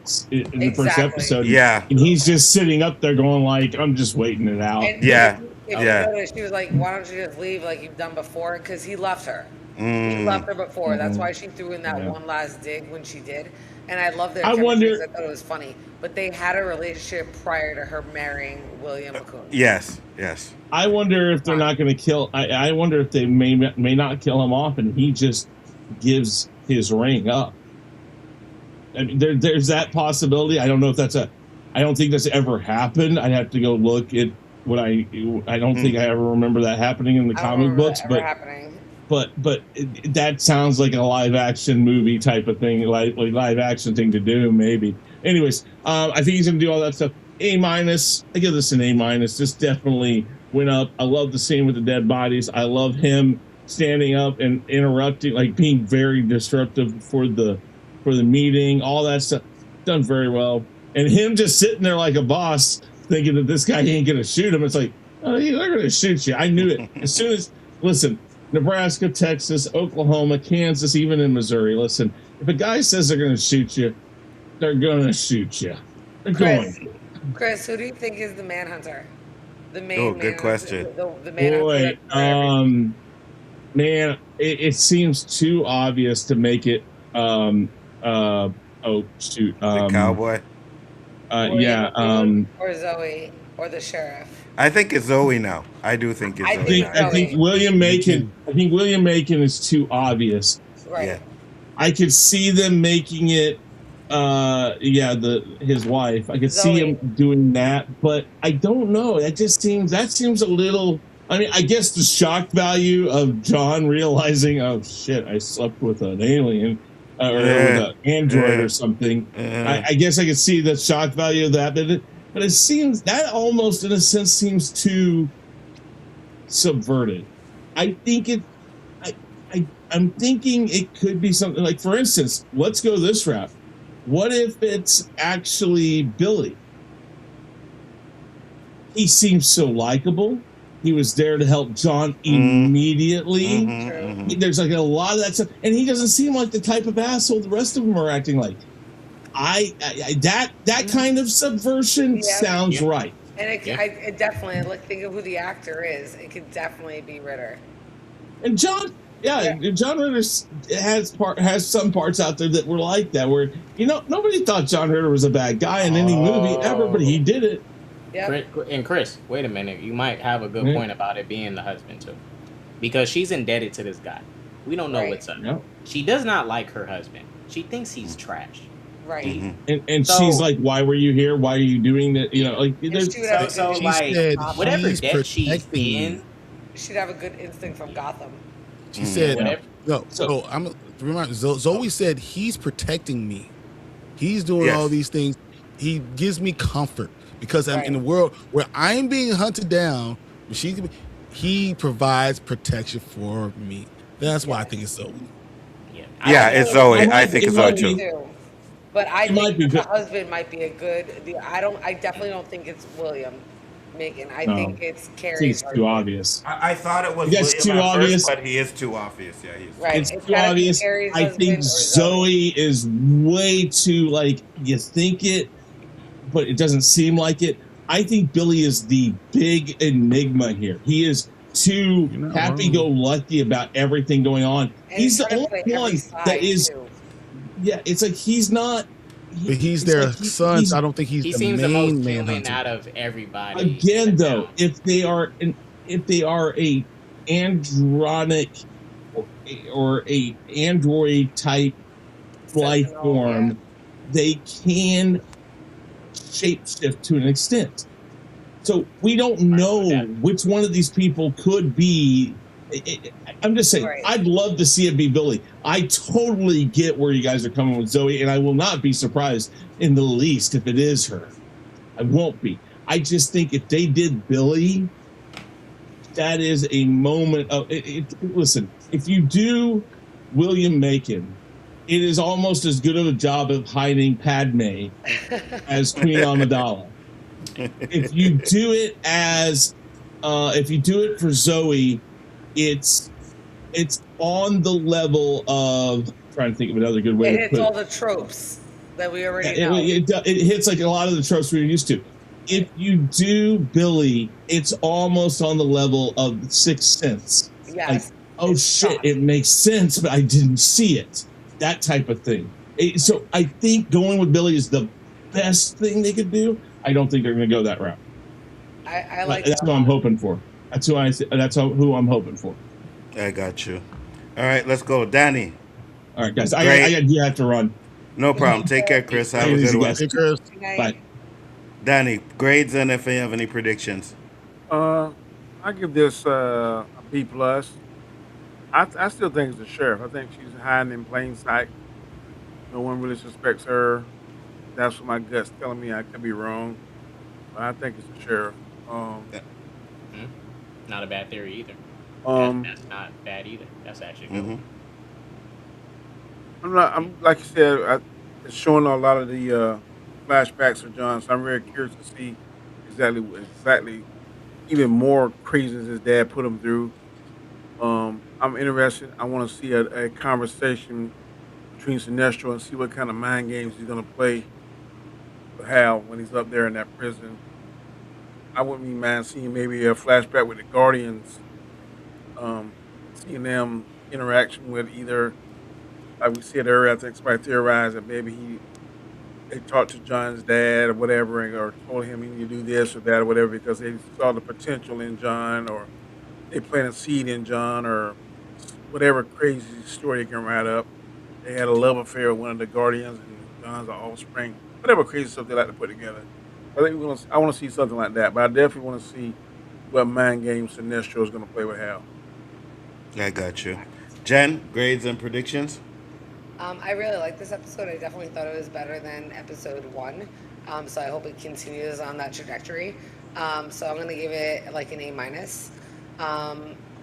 episode. Yeah. And he's just sitting up there going like, "I'm just waiting it out." And if you notice, she was like, "Why don't you just leave like you've done before?" Because he left her. He left her before. That's why she threw in that one last dig when she did. And I love their chemistry. I thought it was funny. But they had a relationship prior to her marrying William McCoon. Yes. I wonder if they're not going to kill. I wonder if they may not kill him off, and he just gives his ring up. I mean, there's that possibility. I don't know if I don't think that's ever happened. I'd have to go look at what I don't think I ever remember that happening in the comic books, but that sounds like a live action movie type of thing, like live action thing to do, maybe. Anyways, I think he's gonna do all that stuff. A-. I give this an A-. This definitely went up. I love the scene with the dead bodies. I love him standing up and interrupting, like being very disruptive for the meeting. All that stuff done very well. And him just sitting there like a boss, thinking that this guy ain't gonna shoot him. It's like, oh, they're gonna shoot you. I knew it as soon as. Listen. Nebraska, Texas, Oklahoma, Kansas, even in Missouri. Listen, if a guy says they're going to shoot you, they're going to shoot you. They're going. Chris, who do you think is the manhunter? The main good question. The manhunter. Boy, man, it seems too obvious to make it. The cowboy. Or Zoe, or the sheriff. I think it's Zoe now. I do think it's Zoe. I think William Macon. I think William Macon is too obvious. Right. Yeah. I could see them making it. His wife. I could see him doing that, but I don't know. That seems a little. I mean, I guess the shock value of John realizing, oh shit, I slept with an alien or with an android or something. I guess I could see the shock value of that, but it seems that almost, in a sense, seems too subverted. I think I'm thinking it could be something like, for instance, let's go this route. What if it's actually Billy? He seems so likable. He was there to help John immediately. There's like a lot of that stuff, and he doesn't seem like the type of asshole the rest of them are acting like. That kind of subversion sounds right. And it definitely, think of who the actor is. It could definitely be Ritter. And John Yeah, John Ritter has some parts out there that were like that, where nobody thought John Ritter was a bad guy in any movie ever, but he did it. Yep. And Chris, wait a minute. You might have a good Yeah. point about it being the husband too, because she's indebted to this guy. We don't know Right. what's up. Yeah. She does not like her husband. She thinks he's trash. Right. And So- she's like, "Why were you here? Why are you doing that?" Like, there's she would have So, a good like, instinct whatever he's debt she's protecting me. in, she'd have a good instinct from Gotham. She said, whatever. "No." So I'm remind. Zoe said he's protecting me. He's doing Yes. all these things. He gives me comfort because I'm in a Right. world where I'm being hunted down. He provides protection for me. That's why I think it's Zoe. Yeah, it's Zoe. I think it's Zoe might too. be. Too. But I It might think be, the but- husband might be a good. I definitely don't think it's William Megan. I No. think it's I think Carrie's. it's too obvious. I thought it was That's William too at obvious. first, but he is too obvious. Yeah, he is. Right. It's It's too gotta be obvious. Carrie's I think husband or Zoe. Zoe is way too, like, you think it, but it doesn't seem like it. I think Billy is the big enigma here. He is too You're not happy-go-lucky about everything going on. And He's the trying to only play every one side, that is. too. Yeah, it's like he's not. But he's it's their like son. he's- So I don't think he's He the seems the most main human manhunter. out of everybody. Again, though, if they are a andronic or a android type life Sentinel, form, they can shapeshift to an extent. So we don't know which one of these people could be. I'm just saying, Right. I'd love to see it be Billy. I totally get where you guys are coming with Zoe, and I will not be surprised in the least if it is her. I won't be. I just think if they did Billy, that is a moment of listen, if you do William Macon, it is almost as good of a job of hiding Padme as Queen Amidala. If you do it for Zoe, it's on the level of, trying to think of another good way It to hits put all it. the tropes that we already It, know. it hits like a lot of the tropes we're used to. If you do Billy, it's almost on the level of Sixth Sense. Yes. Like, oh It's shit, tough. it makes sense, but I didn't see it. That type of thing. So I think going with Billy is the best thing they could do. I don't think they're going to go that route. I like That's that who I'm one. hoping for. That's who I'm hoping for. I got you. All right, let's go, Danny. All right, guys. Great. You have to run. No problem. Take care, Chris. Have a Easy, good one. guys. Hey, Chris. Good night. Bye. Danny, grades and if you have any predictions. I give this a B plus. I still think it's the sheriff. I think she's hiding in plain sight. No one really suspects her. That's what my gut's telling me. I could be wrong, but I think it's the sheriff. Not a bad theory either. Um, That's not bad either. That's actually good. Mhm. I'm like you said. It's showing a lot of the flashbacks of John, so I'm very curious to see exactly even more craziness his dad put him through. I'm interested. I want to see a conversation between Sinestro and see what kind of mind games he's going to play with Hal when he's up there in that prison. I wouldn't be mind seeing maybe a flashback with the Guardians, seeing them interaction with either, like we said earlier, I think somebody theorized that maybe they talked to John's dad or whatever, or told him he need to do this or that or whatever because they saw the potential in John, or they planted a seed in John, or whatever crazy story they can write up. They had a love affair with one of the Guardians, and John's an offspring. Whatever crazy stuff they like to put together. I want to see something like that, but I definitely want to see what mind game Sinestro is going to play with Hal. I got you. Jen, grades and predictions. I really like this episode. I definitely thought it was better than episode 1. So I hope it continues on that trajectory. So I'm gonna give it like an A minus.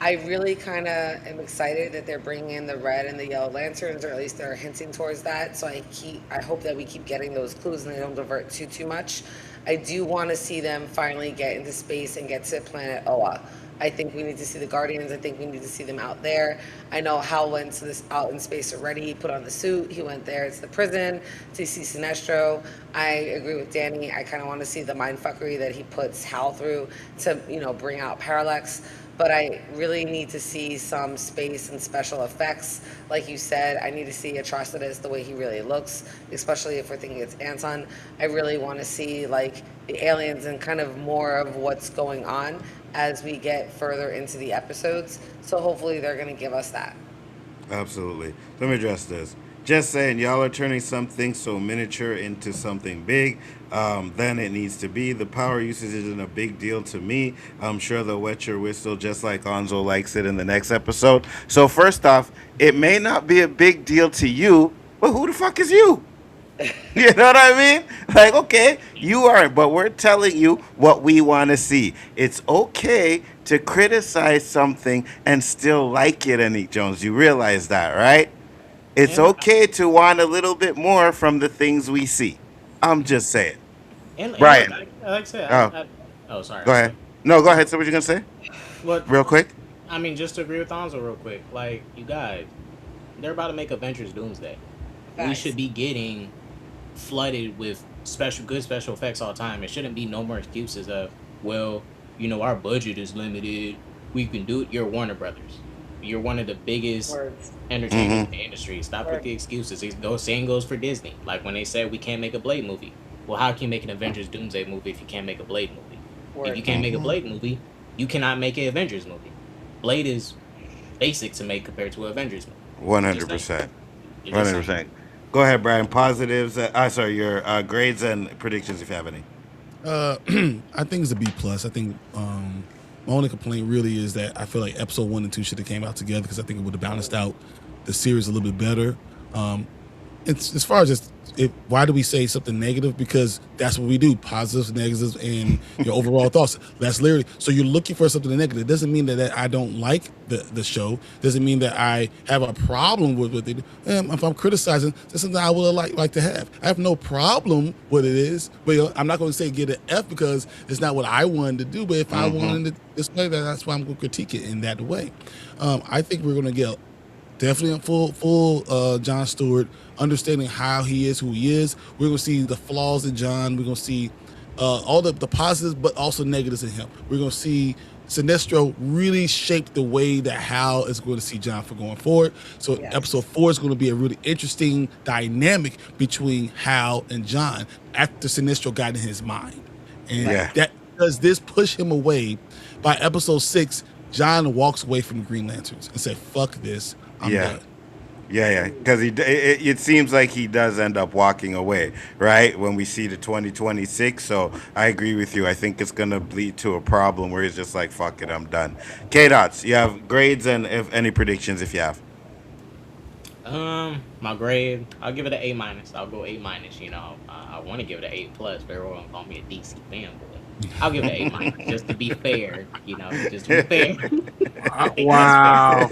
I really kind of am excited that they're bringing in the red and the yellow lanterns, or at least they're hinting towards that. So I hope that we keep getting those clues and they don't divert too much. I do want to see them finally get into space and get to planet Oa. I think we need to see the Guardians. I think we need to see them out there. I know Hal went to this out in space already. He put on the suit. He went there to the prison to see Sinestro. I agree with Danny. I kind of want to see the mindfuckery that he puts Hal through to, bring out Parallax. but I really need to see some space and special effects. Like you said, I need to see Atrocitus the way he really looks, especially if we're thinking it's Anton. I really want to see like the aliens and kind of more of what's going on as we get further into the episodes. So hopefully they're going to give us that. Absolutely. Let me address this. Just saying, y'all are turning something so miniature into something big. Then it needs to be. The power usage isn't a big deal to me. I'm sure they'll wet your whistle just like Onzo likes it in the next episode. So first off, it may not be a big deal to you, but who the fuck is you? You know what I mean? Like, okay, you aren't, but we're telling you what we want to see. It's okay to criticize something and still like it, Anik Jones. You realize that, right? It's And okay to want a little bit more from the things we see. I'm just saying. and look, Brian, like I said, oh, oh, sorry, go I'm ahead. sorry. No, go ahead. Say what you're going to say But real quick. I mean, just to agree with Anzo real quick, like you guys, they're about to make Avengers Doomsday. We Facts. should be getting flooded with good special effects all the time. It shouldn't be no more excuses of, well, our budget is limited. We can do it. You're Warner Brothers. You're one of the biggest Words. entertainers in Mm-hmm. the industry. Stop with Word. the excuses. Same goes for Disney. Like when they said we can't make a Blade movie. Well, how can you make an Avengers Doomsday movie if you can't make a Blade movie? If Word. you can't make a Mm-hmm. Blade movie, you cannot make an Avengers movie. Blade is basic to make compared to an Avengers movie. You're just saying. 100%. You're just saying. 100%. Go ahead, Brian. Positives. Sorry, your grades and predictions if you have any. I think it's a B plus. I think my only complaint really is that I feel like episode 1 and 2 should have came out together because I think it would have balanced out the series a little bit better. It's as far as just why do we say something negative? Because that's what we do: positives, negatives, and your overall thoughts. That's literally so you're looking for something negative. It doesn't mean that I don't like the show. Doesn't mean that I have a problem with it. If I'm criticizing, that's something I would like to have. I have no problem with it is, but I'm not going to say get an F because it's not what I wanted to do. But if I Mm-hmm. wanted to display that, that's why I'm going to critique it in that way. I think we're going to get definitely a full John Stewart, understanding how he is, who he is. We're gonna see the flaws in John. We're gonna see all the positives, but also negatives in him. We're gonna see Sinestro really shape the way that Hal is going to see John for going forward. So episode Yes. 4 is going to be a really interesting dynamic between Hal and John after Sinestro got in his mind, and Right. Yeah. that does this push him away. By episode 6, John walks away from the Green Lanterns and said, "Fuck this, I'm Yeah. done." Yeah. Because it seems like he does end up walking away, right? When we see the 2026. So I agree with you. I think it's going to lead to a problem where he's just like, fuck it, I'm done. K-Dots, you have grades and if any predictions if you have. My grade, I'll give it an A minus. I'll go A minus. I want to give it an A plus, but everyone gonna call me a DC fanboy. I'll give it an A minus just to be fair. Just to be fair. I think that's fair. Wow.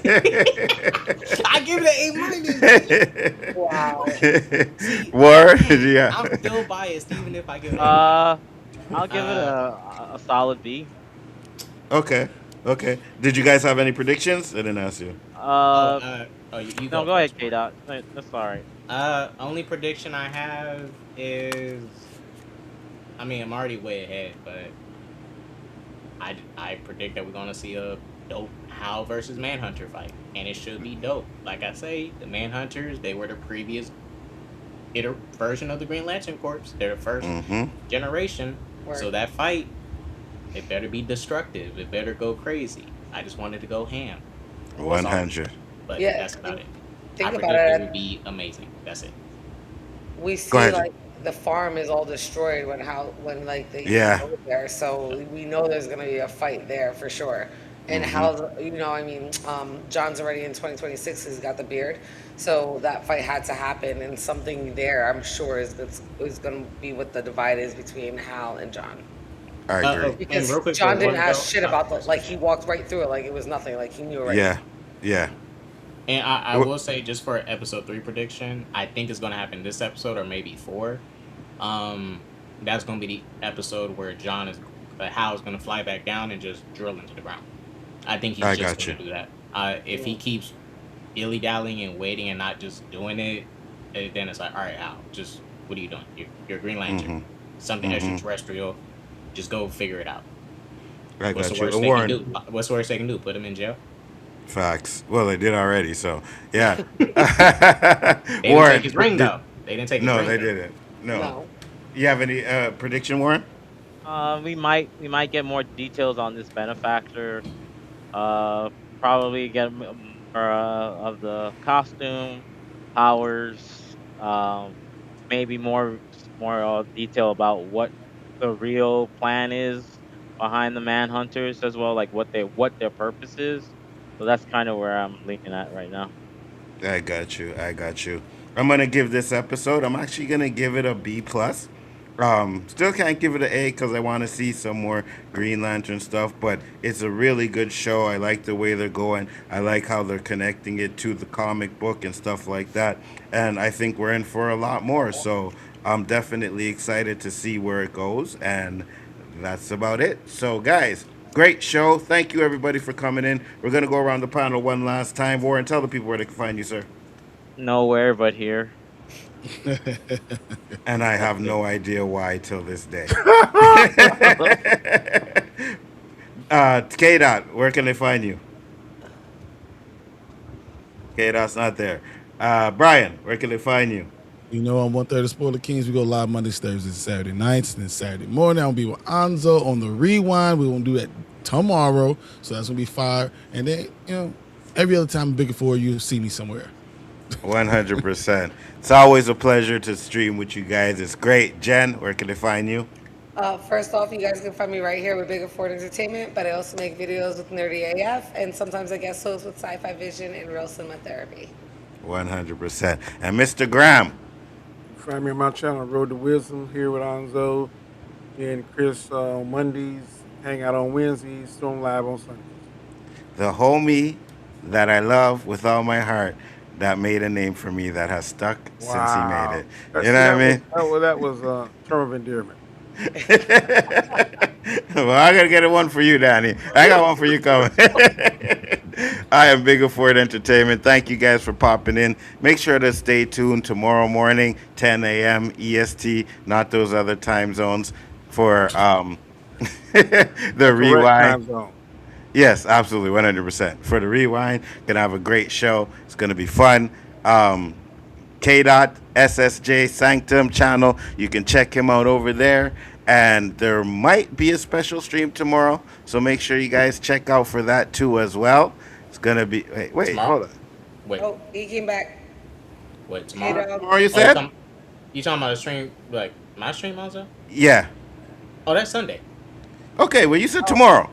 I give it an A minus. Wow. See, Word? again, Yeah. I'm still biased even if I give it an A minus. Uh, I'll give it Uh, a solid B. Okay. Okay. Did you guys have any predictions? I didn't ask you. Uh, you no, go go ahead, first, K Mark. Dot. That's all right. Only prediction I have is, I mean, I'm already way ahead, but I predict that we're gonna see a dope Hal versus Manhunter fight, and it should be dope. Like I say, the Manhunters, they were the previous version of the Green Lantern Corps. They're the first Mm-hmm. generation, so Word. that fight, it better be destructive. It better go crazy. I just wanted to go ham. That's all. 100. But Yeah. that's about it. I Think about predict it it. would be amazing. That's it. We Go see ahead. like the farm is all destroyed when like they Yeah. go there, so we know there's gonna be a fight there for sure. And Mm-hmm. how I mean, John's already in 2026. He's got the beard, so that fight had to happen, and something there, I'm sure, is gonna be what the divide is between Hal and John. I agree. And Because real quick John for didn't one ask belt. shit about the like he walked right through it like it was nothing, like he knew it right Yeah. then. Yeah. And I Wh- will say, just for episode 3 prediction, I think it's going to happen this episode or maybe 4. Um, that's going to be the episode where Hal is going to fly back down and just drill into the ground. I think he's I just got you. going to do that. If he keeps dilly dallying and waiting and not just doing it, then it's like, all right, Hal, just what are you doing? You're a Green Lantern, Mm-hmm. something Mm-hmm. extraterrestrial. Just go figure it out. I What's the got you. worst they can Warren. do? What's the worst they can do? Put him in jail? Facts. Well, they did already, so yeah. They didn't take Warren, his ring though. They didn't take his no, ring they though. didn't. No. No. You have any prediction, Warren? We might get more details on this benefactor. Uh, Probably get more of the costume, powers. Maybe more detail about what the real plan is behind the manhunters as well, like what their purpose is. So that's kind of where I'm leaning at right now. I got you. I got you. I'm gonna give this episode. I'm actually gonna give it a B plus. Still can't give it an A because I want to see some more Green Lantern stuff, but it's a really good show. I like the way they're going. I like how they're connecting it to the comic book and stuff like that. And I think we're in for a lot more. So I'm definitely excited to see where it goes. And that's about it. So, guys, great show. Thank you, everybody, for coming in. We're going to go around the panel one last time. Warren, tell the people where they can find you, sir. Nowhere but here. And I have no idea why till this day. K-Dot, where can they find you? K-Dot's not there. Brian, where can they find you? You know, on 1:30 Spoiler Kings, we go live Mondays, Thursdays, Saturday nights, and then Saturday morning. I'll be with Anzo on the rewind. We're gonna do that tomorrow, so that's gonna be fire. And then, every other time I'm bigger for you, see me somewhere. 100%. It's always a pleasure to stream with you guys. It's great. Jen, where can they find you? First off, you guys can find me right here with Bigger Ford Entertainment, but I also make videos with Nerdy AF, and sometimes I guest host with Sci-Fi Vision and Real Cinema Therapy. 100%. And Mr. Graham. Find me on my channel, Road to Wisdom, here with Anzo and Chris on Mondays, hang out on Wednesdays, stream live on Sundays. The homie that I love with all my heart that made a name for me that has stuck since he made it. You know what I mean? That was a term of endearment. Well, I gotta get one for you, Danny. I got one for you coming. I am Bigger Ford Entertainment. Thank you guys for popping in. Make sure to stay tuned tomorrow morning, 10 a.m. EST, not those other time zones, for the rewind. Yes, absolutely, 100%. For the rewind, gonna have a great show. It's gonna be fun. K-Dot SSJ Sanctum channel. You can check him out over there. And there might be a special stream tomorrow, so make sure you guys check out for that too as well. It's gonna be wait, Tomorrow? hold on. Wait, Oh, he came back. wait, tomorrow? K-Dot. Tomorrow you Oh, said? you talking about a stream, like my stream also? Yeah. Oh, that's Sunday. Okay, well you said tomorrow.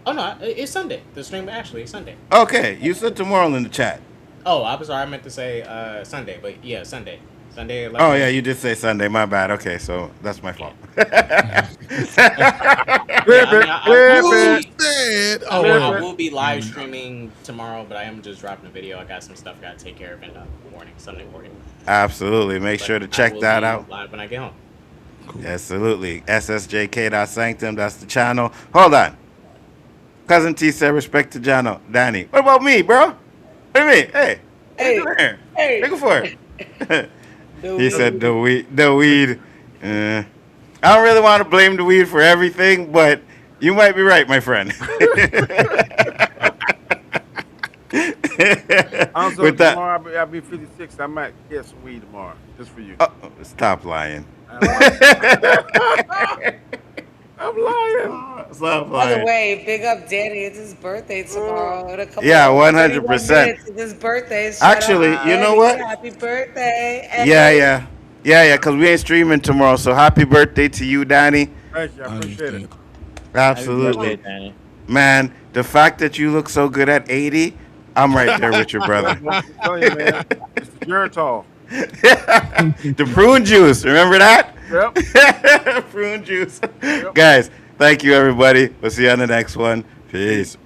Oh no, it's Sunday. The stream actually is Sunday. Okay, you said tomorrow in the chat. Oh, I was sorry. I meant to say Sunday, but yeah, Sunday. Sunday. 11. Oh yeah, you did say Sunday. My bad. Okay, so that's my fault. I will be live streaming tomorrow, but I am just dropping a video. I got some stuff I got to take care of in the morning, Sunday morning. Absolutely. Make sure to check that out. Live when I get home. Absolutely. SSJ K-Dots Sanctum. That's the channel. Hold on. Cousin T said respect to Danny. What about me, bro? What do you mean? Hey. Hey. Hey. Hey. Look for it. The He said the weed. The weed. I don't really want to blame the weed for everything, but you might be right, my friend. Also, With that, tomorrow I'll be 56. I might get some weed tomorrow, just for you. stop lying. I'm lying. Stop By the lying. way, big up Danny. It's his birthday tomorrow. In a couple Yeah, of 100%. minutes, it's his birthday. Shout Actually, out you know Danny. what? Happy birthday. Yeah, because we ain't streaming tomorrow. So happy birthday to you, Danny. Thank you. I appreciate it. Absolutely. Happy birthday, Danny. Man, the fact that you look so good at 80, I'm right there with your brother. I'm telling you, man. It's the Geritol. The prune juice, remember that? Yep. Prune juice. Yep. Guys, thank you, everybody. We'll see you on the next one. Peace.